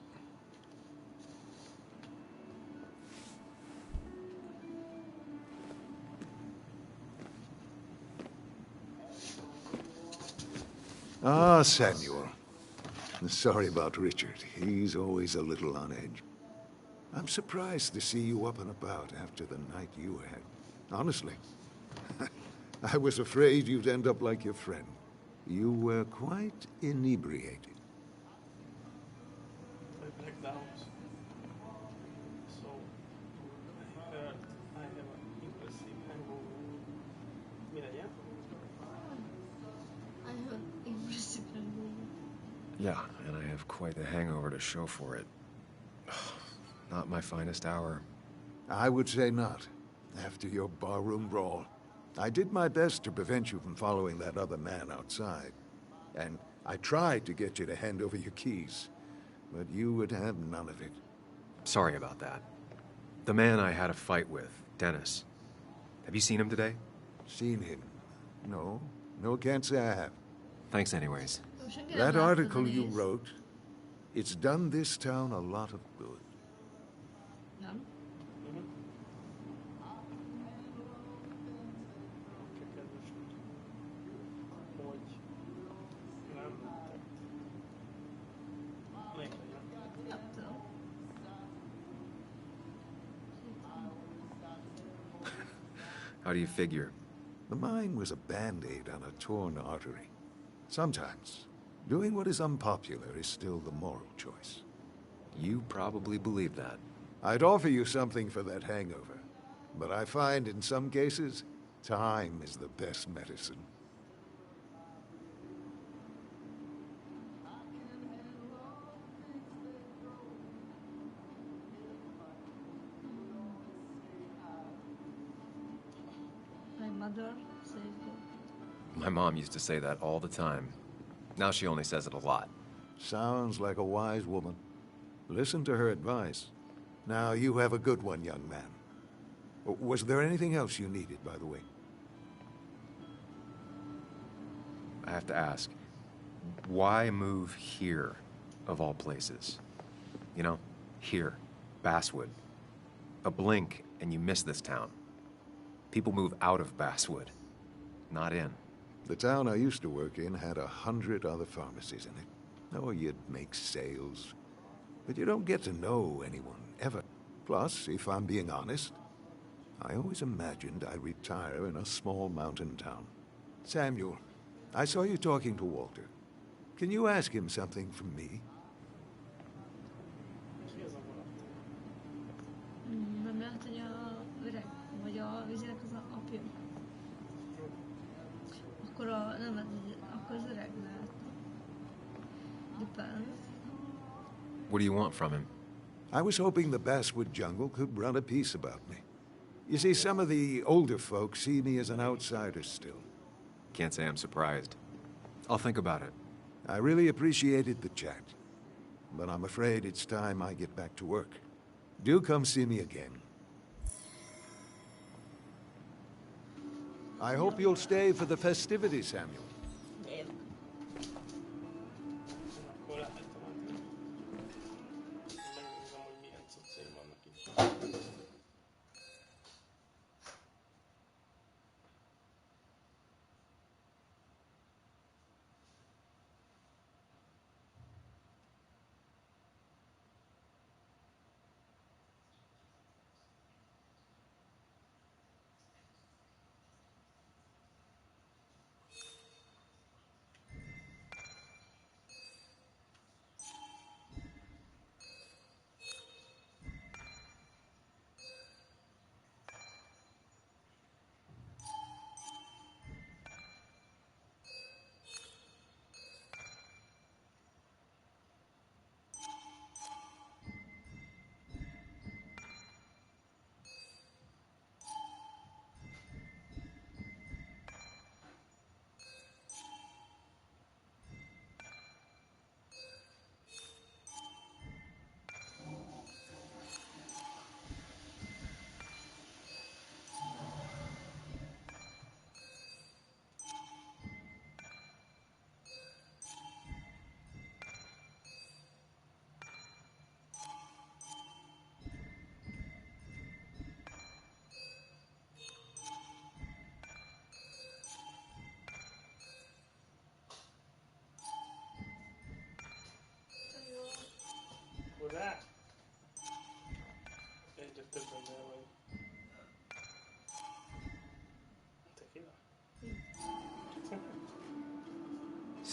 Ah, Samuel. Sorry about Richard. He's always a little on edge. I'm surprised to see you up and about after the night you had. Honestly. I was afraid you'd end up like your friend. You were quite inebriated. I blacked out. So I heard I have an impressive hangover. Mireia? I have an impressive hangover. Yeah, and I have quite the hangover to show for it. Not my finest hour. I would say not. After your barroom brawl. I did my best to prevent you from following that other man outside. And I tried to get you to hand over your keys. But you would have none of it. Sorry about that. The man I had a fight with, Dennis. Have you seen him today? Seen him? No. No, can't say I have. Thanks anyways. That article you wrote, it's done this town a lot of good. How do you figure? The mine was a band-aid on a torn artery. Sometimes, doing what is unpopular is still the moral choice. You probably believe that. I'd offer you something for that hangover, but I find in some cases, time is the best medicine. My mother says that. My mom used to say that all the time. Now she only says it a lot. Sounds like a wise woman. Listen to her advice. Now, you have a good one, young man. Was there anything else you needed, by the way? I have to ask, why move here, of all places? You know, here, Basswood. A blink and you miss this town. People move out of Basswood, not in. The town I used to work in had 100 other pharmacies in it. Oh, you'd make sales. But you don't get to know anyone, ever. Plus, if I'm being honest, I always imagined I'd retire in a small mountain town. Samuel, I saw you talking to Walter. Can you ask him something from me? Nem lehet, hogy a öreg, vagy a vizének az apja. Akkor akkor az öreg lehet. Depends. What do you want from him? I was hoping the Basswood jungle could run a piece about me. You see, some of the older folks see me as an outsider still. Can't say I'm surprised. I'll think about it. I really appreciated the chat, but I'm afraid it's time I get back to work. Do come see me again. I hope you'll stay for the festivities, Samuel.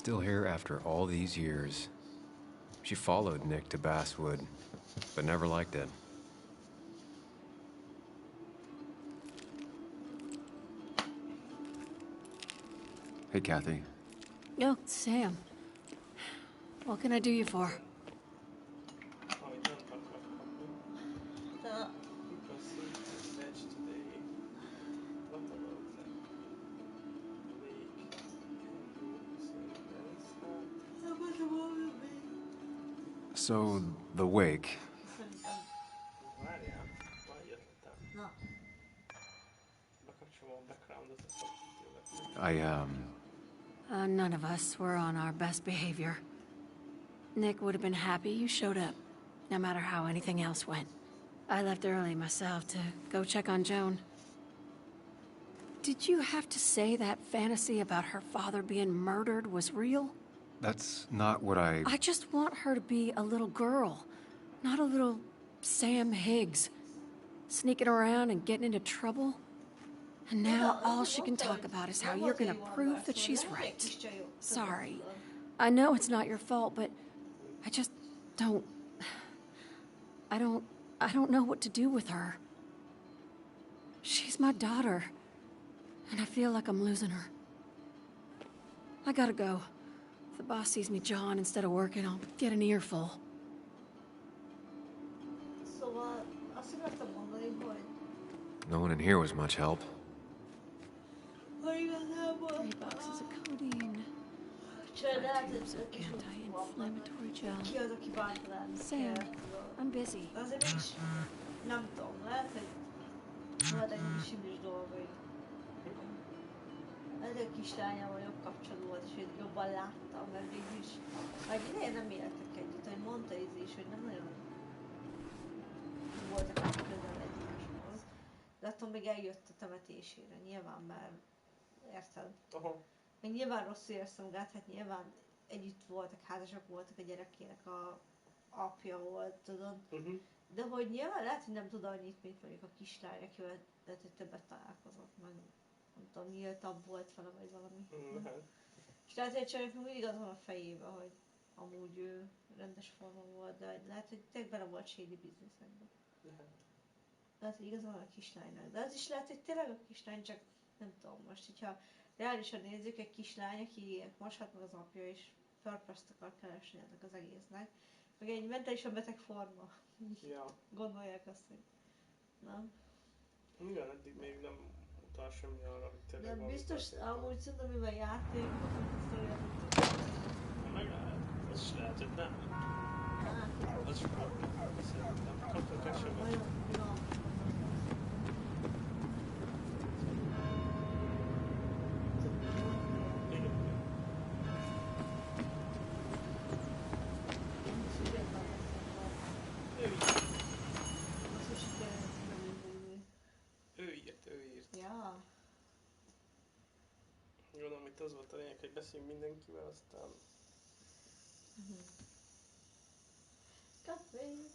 Still here after all these years. She followed Nick to Basswood, but never liked it. Hey, Kathy. Oh, Sam. What can I do you for? So, the wake. Na. None of us were on our best behavior. Nick would have been happy you showed up, no matter how anything else went. I left early myself to go check on Joan. Did you have to say that fantasy about her father being murdered was real? That's not what I just want her to be a little girl, not a little Sam Higgs, sneaking around and getting into trouble. And now all she can talk about is how you're gonna prove that she's right. Sorry. I know it's not your fault, but I just don't... I don't know what to do with her. She's my daughter, and I feel like I'm losing her. I gotta go. If the boss sees me jawing instead of working, I'll get an earful. Szóval azt akartam mondani, hogy... No one in here was much help. Hogy igazából... 3 boxes of codeine. Anti-inflammatory gel. Ki az, aki bántalálni Sam, kell? I'm busy. De azért mégis nem tudom, lehet, hogy voltak egy simlis dolgai. Lehet, hogy a kislányával jobb kapcsolatban volt, és hogy jobban láttam, mert végülis már egy ideje nem éltek együtt, hogy mondta is, hogy nem nagyon voltak át közel egymáshoz. De attól még eljött a temetésére, nyilván, mert érted? Még nyilván rosszul érezte magát, hát nyilván együtt voltak, házasak voltak, a gyerekének a apja volt, tudod? De hogy nyilván lehet, hogy nem tud annyit, mint mondjuk a kislány, akivel lehet, hogy többet találkozott, meg nem tudom, nyíltabb volt vele, vagy valami. És lehet, hogy a csajnak mindig az van a fejében, hogy amúgy ő rendes forma volt, de lehet, hogy tényleg bele volt shady businessekben. Lehet, hogy igaza van a kislánynak. De az is lehet, hogy tényleg a kislány csak, nem tudom, most, hogyha reálisan nézzük, egy kislány, aki moshat meg az apja, és purpose-t akar keresni ennek az egésznek, meg egy mentálisan beteg forma. Ja. Gondolják azt, hogy nem? Igen, eddig még nem utal semmi arra, hogy tényleg de valami biztos, történt. amúgy szerintem mivel játék, azt meg lehet, az is lehet, hogy nem. Az is probléma, szerintem. Kaptunk esetben. Ő írt. Ja. Gondolom, itt az volt a lényeg, hogy beszéljünk mindenkivel, aztán... Café.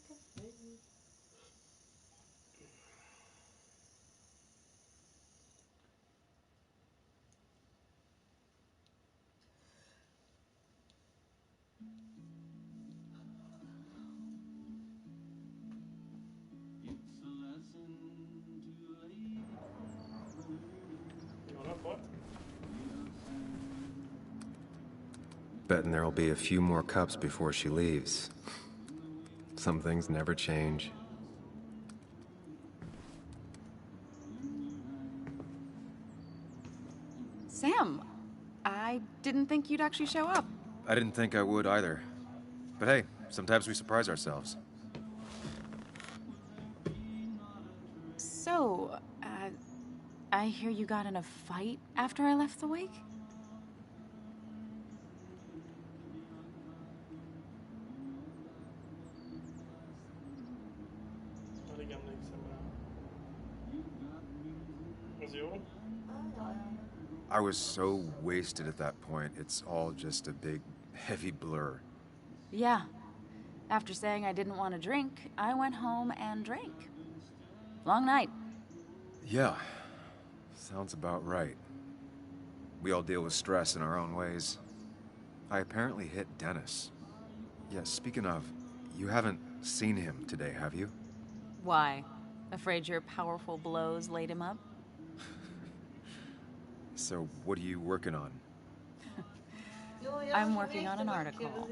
Betting there'll be a few more cups before she leaves. Some things never change. Sam, I didn't think you'd actually show up. I didn't think I would either. But hey, sometimes we surprise ourselves. So, I hear you got in a fight after I left the wake? I was so wasted at that point, it's all just a big, heavy blur. Yeah. After saying I didn't want to drink, I went home and drank. Long night. Yeah, sounds about right. We all deal with stress in our own ways. I apparently hit Dennis. Yeah, speaking of, you haven't seen him today, have you? Why? Afraid your powerful blows laid him up? So, what are you working on? I'm working on an article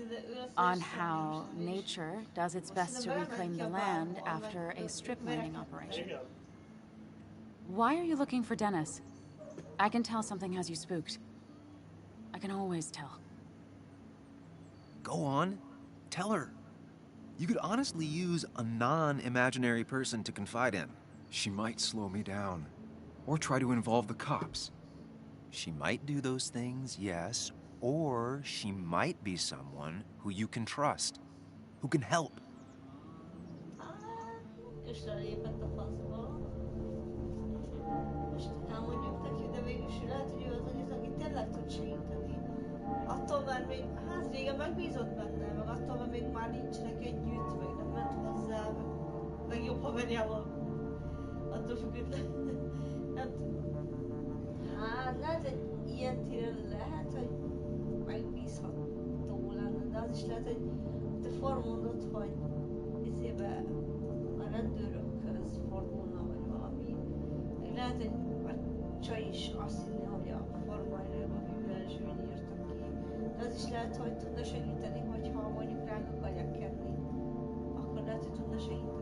on how nature does its best to reclaim the land after a strip mining operation. Why are you looking for Dennis? I can tell something has you spooked. I can always tell. Go on. Tell her. You could honestly use a non-imaginary person to confide in. She might slow me down. Or try to involve the cops. She might do those things, yes. Or she might be someone who you can trust. Who can help. És lelépett a faszba. Most elmondjuk neki, de végül is lehet, hogy ő az, aki tényleg tud segíteni. Attól, mert még, hát régen megbízott benne, meg attól, mert még már nincsenek együtt, meg nem ment hozzá, meg jobb haverjával. Attól függetlenül. Nem tudom. Hát lehet, hogy ilyen téren lehet, hogy megbízható lenne, de az is lehet, hogy te formondod, hogy izébe a rendőrökhöz fordulna, vagy valami. Meg lehet, hogy a csaj is azt hinné, hogy a formairól a bűvelsőn írtak ki. De az is lehet, hogy tudna segíteni, hogyha mondjuk ránk akarják kenni. Akkor lehet, hogy tudna segíteni.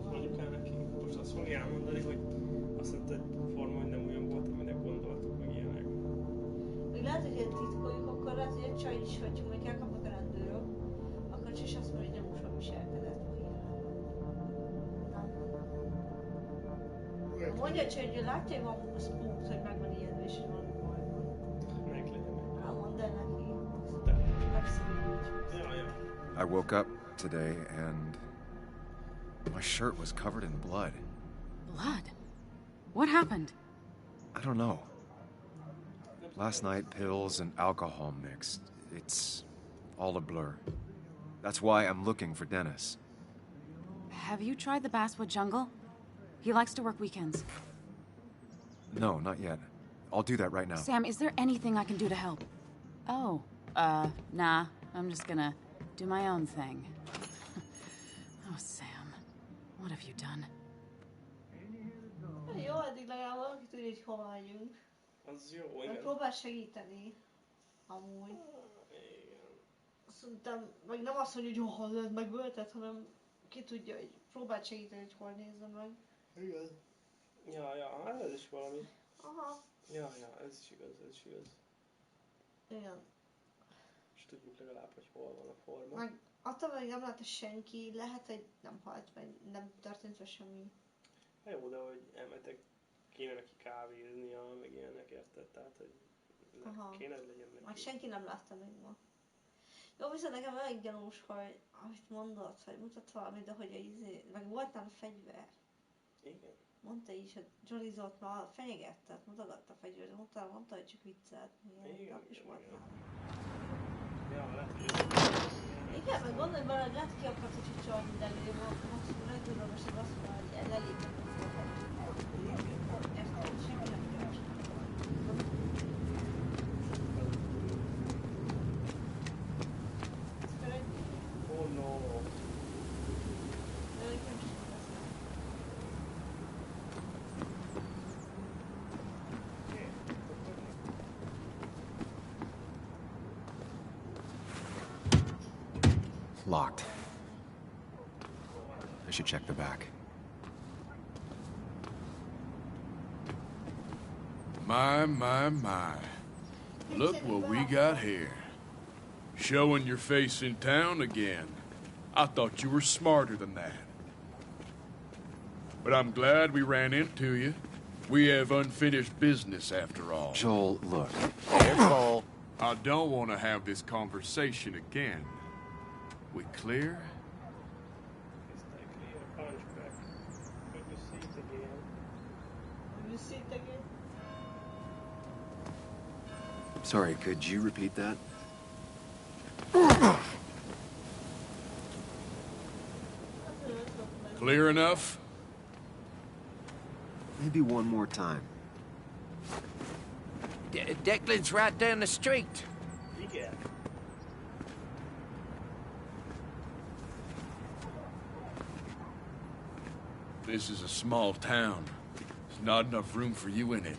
Mondjuk el neki. Most azt fogja elmondani, hogy azt mondta, hogy forma, hogy nem olyan volt, aminek gondoltuk, meg ilyenek. Még lehet, hogy ilyen titkoljuk, akkor lehet, hogy a csaj is, hogyha mondjuk elkapnak a rendőrök, akkor is azt mondja, hogy gyanúsan viselkedett, meg ilyenek. Nem. Mondja a csaj, hogy látja, hogy van spook, hogy meg van ilyen, és hogy valami baj van. Meg legyen meg. Elmondd el neki. Megszabadulj. Ja, ja. I woke up today and my shirt was covered in blood. Blood? What happened? I don't know. Last night, pills and alcohol mixed. It's all a blur. That's why I'm looking for Dennis. Have you tried the Basswood Jungle? He likes to work weekends. No, not yet. I'll do that right now. Sam, is there anything I can do to help? Oh, nah. I'm just gonna do my own thing. Oh, Sam. What have you done? Jó, addig legalább valaki tudja, hogy hova megyünk. Az jó, igen. Próbál segíteni. Amúgy. Igen. Szerintem, meg nem azt mondja, hogy hol lett megöltet, hanem ki tudja, hogy próbáld segíteni, hogy hol nézze meg. Igen. Ja, hát ez is valami. Aha. Ja, ez is igaz. Igen. És tudjuk legalább, hogy hol van a forma. Meg attól, hogy nem látta senki, lehet, hogy nem halt, meg nem történt vele semmi. Hát jó, de hogy elmetek, kéne neki kávéznia, meg ilyenek, érted? Tehát, hogy kéne, hogy legyen neki. Meg senki nem látta még ma. Jó, viszont nekem elég gyanús, hogy amit mondott, hogy mutat valamit, de hogy a meg volt nála fegyver. Igen. Mondta is, hogy Jolizott ma fenyegette, mutogatta a fegyvert, mondta, hogy csak viccelt. Igen, is volt nála. Ja, lehet, hogy igen, meg gondolj bele, hogy lehet ki akart, hogy csicsalni, de előbb maximum rendőről most az azt mondja, hogy elelépett a forgalmat. Érted? Semmi nem keresett. Oh no. Locked. I should check the back. My. Look what we got here. Showing your face in town again. I thought you were smarter than that. But I'm glad we ran into you. We have unfinished business after all. Joel, look. Careful. I don't want to have this conversation again. We clear? Sorry, could you repeat that? Clear enough? Maybe one more time. Declan's right down the street. Igen. This is a small town. There's not enough room for you in it.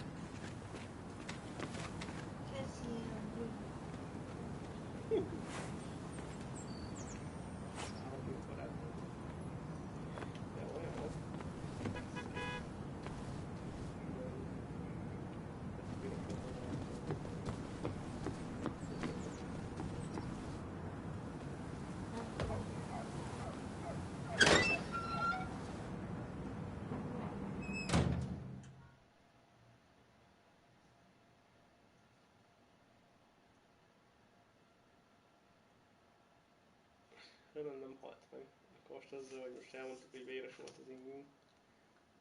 Remélem nem halt meg. Akkor most azzal, hogy most elmondtuk, hogy véres volt az ingünk.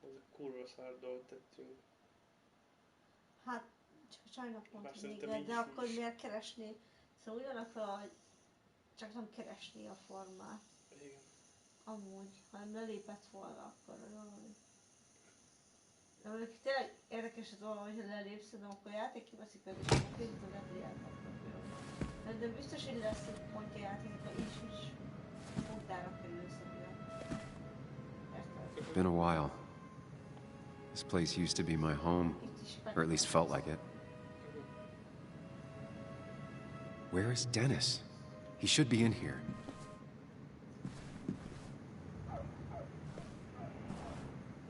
Az a kurva szár dolgot tettünk. Hát, csak sajnálom pont, Bár hogy szerintem még, így de is akkor úgy is. miért keresni? Szóval ugyanakkor, hogy csak nem keresni a formát. Igen. Amúgy, hanem lelépett volna akkor, vagy valami. De mondjuk tényleg érdekes az dolog, hogyha lelépsz, de akkor a játék kiveszik meg, és akkor pénzt a letriáltak. De biztos, hogy lesz egy pontja játéknak, ha így is punktára kerül szerintem. It's been a while. This place used to be my home, or at least felt like it. Where is Dennis? He should be in here.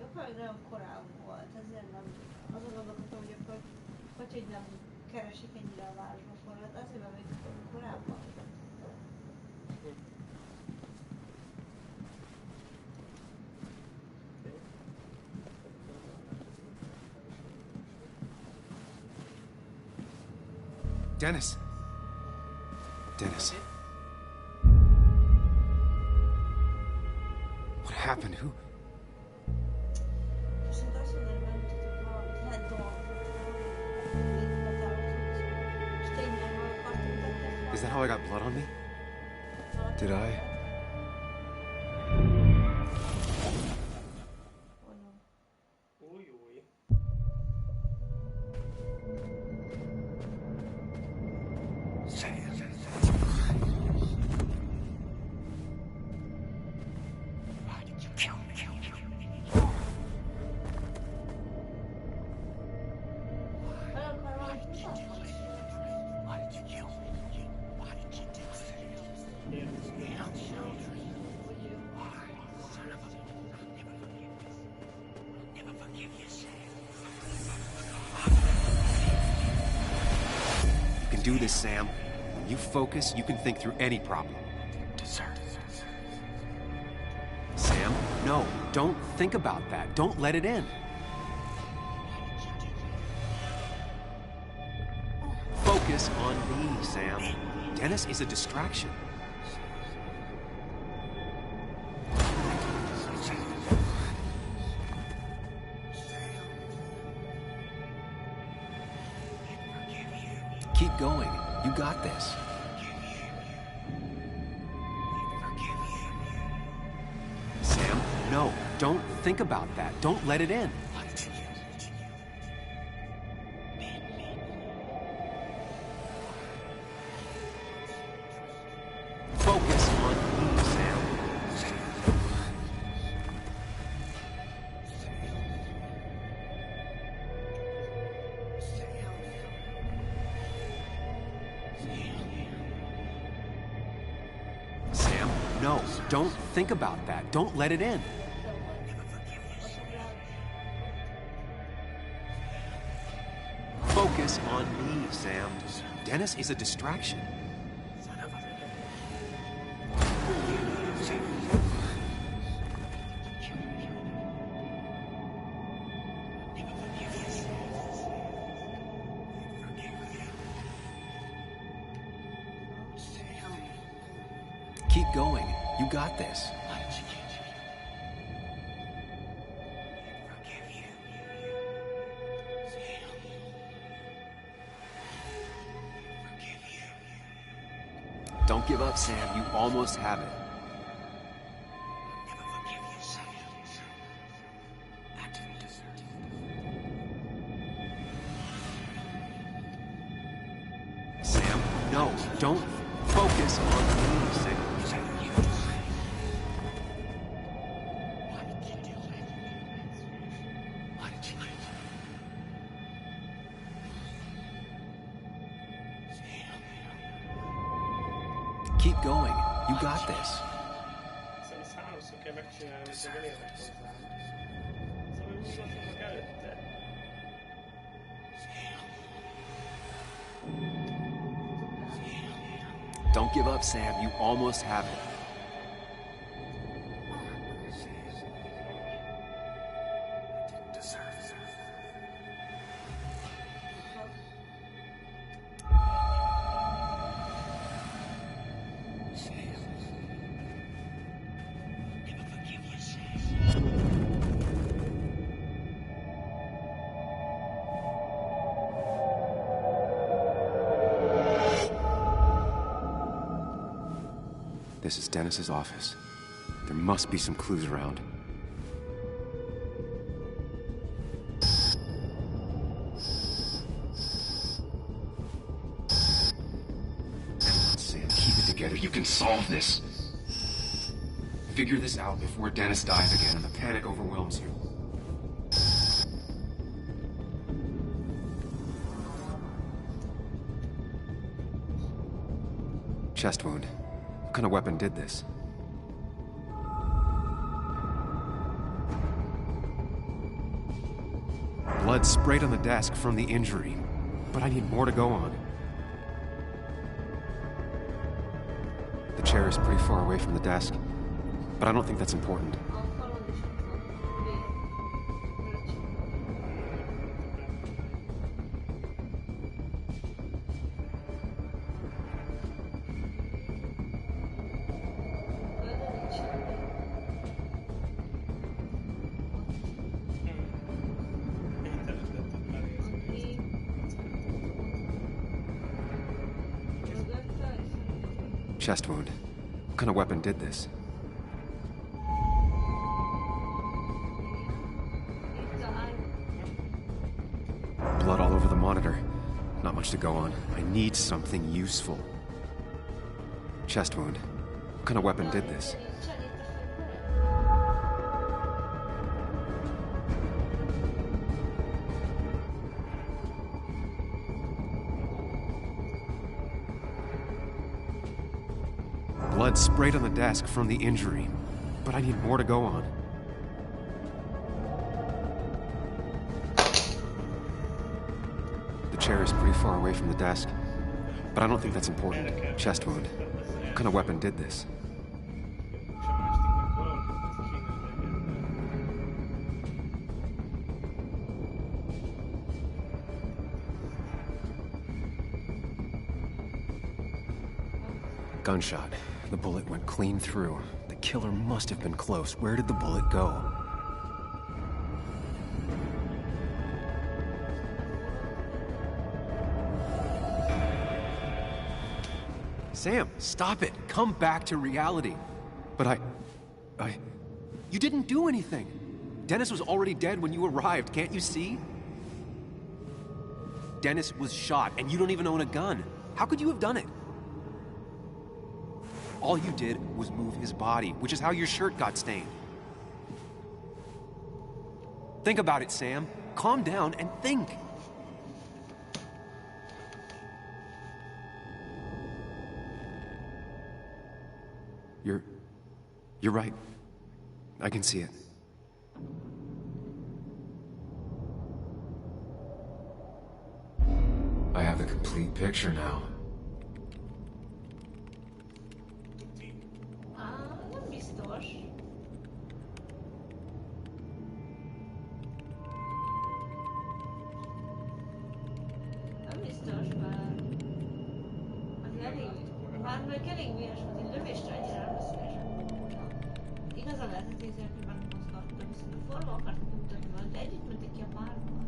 Akkor nagyon korán volt, ezért nem... Azon gondolkodtam, hogy akkor hogy nem keresik ennyire a városba forrát, azért mert még korábban. Dennis! Dennis. What happened? Who? Viszont azt mondom, hogy megmutatok valamit, lehet dolgozott, és tényleg meg akartam tetni. Is that how I got blood on me? Did I? Új, új. You can do this, Sam. When you focus, you can think through any problem. Sam, no, don't think about that. Don't let it in. Focus on me, Sam. Dennis is a distraction. Keep going. You got this. Sam, no, don't think about that. Don't let it in. Focus on me, Sam. Sam, no, don't think about that. Don't let it in. Focus on me, Sam. Dennis is a distraction. Keep going. You got this. Don't give up, Sam. You almost have it. No, don't focus on me, Sam. Keep going. You got this. Don't give up, Sam. You almost have it. This is Dennis's office. There must be some clues around. Sam, keep it together. You can solve this. Figure this out before Dennis dies again and the panic overwhelms you. Chest wound. What kind of weapon did this? Blood sprayed on the desk from the injury, but I need more to go on. The chair is pretty far away from the desk, but I don't think that's important. Chest wound. What kind of weapon did this? Blood all over the monitor. Not much to go on. I need something useful. Chest wound. What kind of weapon did this? Blood sprayed on the desk from the injury, but I need more to go on. The chair is pretty far away from the desk, but I don't think that's important. Chest wound. What kind of weapon did this? Gunshot. The bullet went clean through. The killer must have been close. Where did the bullet go? Sam, stop it. Come back to reality. But You didn't do anything. Dennis was already dead when you arrived, can't you see? Dennis was shot, and you don't even own a gun. How could you have done it? All you did was move his body, which is how your shirt got stained. Think about it, Sam. Calm down and think. You're right. I can see it. I have the complete picture now. Nem biztos. Nem biztos, mert elég, már meg elég véres volt, egy lövésre ennyire nem beszélések volna. Igazán lehetett észre, hogy megmozgatta, viszont a forma akart mutatni valamit, de együtt mentek ki a párban.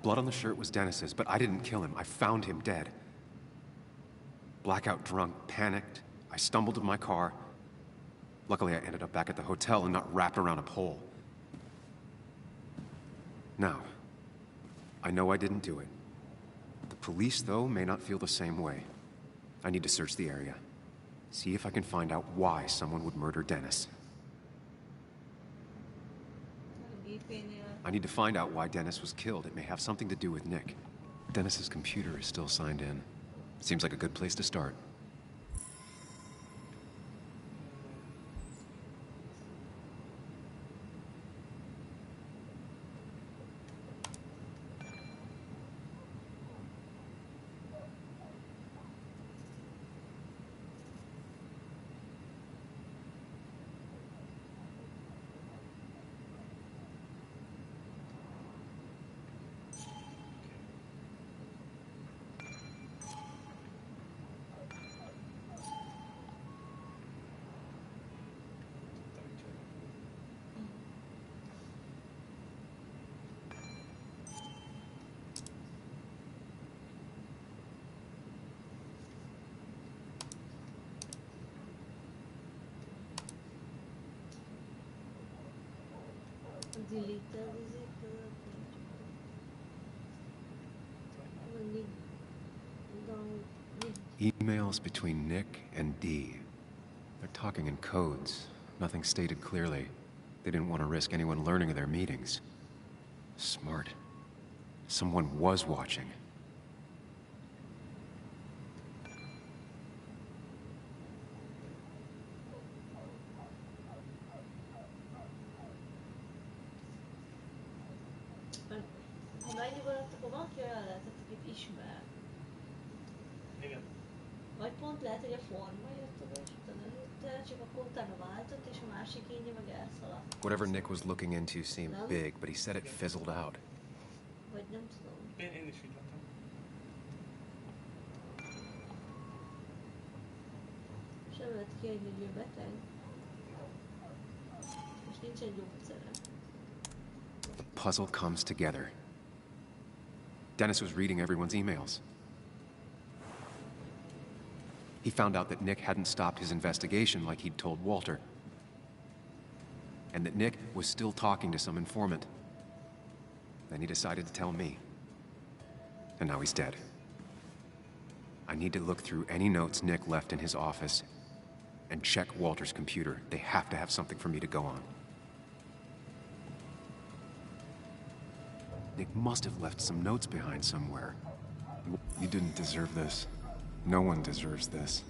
blood on the shirt was Dennis's, but I didn't kill him. I found him dead. Blackout drunk, panicked. I stumbled to my car. Luckily, I ended up back at the hotel and not wrapped around a pole. Now, I know I didn't do it. The police, though, may not feel the same way. I need to search the area. See if I can find out why someone would murder Dennis. I need to find out why Dennis was killed. It may have something to do with Nick. Dennis's computer is still signed in. Seems like a good place to start. Emails between Nick and Dee. They're talking in codes. Nothing stated clearly. They didn't want to risk anyone learning of their meetings. Smart. Someone was watching. Ha megnyugodott, akkor valaki olyan lehetett, akit ismer. Igen. Vagy pont lehet, hogy a forma jött oda, és utána előtte, csak akkor utána váltott, és a másik énje meg elszaladt. Whatever Nick was looking into seemed big, but he said it fizzled out. Vagy nem tudom. Én is így látom. Sem lehet kiadni, hogy ő beteg. És nincsen gyógyszere. The puzzle comes together. Dennis was reading everyone's emails. He found out that Nick hadn't stopped his investigation like he'd told Walter. And that Nick was still talking to some informant. Then he decided to tell me. And now he's dead. I need to look through any notes Nick left in his office and check Walter's computer. They have to have something for me to go on. Nick must have left some notes behind somewhere. You didn't deserve this. No one deserves this.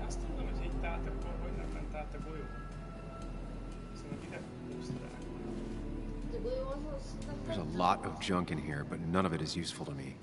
Azt tudom, hogy itt állt, akkor hogy nem ment át a golyó. Szóval ide húzták. There's a lot of junk in here, but none of it is useful to me.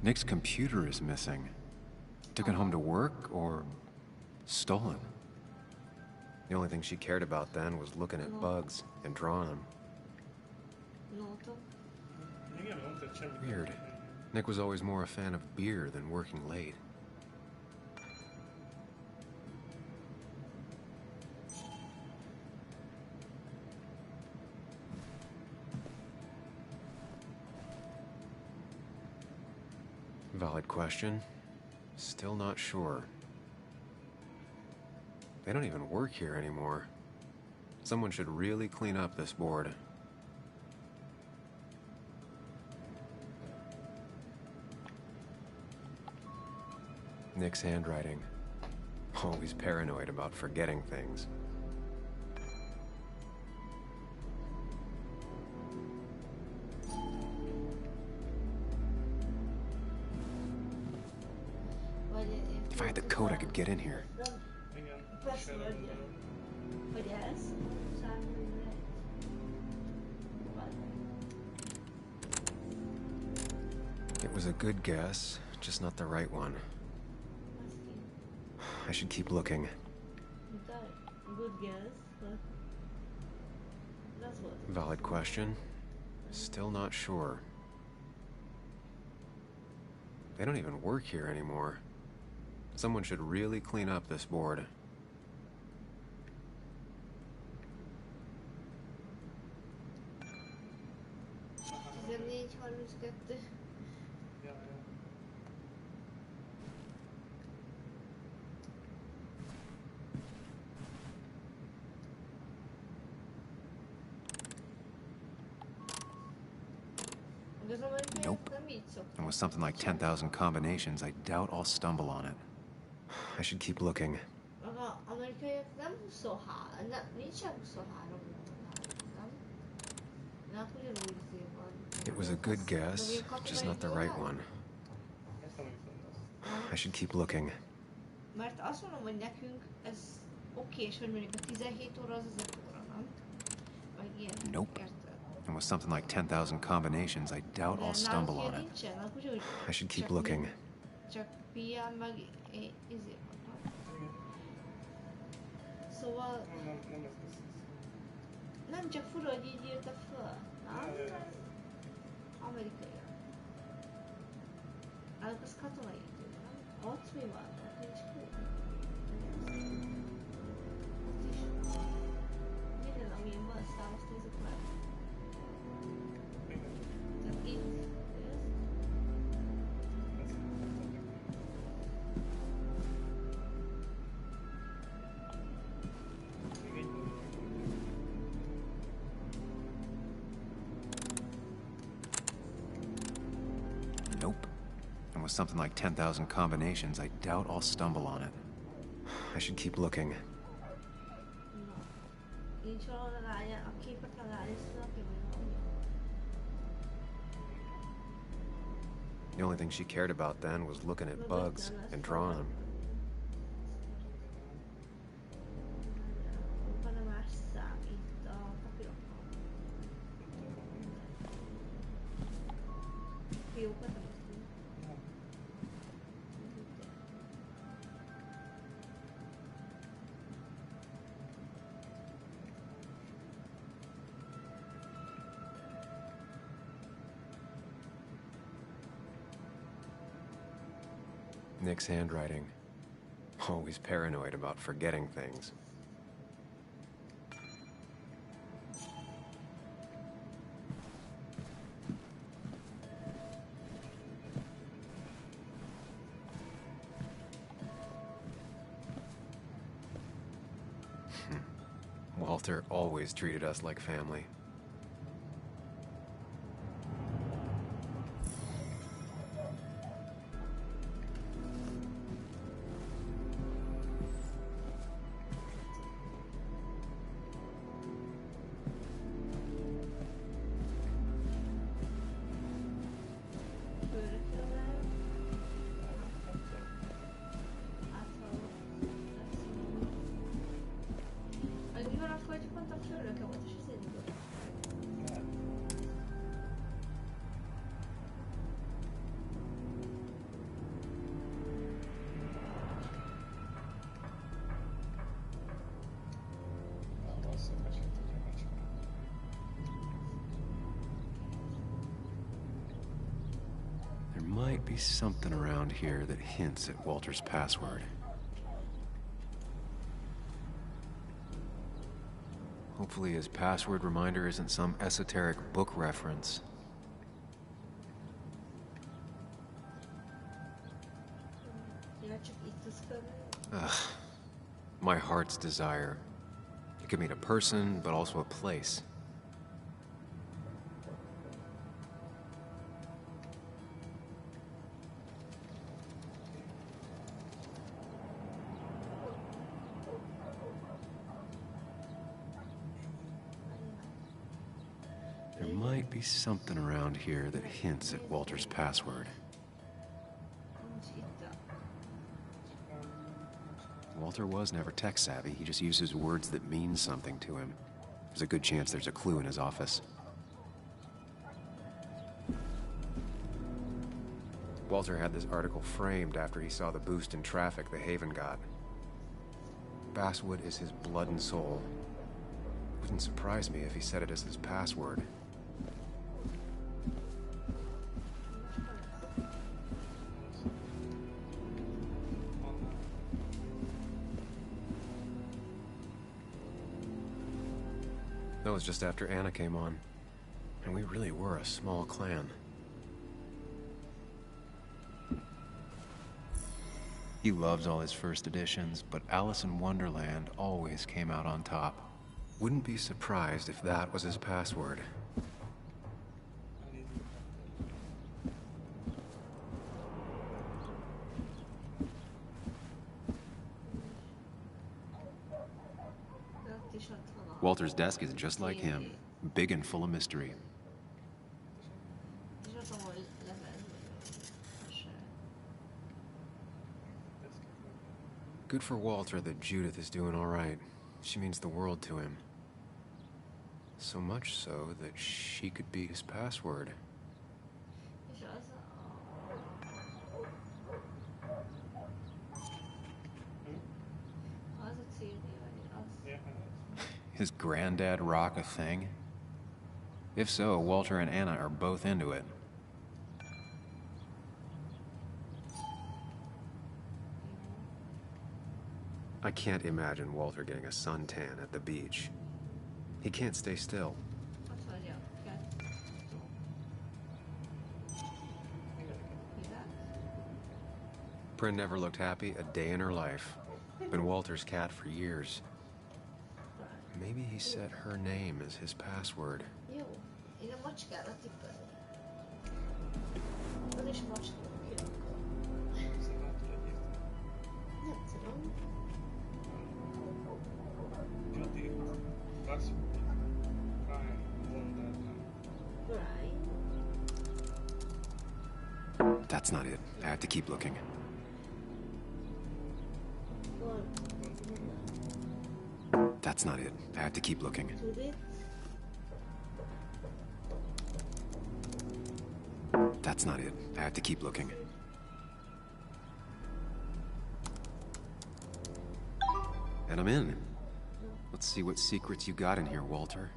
Nick's computer is missing. Took it home to work, or stolen. The only thing she cared about then was looking at bugs and drawing them. Weird. Nick was always more a fan of beer than working late. Valid question. Still not sure. They don't even work here anymore. Someone should really clean up this board. Nick's handwriting. Always paranoid about forgetting things. If I the code I could get in here. Hogy ez? It was a good guess, just not the right one. I should keep looking. Good guess, but that's what. Valid question. Still not sure. They don't even work here anymore. Someone should really clean up this board. Nope. And with something like 10,000 combinations, I doubt I'll stumble on it. I should keep looking. Amerikaiak nem 23, nincsen 23 nem? Hát ugyanúgy van. It was a good guess, just not the right one. I should keep looking. Mert azt mondom, hogy nekünk ez okés, hogy mondjuk a 17 óra az 5 óra, nem? Vagy ilyen. Nope. And with something like 10,000 combinations, I doubt I'll stumble on it. I should keep looking. Csak PM meg izé vannak. Szóval... Nem csak fura, hogy így írta föl, nem? Amerikai. Azok az katonai idő, nem? Ott mi van? Ott nincs kő. Ott is. Minden, amilyen van, azt nézzük meg. Tehát itt. Nope. And with something like 10,000 combinations, I doubt I'll stumble on it. I should keep looking. Nincs valahol a képeken rájössz, The only thing she cared about then was looking at bugs and drawing them. van a más szám itt a papírokon. Fiókat nem tudjuk. Nick's handwriting. Always paranoid about forgetting things. Walter always treated us like family. There might be something around here that hints at Walter's password. Hopefully his password reminder isn't some esoteric book reference. Ugh. My heart's desire. It could mean a person, but also a place. There might be something around here that hints at Walter's password. Walter was never tech-savvy. He just uses words that mean something to him. There's a good chance there's a clue in his office. Walter had this article framed after he saw the boost in traffic the Haven got. Basswood is his blood and soul. Wouldn't surprise me if he said it as his password. That was just after Anna came on. And we really were a small clan. He loves all his first editions, but Alice in Wonderland always came out on top. Wouldn't be surprised if that was his password. Walter's desk is just like him, big and full of mystery. Good for Walter that Judith is doing all right. She means the world to him. So much so that she could be his password. His granddad rock a thing? If so, Walter and Anna are both into it. I can't imagine Walter getting a suntan at the beach. He can't stay still. Bryn never looked happy a day in her life. Been Walter's cat for years. Maybe he set her name as his password. That's not it. I have to keep looking. That's not it. I have to keep looking. That's not it. I have to keep looking. And I'm in. Let's see what secrets you got in here, Walter.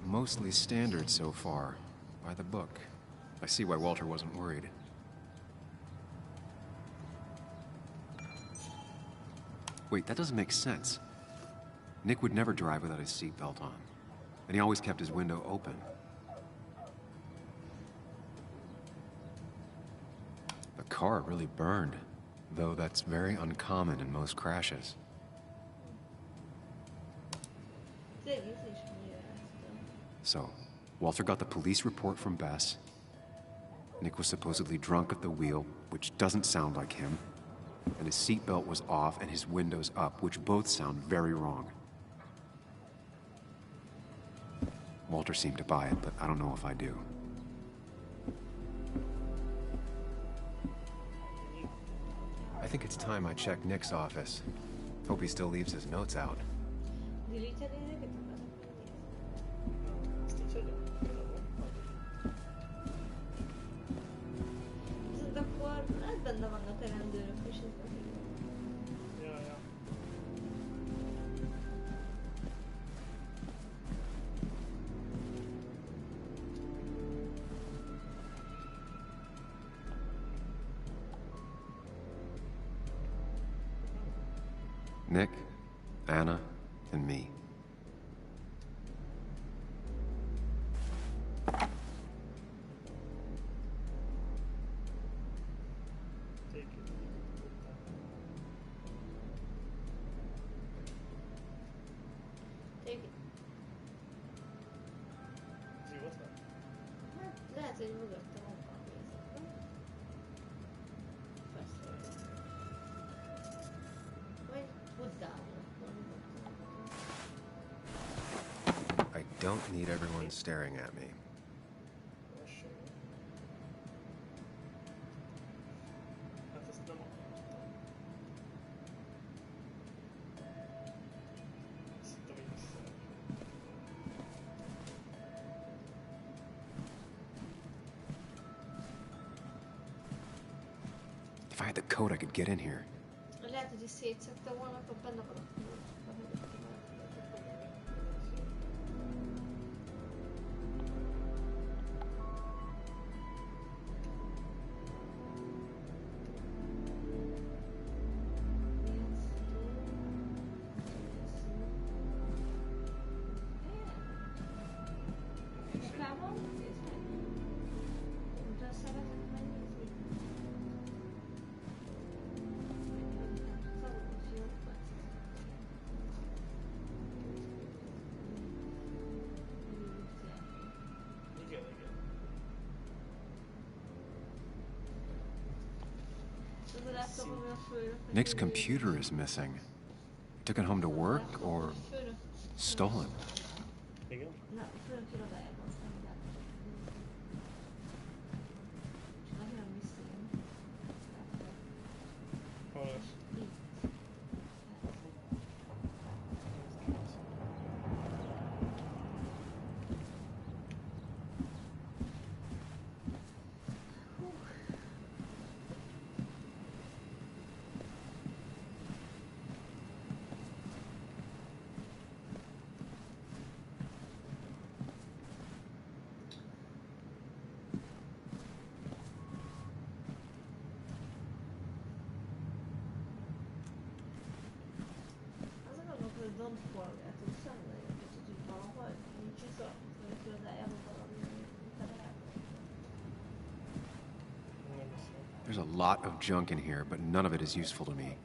Mostly standard so far, by the book. I see why Walter wasn't worried. Wait, that doesn't make sense. Nick would never drive without his seatbelt on, and he always kept his window open. The car really burned, though that's very uncommon in most crashes. So, Walter got the police report from Bess. Nick was supposedly drunk at the wheel, which doesn't sound like him. And his seatbelt was off and his windows up, which both sound very wrong. Walter seemed to buy it, but I don't know if I do. I think it's time I check Nick's office. Hope he still leaves his notes out. Nick, Anna, and me. don't need everyone staring at me. If I had the code, I could get in here. Lehet, hogy is szétszedte volna, akkor benne van a Nick's computer is missing. Took it home to work or stolen. Don't forget to send it to valahol, nincs ez a példájában valami There's a lot of junk in here, but none of it is useful to me.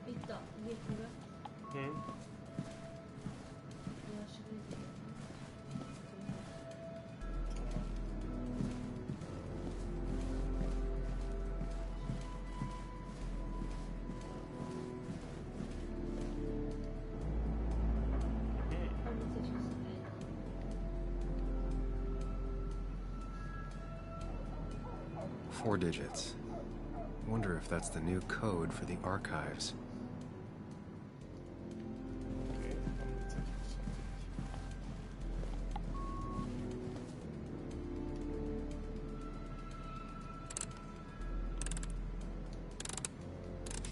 Itt a gép mögött. Four digits. Wonder if that's the new code for the archives.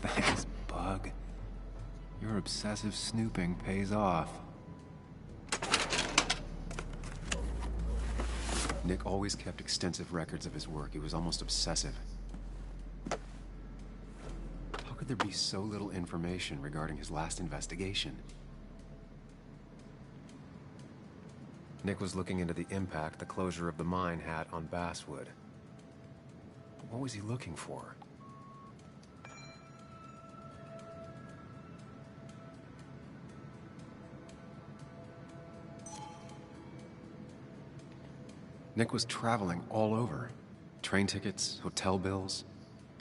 Thanks, Bug. Your obsessive snooping pays off. Nick always kept extensive records of his work. He was almost obsessive. How could there be so little information regarding his last investigation? Nick was looking into the impact the closure of the mine had on Basswood. What was he looking for? Nick was traveling all over. Train tickets, hotel bills,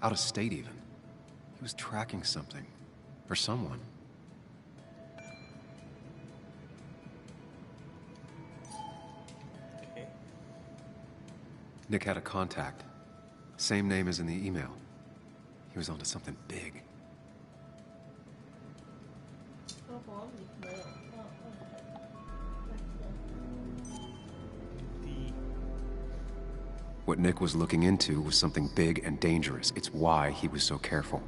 out of state even. He was tracking something, or someone. Okay. Nick had a contact. Same name as in the email. He was onto something big. What Nick was looking into was something big and dangerous. It's why he was so careful.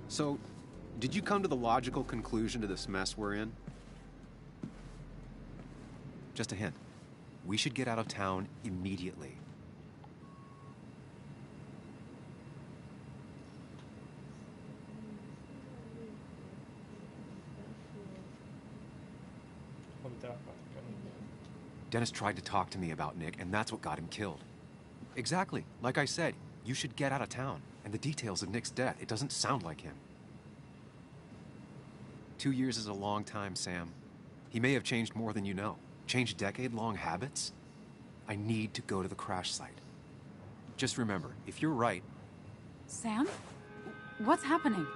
So, did you come to the logical conclusion to this mess we're in? Just a hint. We should get out of town immediately. Dennis tried to talk to me about Nick, and that's what got him killed. Exactly. Like I said, you should get out of town. And the details of Nick's death, it doesn't sound like him. 2 years is a long time, Sam. He may have changed more than you know. Changed decade-long habits? I need to go to the crash site. Just remember, if you're right... Sam? What's happening?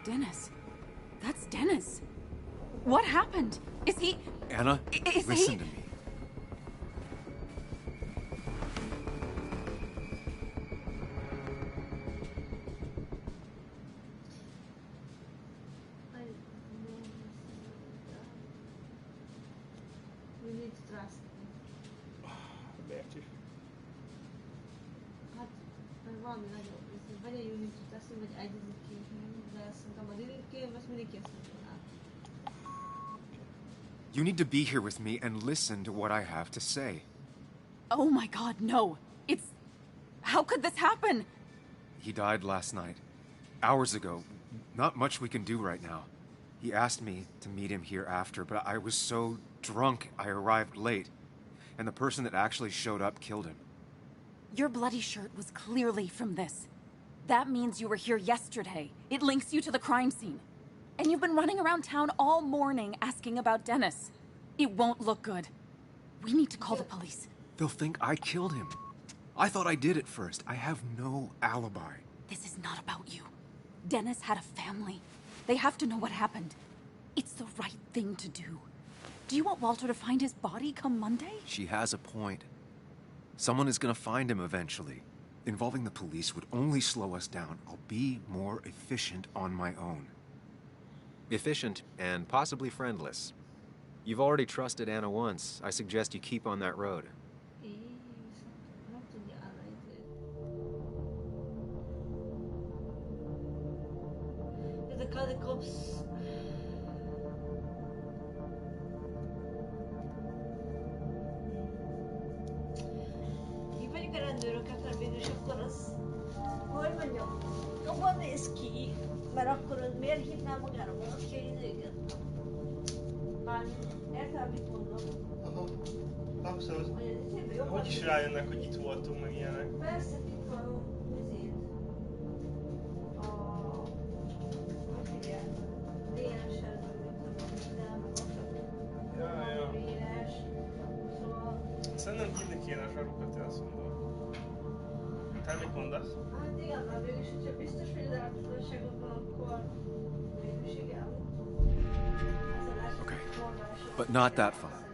Dennis. That's Dennis. What happened? Is he... Anna, listen to me. We need to trust. Miért is? Hát, mert valami nagyon biztos. Vagy egy unit teszi, vagy egy kívül, de szerintem a Lilith kém, azt mindig készítenem. You need to be here with me and listen to what I have to say. Oh my god, no. It's... How could this happen? He died last night. Hours ago. Not much we can do right now. He asked me to meet him here after, but I was so drunk I arrived late. And the person that actually showed up killed him. Your bloody shirt was clearly from this. That means you were here yesterday. It links you to the crime scene. And you've been running around town all morning asking about Dennis. It won't look good. We need to call the police. They'll think I killed him. I thought I did at first. I have no alibi. This is not about you. Dennis had a family. They have to know what happened. It's the right thing to do. Do you want Walter to find his body come Monday? She has a point. Someone is gonna find him eventually. Involving the police would only slow us down. I'll be more efficient on my own. Efficient and possibly friendless. You've already trusted Anna once. I suggest you keep on that road. The cops. Hívjuk a rendőröket, mert végül is akkor az, hogy mondjam, jobban néz ki, mert akkor az miért hívná magára valaki a izéket? Már értem, mit mondom? Aha, abszolút. Hogy is rájönnek, hogy itt voltunk, meg ilyenek? Persze, itt van izét. Hogy hívják? DNS-et, Ja. DNS. Szóval... Szerintem hinni kéne a zsarukat, én azt mondom. Te mit mondasz? Hát igen, mert végülis, hogyha biztos, hogy az átudóságot van, akkor végülis igen. Okay, but not that phone.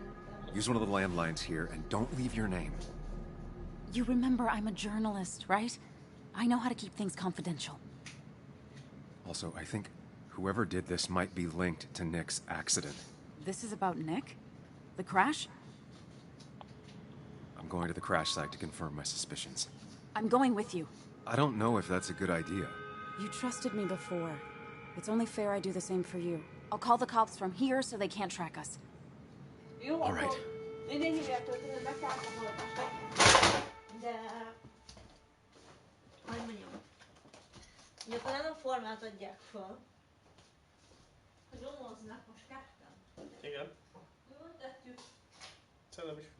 Use one of the landlines here and don't leave your name. You remember I'm a journalist, right? I know how to keep things confidential. Also, I think whoever did this might be linked to Nick's accident. This is about Nick? The crash? I'm going to the crash site to confirm my suspicions. I'm going with you. I don't know if that's a good idea. You trusted me before. It's only fair I do the same for you. I'll call the cops from here so they can't track us. All right. Idén hívjátok, hogy megkártakoltassak. De... Hogy mondjam? Ugye akkor nem a formát adják föl, hogy nyomoznak most ketten. Igen. Mi van tettük? Szerintem is.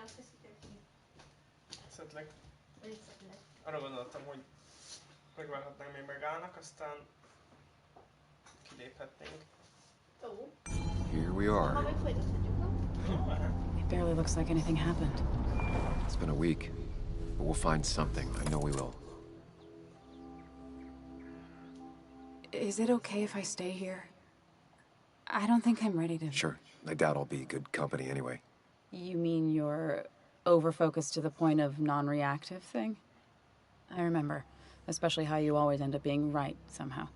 azt hiszitek ki. Szedlek. Vagy szedlek. Arra gondoltam, hogy megvárhatnánk, még megállnak, aztán kiléphetnénk. Jó. Here we are. Ha meg folytathatjuk, nem? It barely looks like anything happened. It's been a week, but we'll find something. I know we will. Is it okay if I stay here? I don't think I'm ready to... Sure. I doubt I'll be good company anyway. You mean you're over-focused to the point of non-reactive thing? I remember. Especially how you always end up being right, somehow.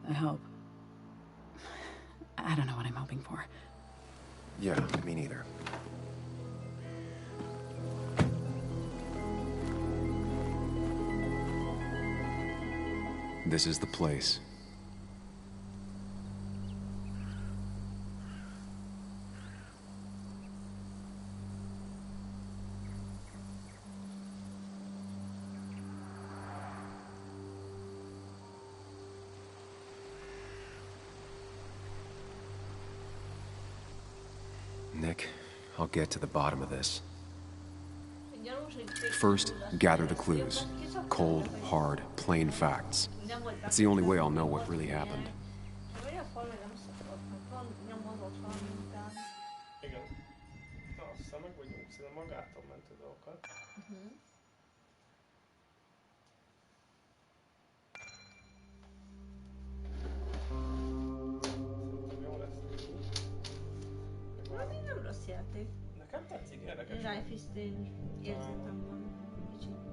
I hope. I don't know what I'm hoping for. Yeah, me neither. This is the place. Nick, I'll get to the bottom of this. First, gather the clues. Cold, hard, plain facts. That's the only way I'll know what really happened. Igen. Na, aztán meg vagyunk, szerintem magától ment a dolgokat. Szerintem jó lesz. Az így nem rossz játék. Nekem tetszik, érdekes. Life is Strange érzetem van kicsit.